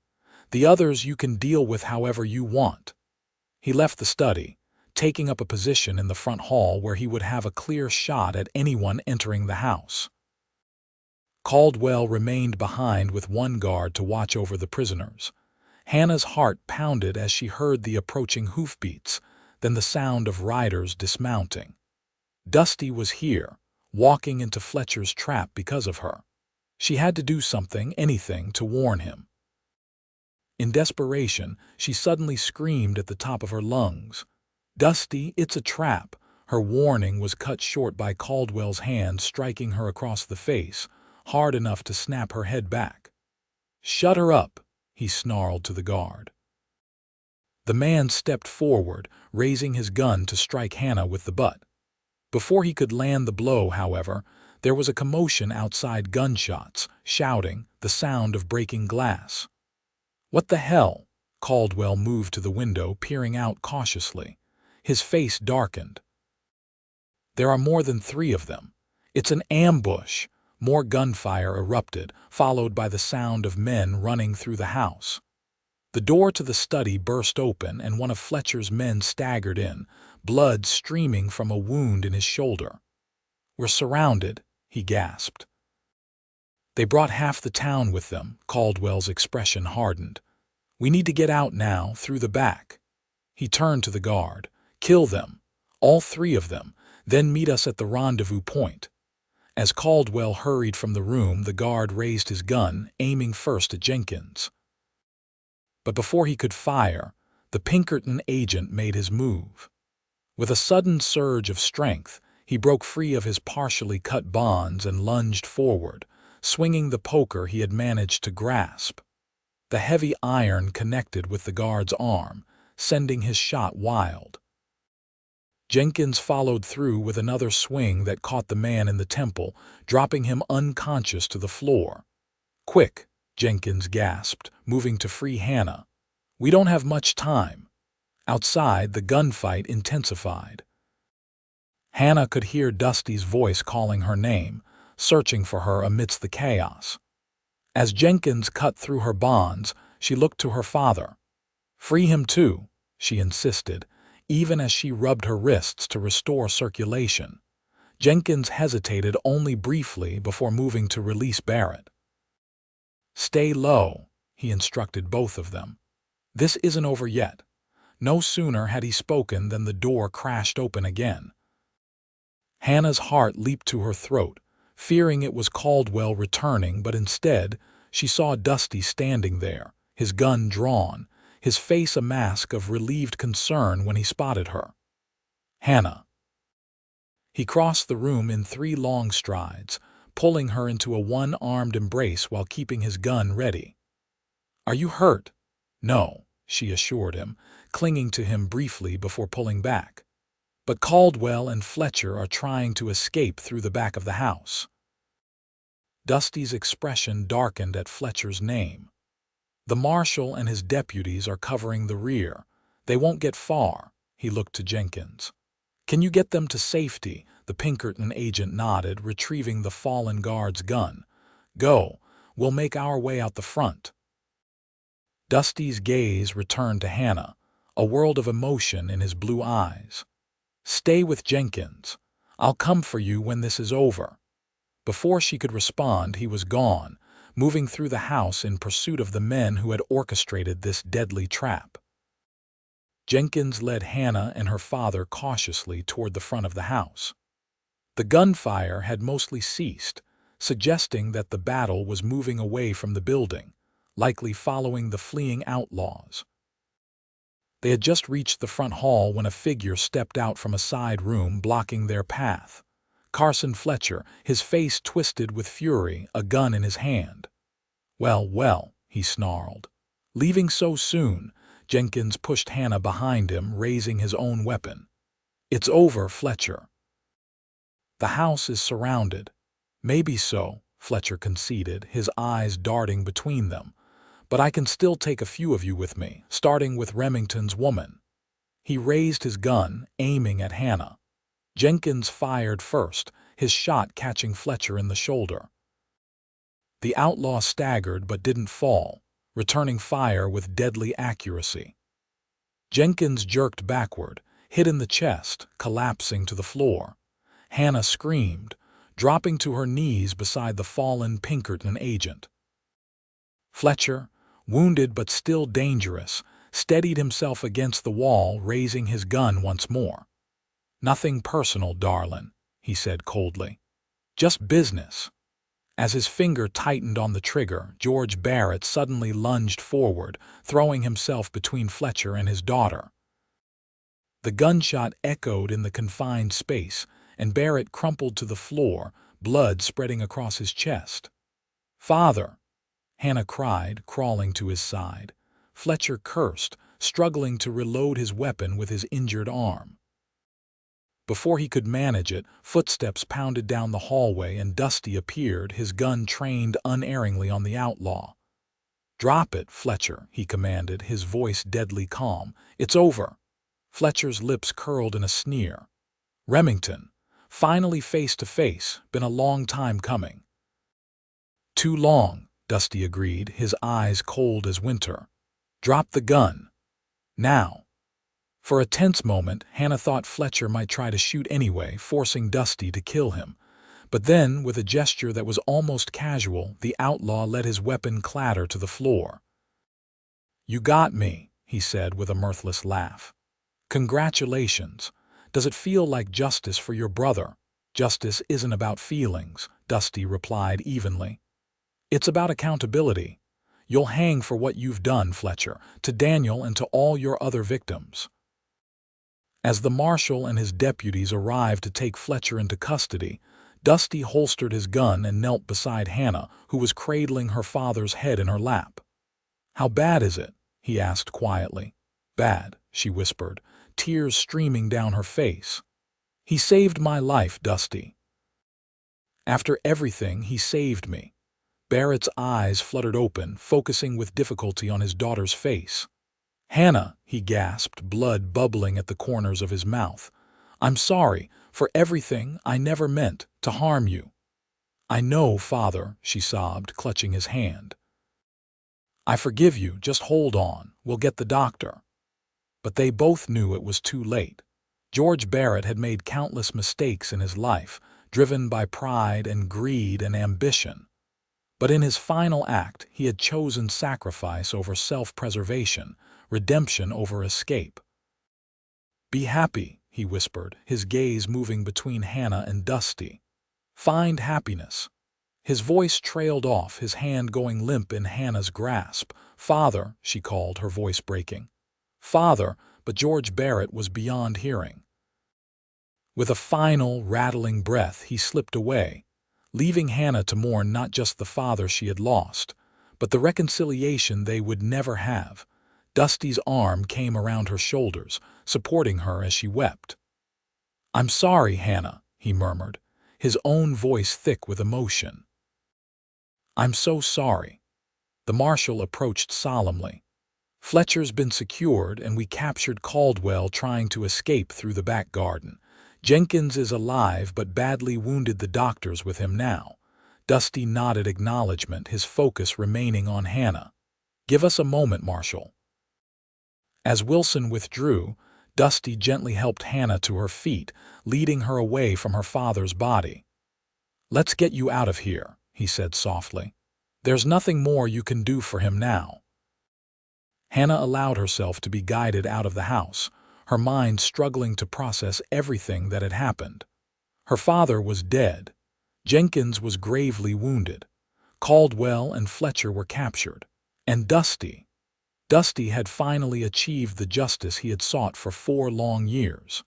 [SPEAKER 1] The others you can deal with however you want. He left the study, taking up a position in the front hall where he would have a clear shot at anyone entering the house. Caldwell remained behind with one guard to watch over the prisoners. Hannah's heart pounded as she heard the approaching hoofbeats, then the sound of riders dismounting. Dusty was here, walking into Fletcher's trap because of her. She had to do something, anything, to warn him. In desperation, she suddenly screamed at the top of her lungs. "Dusty, it's a trap!" Her warning was cut short by Caldwell's hand striking her across the face, hard enough to snap her head back. "Shut her up," he snarled to the guard. The man stepped forward, raising his gun to strike Hannah with the butt. Before he could land the blow, however, there was a commotion outside, gunshots, shouting, the sound of breaking glass. "What the hell?" Caldwell moved to the window, peering out cautiously. His face darkened. "There are more than 3 of them. It's an ambush." More gunfire erupted, followed by the sound of men running through the house. The door to the study burst open and one of Fletcher's men staggered in, blood streaming from a wound in his shoulder. "We're surrounded," he gasped. "They brought half the town with them." Caldwell's expression hardened. "We need to get out now, through the back." He turned to the guard. "Kill them, all 3 of them, then meet us at the rendezvous point." As Caldwell hurried from the room, the guard raised his gun, aiming first at Jenkins. But before he could fire, the Pinkerton agent made his move. With a sudden surge of strength, he broke free of his partially cut bonds and lunged forward, swinging the poker he had managed to grasp. The heavy iron connected with the guard's arm, sending his shot wild. Jenkins followed through with another swing that caught the man in the temple, dropping him unconscious to the floor. "Quick," Jenkins gasped, moving to free Hannah. "We don't have much time." Outside, the gunfight intensified. Hannah could hear Dusty's voice calling her name, searching for her amidst the chaos. As Jenkins cut through her bonds, she looked to her father. "Free him too," she insisted, even as she rubbed her wrists to restore circulation. Jenkins hesitated only briefly before moving to release Barrett. "Stay low," he instructed both of them. "This isn't over yet." No sooner had he spoken than the door crashed open again. Hannah's heart leaped to her throat, fearing it was Caldwell returning, but instead she saw Dusty standing there, his gun drawn, his face a mask of relieved concern when he spotted her. "Hannah." He crossed the room in 3 long strides, pulling her into a one-armed embrace while keeping his gun ready. "Are you hurt?" "No," she assured him, clinging to him briefly before pulling back. "But Caldwell and Fletcher are trying to escape through the back of the house." Dusty's expression darkened at Fletcher's name. "The marshal and his deputies are covering the rear. They won't get far." He looked to Jenkins. "Can you get them to safety?" The Pinkerton agent nodded, retrieving the fallen guard's gun. "Go. We'll make our way out the front." Dusty's gaze returned to Hannah, a world of emotion in his blue eyes. "Stay with Jenkins. I'll come for you when this is over." Before she could respond, he was gone, moving through the house in pursuit of the men who had orchestrated this deadly trap. Jenkins led Hannah and her father cautiously toward the front of the house. The gunfire had mostly ceased, suggesting that the battle was moving away from the building, likely following the fleeing outlaws. They had just reached the front hall when a figure stepped out from a side room blocking their path. Carson Fletcher, his face twisted with fury, a gun in his hand. "Well, well," he snarled. Leaving so soon, Jenkins pushed Hannah behind him, raising his own weapon. "It's over, Fletcher. The house is surrounded." "Maybe so," Fletcher conceded, his eyes darting between them. "But I can still take a few of you with me, starting with Remington's woman." He raised his gun, aiming at Hannah. Jenkins fired first, his shot catching Fletcher in the shoulder. The outlaw staggered but didn't fall, returning fire with deadly accuracy. Jenkins jerked backward, hit in the chest, collapsing to the floor. Hannah screamed, dropping to her knees beside the fallen Pinkerton agent. Fletcher, wounded but still dangerous, steadied himself against the wall, raising his gun once more. "Nothing personal, darlin'," he said coldly. "Just business." As his finger tightened on the trigger, George Barrett suddenly lunged forward, throwing himself between Fletcher and his daughter. The gunshot echoed in the confined space, and Barrett crumpled to the floor, blood spreading across his chest. "Father!" Hannah cried, crawling to his side. Fletcher cursed, struggling to reload his weapon with his injured arm. Before he could manage it, footsteps pounded down the hallway and Dusty appeared, his gun trained unerringly on the outlaw. "Drop it, Fletcher," he commanded, his voice deadly calm. "It's over." Fletcher's lips curled in a sneer. Remington, finally face to face, been a long time coming. "Too long," Dusty agreed, his eyes cold as winter. "Drop the gun. Now." For a tense moment, Hannah thought Fletcher might try to shoot anyway, forcing Dusty to kill him. But then, with a gesture that was almost casual, the outlaw let his weapon clatter to the floor. "You got me," he said with a mirthless laugh. "Congratulations. Does it feel like justice for your brother?" "Justice isn't about feelings," Dusty replied evenly. "It's about accountability. You'll hang for what you've done, Fletcher, to Daniel and to all your other victims." As the marshal and his deputies arrived to take Fletcher into custody, Dusty holstered his gun and knelt beside Hannah, who was cradling her father's head in her lap. "How bad is it?" he asked quietly. "Bad," she whispered, tears streaming down her face. "He saved my life, Dusty. After everything, he saved me." Barrett's eyes fluttered open, focusing with difficulty on his daughter's face. "Hannah," he gasped, blood bubbling at the corners of his mouth. "I'm sorry for everything. I never meant to harm you." "I know, Father," she sobbed, clutching his hand. "I forgive you. Just hold on. We'll get the doctor." But they both knew it was too late. George Barrett had made countless mistakes in his life, driven by pride and greed and ambition. But in his final act, he had chosen sacrifice over self-preservation, redemption over escape. "Be happy," he whispered, his gaze moving between Hannah and Dusty. "Find happiness." His voice trailed off, his hand going limp in Hannah's grasp. "Father," she called, her voice breaking. "Father," but George Barrett was beyond hearing. With a final, rattling breath, he slipped away, leaving Hannah to mourn not just the father she had lost, but the reconciliation they would never have. Dusty's arm came around her shoulders, supporting her as she wept. "I'm sorry, Hannah," he murmured, his own voice thick with emotion. "I'm so sorry." The marshal approached solemnly. "Fletcher's been secured, and we captured Caldwell trying to escape through the back garden. Jenkins is alive but badly wounded. The doctor's with him now." Dusty nodded acknowledgement, his focus remaining on Hannah. "Give us a moment, Marshal." As Wilson withdrew, Dusty gently helped Hannah to her feet, leading her away from her father's body. "Let's get you out of here," he said softly. "There's nothing more you can do for him now." Hannah allowed herself to be guided out of the house, her mind struggling to process everything that had happened. Her father was dead. Jenkins was gravely wounded. Caldwell and Fletcher were captured. And Dusty had finally achieved the justice he had sought for 4 long years.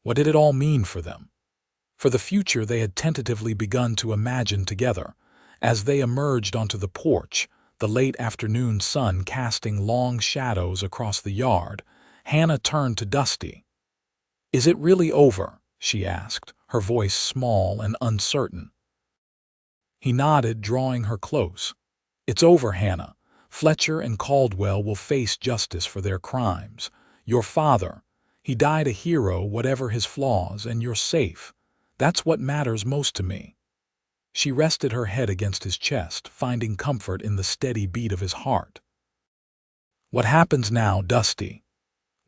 [SPEAKER 1] What did it all mean for them? For the future they had tentatively begun to imagine together. As they emerged onto the porch, the late afternoon sun casting long shadows across the yard, Hannah turned to Dusty. "Is it really over?" she asked, her voice small and uncertain. He nodded, drawing her close. "It's over, Hannah. Fletcher and Caldwell will face justice for their crimes. Your father, he died a hero whatever his flaws, and you're safe. That's what matters most to me." She rested her head against his chest, finding comfort in the steady beat of his heart. "What happens now, Dusty?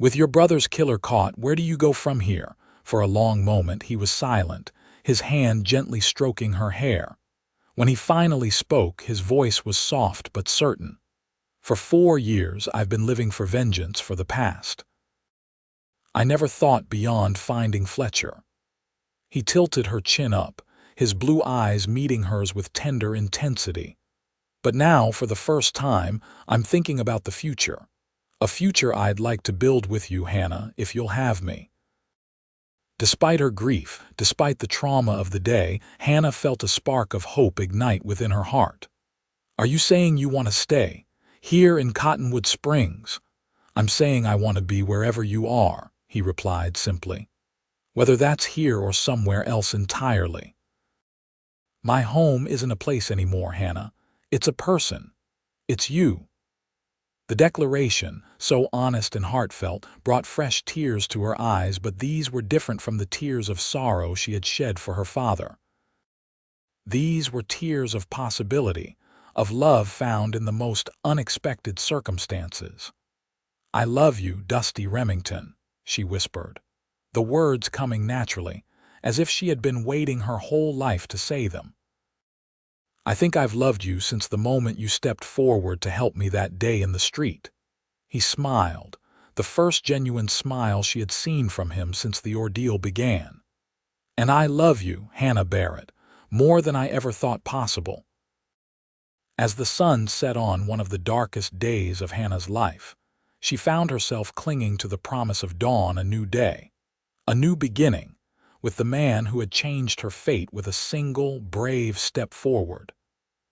[SPEAKER 1] With your brother's killer caught, where do you go from here?" For a long moment he was silent, his hand gently stroking her hair. When he finally spoke, his voice was soft but certain. "For 4 years I've been living for vengeance for the past. I never thought beyond finding Fletcher." He tilted her chin up, his blue eyes meeting hers with tender intensity. "But now, for the first time, I'm thinking about the future. A future I'd like to build with you, Hannah, if you'll have me." Despite her grief, despite the trauma of the day, Hannah felt a spark of hope ignite within her heart. "Are you saying you want to stay here in Cottonwood Springs?" "I'm saying I want to be wherever you are," he replied simply. "Whether that's here or somewhere else entirely. My home isn't a place anymore, Hannah. It's a person. It's you." The declaration, so honest and heartfelt, brought fresh tears to her eyes, but these were different from the tears of sorrow she had shed for her father. These were tears of possibility, of love found in the most unexpected circumstances. "I love you, Dusty Remington," she whispered, the words coming naturally, as if she had been waiting her whole life to say them. "I think I've loved you since the moment you stepped forward to help me that day in the street." He smiled, the first genuine smile she had seen from him since the ordeal began. "And I love you, Hannah Barrett, more than I ever thought possible." As the sun set on one of the darkest days of Hannah's life, she found herself clinging to the promise of dawn, a new day, a new beginning, with the man who had changed her fate with a single, brave step forward.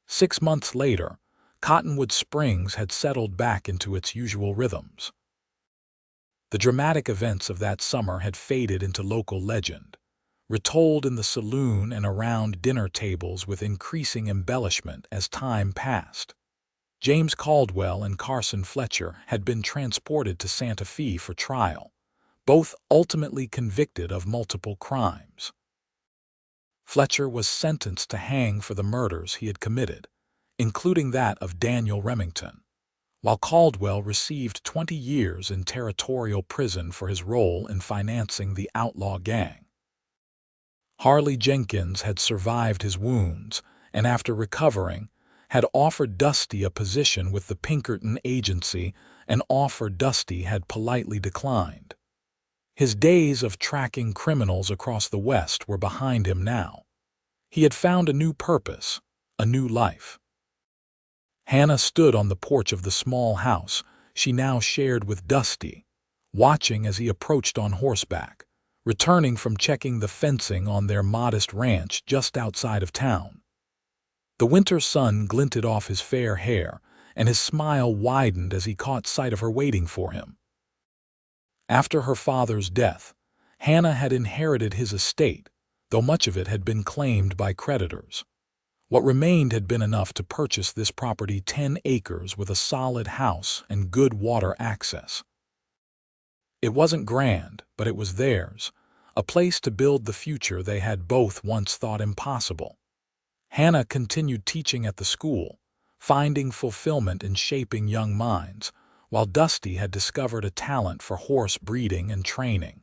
[SPEAKER 1] 6 months later, Cottonwood Springs had settled back into its usual rhythms. The dramatic events of that summer had faded into local legend, retold in the saloon and around dinner tables with increasing embellishment as time passed. James Caldwell and Carson Fletcher had been transported to Santa Fe for trial, both ultimately convicted of multiple crimes. Fletcher was sentenced to hang for the murders he had committed, including that of Daniel Remington, while Caldwell received 20 years in territorial prison for his role in financing the outlaw gang. Harley Jenkins had survived his wounds and, after recovering, had offered Dusty a position with the Pinkerton Agency, an offer Dusty had politely declined. His days of tracking criminals across the West were behind him now. He had found a new purpose, a new life. Hannah stood on the porch of the small house she now shared with Dusty, watching as he approached on horseback, returning from checking the fencing on their modest ranch just outside of town. The winter sun glinted off his fair hair, and his smile widened as he caught sight of her waiting for him. After her father's death, Hannah had inherited his estate, though much of it had been claimed by creditors. What remained had been enough to purchase this property, 10 acres with a solid house and good water access. It wasn't grand, but it was theirs, a place to build the future they had both once thought impossible. Hannah continued teaching at the school, finding fulfillment in shaping young minds, while Dusty had discovered a talent for horse breeding and training.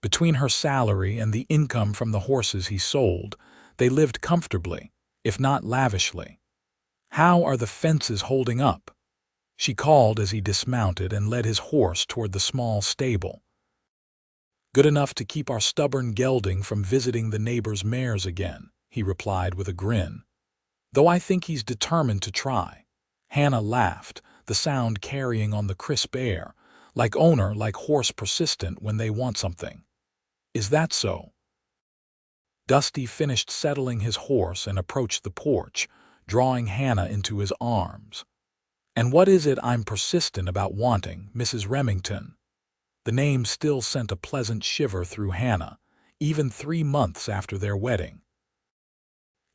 [SPEAKER 1] Between her salary and the income from the horses he sold, they lived comfortably, if not lavishly. "How are the fences holding up?" she called as he dismounted and led his horse toward the small stable. Good enough to keep our stubborn gelding from visiting the neighbor's mares again, he replied with a grin. Though I think he's determined to try. Hannah laughed, the sound carrying on the crisp air, like owner, like horse persistent when they want something. Is that so? Dusty finished settling his horse and approached the porch, drawing Hannah into his arms. And what is it I'm persistent about wanting, Mrs. Remington? The name still sent a pleasant shiver through Hannah, even 3 months after their wedding.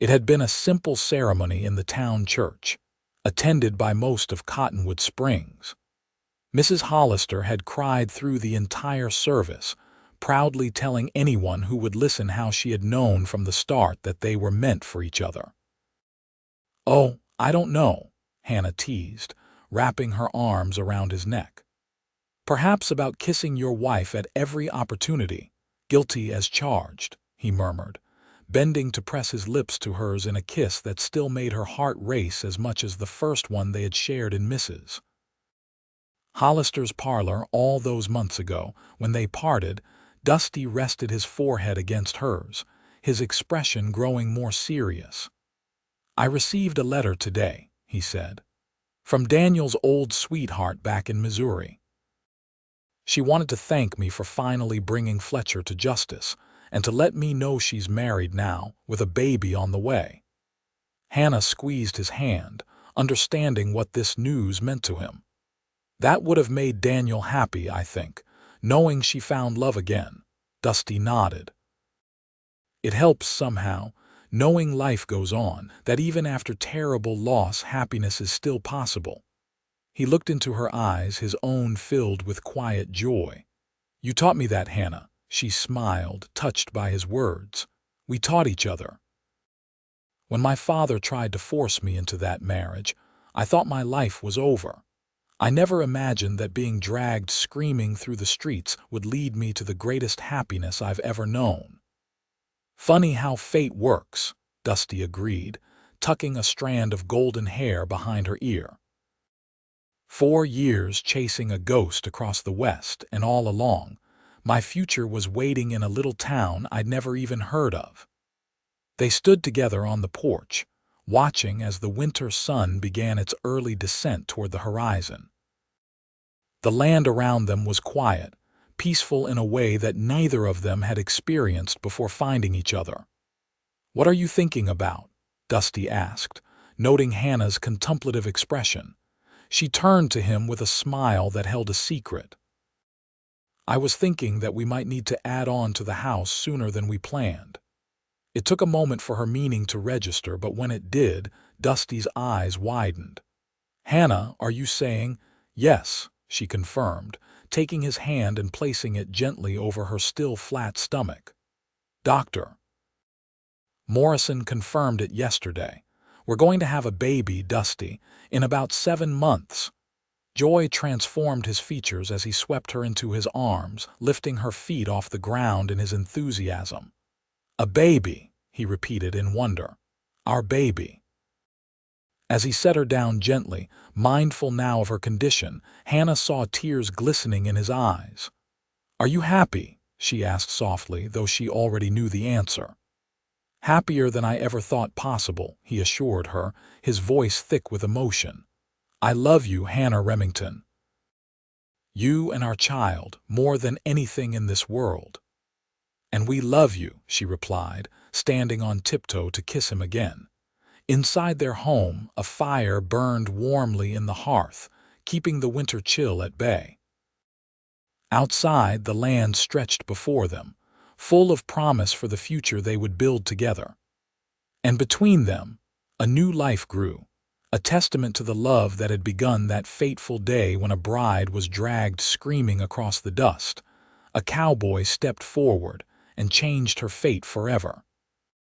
[SPEAKER 1] It had been a simple ceremony in the town church, attended by most of Cottonwood Springs. Mrs. Hollister had cried through the entire service, proudly telling anyone who would listen how she had known from the start that they were meant for each other. "Oh, I don't know," Hannah teased, wrapping her arms around his neck. "Perhaps about kissing your wife at every opportunity, guilty as charged," he murmured, bending to press his lips to hers in a kiss that still made her heart race as much as the first one they had shared in Mrs. Hollister's parlor all those months ago. When they parted, Dusty rested his forehead against hers, his expression growing more serious. "I received a letter today," he said, "from Daniel's old sweetheart back in Missouri. She wanted to thank me for finally bringing Fletcher to justice, and to let me know she's married now, with a baby on the way." Hannah squeezed his hand, understanding what this news meant to him. "That would have made Daniel happy, I think, knowing she found love again." Dusty nodded. "It helps somehow, knowing life goes on, that even after terrible loss happiness is still possible." He looked into her eyes, his own filled with quiet joy. "You taught me that, Hannah," she smiled, touched by his words. "We taught each other. When my father tried to force me into that marriage, I thought my life was over. I never imagined that being dragged screaming through the streets would lead me to the greatest happiness I've ever known." "Funny how fate works," Dusty agreed, tucking a strand of golden hair behind her ear. 4 years chasing a ghost across the West, and all along, my future was waiting in a little town I'd never even heard of." They stood together on the porch, watching as the winter sun began its early descent toward the horizon. The land around them was quiet, peaceful in a way that neither of them had experienced before finding each other. "What are you thinking about?" Dusty asked, noting Hannah's contemplative expression. She turned to him with a smile that held a secret. "I was thinking that we might need to add on to the house sooner than we planned." It took a moment for her meaning to register, but when it did, Dusty's eyes widened. "Hannah, are you saying—" "Yes," she confirmed, taking his hand and placing it gently over her still flat stomach. "Dr. Morrison confirmed it yesterday. We're going to have a baby, Dusty, in about 7 months. Joy transformed his features as he swept her into his arms, lifting her feet off the ground in his enthusiasm. "A baby," he repeated in wonder. "Our baby." As he set her down gently, mindful now of her condition, Hannah saw tears glistening in his eyes. "Are you happy?" she asked softly, though she already knew the answer. "Happier than I ever thought possible," he assured her, his voice thick with emotion. "I love you, Hannah Remington. You and our child, more than anything in this world." "And we love you," she replied, standing on tiptoe to kiss him again. Inside their home, a fire burned warmly in the hearth, keeping the winter chill at bay. Outside, the land stretched before them, full of promise for the future they would build together. And between them, a new life grew, a testament to the love that had begun that fateful day when a bride was dragged screaming across the dust. A cowboy stepped forward and changed her fate forever.